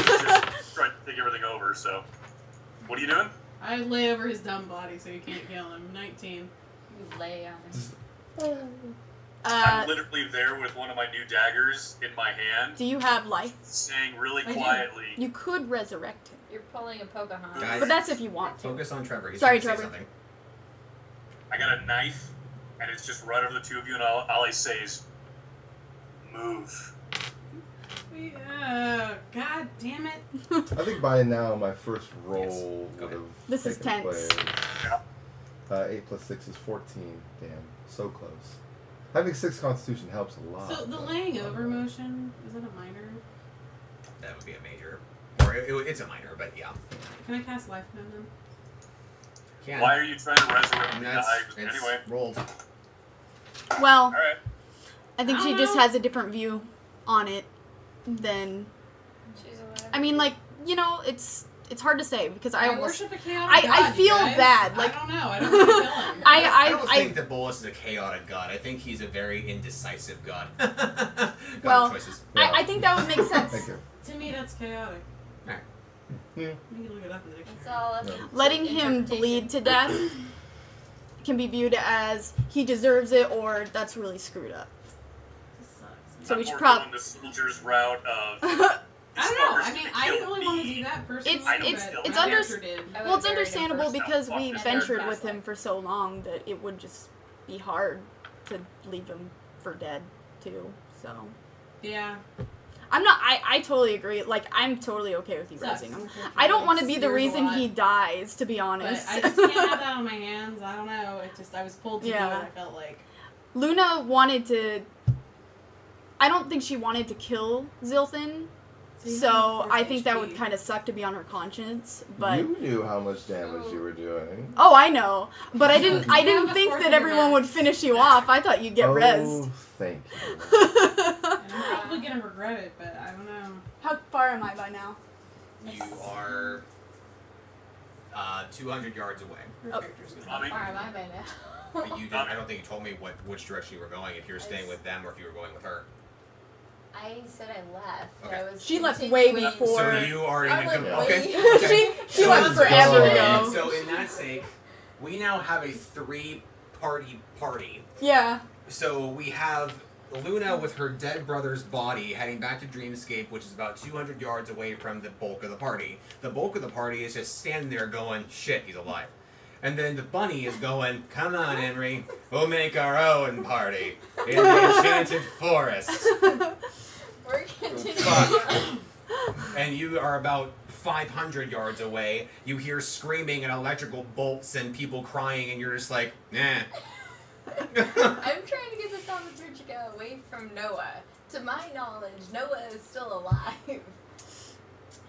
try to take everything over. So, what are you doing? I lay over his dumb body so you can't kill him. 19. You lay on him. I'm literally there with one of my new daggers in my hand, Do you have life? saying really I do. quietly, You could resurrect him. You're pulling a Pocahontas. Guys, But that's if you want to. Focus on Trevor. He's Sorry, trying to say Trevor. something. I got a knife, and it's just right over the two of you, and all I say is, move. God damn it. I think by now my first roll Yes. Go would ahead. have This is taken tense. place. 8 plus 6 is 14. Damn, so close. Having 6 Constitution helps a lot. So the but- laying over motion, is that a minor? That would be a major. Or it's a minor, but yeah. Can I cast life now then? Can. Why are you trying to resurrect And me? it's Anyway, rolled. Well, all right. I think I she don't just know. has a different view on it than. She's alive. I mean, like, you know, it's hard to say because I I almost. worship a chaotic god, I you feel guys. bad, like- I don't know. I don't want to kill him. I don't I think that Bolus is a chaotic god. I think he's a very indecisive god. God Well, of choices. I think that would make sense. Thank you. To me, that's chaotic. Alright. Yeah. We can look it up in the It's dictionary. all up No. to Letting him interpretation. bleed to death can be viewed as he deserves it or that's really screwed up. This sucks. So I'm we should more prob- going the soldier's route of. I don't know. I mean, I didn't really want to do that personally. It's- but it's my under- character did. I Well, it's would've buried him understandable first. because No, we fuck ventured this. with him for so long that it would just be hard to leave him for dead too. So Yeah. I'm not. I totally agree. Like I'm totally okay with you Sucks. raising him. I don't want to be the Scares a reason lot. he dies. To be But honest, I just can't have that on my hands. I don't know. It just I was pulled to do it. Yeah. I felt like. Luna wanted to. I don't think she wanted to kill Zilthan. you So have I think that HP. would kind of suck to be on her conscience, but You knew how much damage you were doing. oh, I know, but I didn't. I You didn't have a think fourth that of the everyone would max. finish you off. I thought you'd get oh, rezzed. thank you. And I'm probably gonna regret it, but I don't know. How far am I by now? You are 200 yards away. Her Oh. character's gonna. Mommy? Where am I by now? But you didn't, I don't think you told me which direction you were going, if you were staying with them or if you were going with her. I said I left. Okay. I was She left way continuing- before. So you are in I'm a like, okay. wait. okay. she left Let's forever go. ago. So in that sake, we now have a 3-party party. Yeah. So we have Luna with her dead brother's body heading back to Dreamscape, which is about 200 yards away from the bulk of the party. The bulk of the party is just standing there going, shit, he's alive. And then the bunny is going, come on, Henry, we'll make our own party in the enchanted forest. We're continuing. Fuck. And you are about 500 yards away. You hear screaming and electrical bolts and people crying, and you're just like, nah. I'm trying to get the thaumaturgica away from Noah. To my knowledge, Noah is still alive.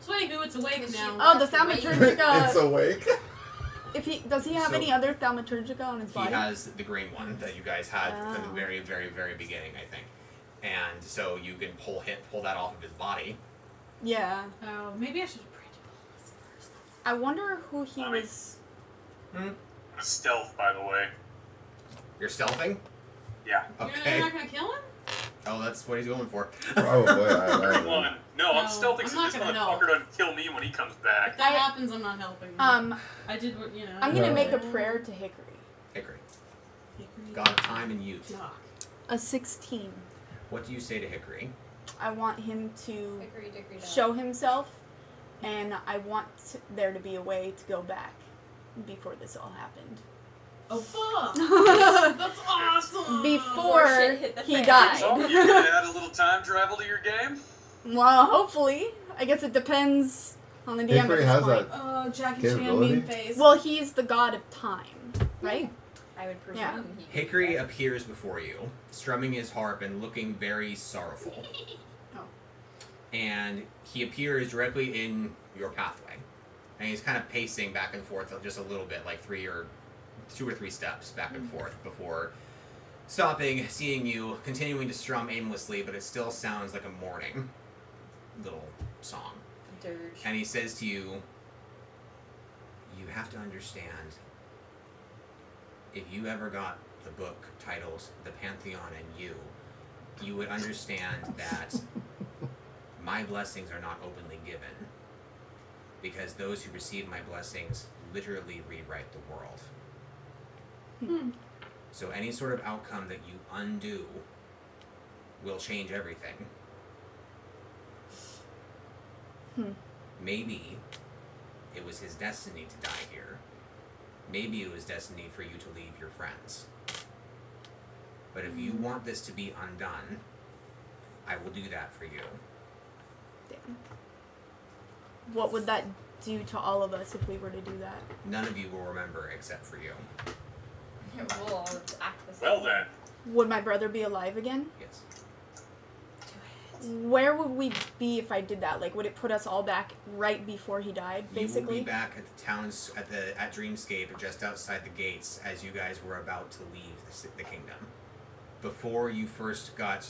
So wait, who it's awake Is she- now? Oh, the That's amazing. thaumaturgica. It's awake. If he does he have So- any other thaumaturgica on his He body? has the green one that you guys had from the Oh. very, very, very beginning, I think. And so you can pull that off of his body. Yeah. Oh, maybe I should have prayed to Bolus first. I wonder who he Mommy. was. A stealth, by the way. You're stealthing? Yeah. You're Okay. not gonna kill him? Oh, that's what he's going for. Probably. I One. No, I'm No, stealthing I'm so not this gonna motherfucker doesn't kill me when he comes back. If that happens, I'm not helping. I did what, you know. I'm gonna No. make a prayer to Hickory. Hickory. Hickory. God of time and youth. Knock. A 16. What do you say to Hickory? I want him to Hickory dickory dock. show himself, and I want there to be a way to go back before this all happened. Oh, fuck! That's awesome! Before shit hit the he fan. died. So, you gonna add a little time travel to your game? Well, hopefully. I guess it depends on the DM at Hickory this has point. that. Oh, Jackie Chan Capability? meme face. Well, he's the god of time, right? I would presume Yeah. he Hickory appears before you, strumming his harp and looking very sorrowful. Oh. And he appears directly in your pathway. And he's kind of pacing back and forth just a little bit, like 2 or 3 steps back and forth before stopping, seeing you, continuing to strum aimlessly, but it still sounds like a mourning little song. dirge. And he says to you, you have to understand, if you ever got the book titled The Pantheon and You, you would understand that my blessings are not openly given, because those who receive my blessings literally rewrite the world. So any sort of outcome that you undo will change everything. Maybe it was his destiny to die here. Maybe it was destiny for you to leave your friends. But if you want this to be undone, I will do that for you. Damn. What would that do to all of us if we were to do that? None of you will remember except for you. We'll all act the same. Well then. Would my brother be alive again? Yes. Where would we be if I did that? Like, would it put us all back right before he died, basically? You will be back at the town's at Dreamscape, just outside the gates, as you guys were about to leave the kingdom. Before you first got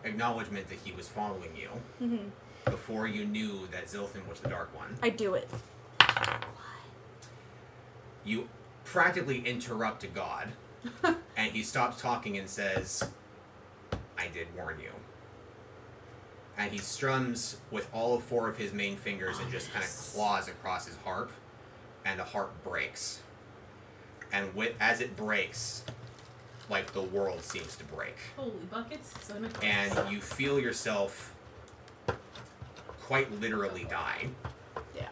acknowledgement that he was following you. Before you knew that Zilthan was the Dark One. I do it. You practically interrupt a god, and he stops talking and says, I did warn you. And he strums with all 4 of his main fingers and just kind of claws across his harp, and the harp breaks. And as it breaks, like the world seems to break. Holy buckets. And you feel yourself quite literally die. Yeah.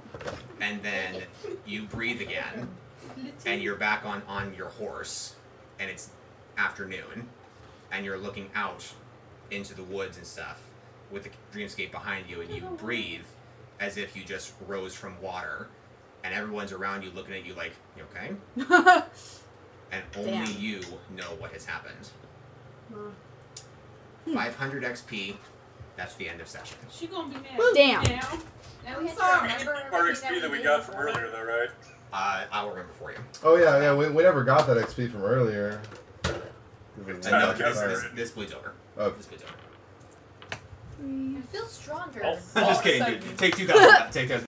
And then you breathe again, and you're back on your horse, and it's afternoon, and you're looking out into the woods and stuff with the dreamscape behind you, and you breathe as if you just rose from water, and everyone's around you looking at you like, you okay? And only you know what has happened. 500 XP, that's the end of session. She gonna be mad. Damn. Now. Now we have to Sorry. remember Our everything XP that we did got from before. earlier, though, right? I will remember for you. Oh yeah, we never got that XP from earlier. No, Sorry. this bleeds over. Oh. This bleeds over. I feel stronger. Oh, I'm just all of a kidding, sudden. dude. Take 2,000. Take 2,000.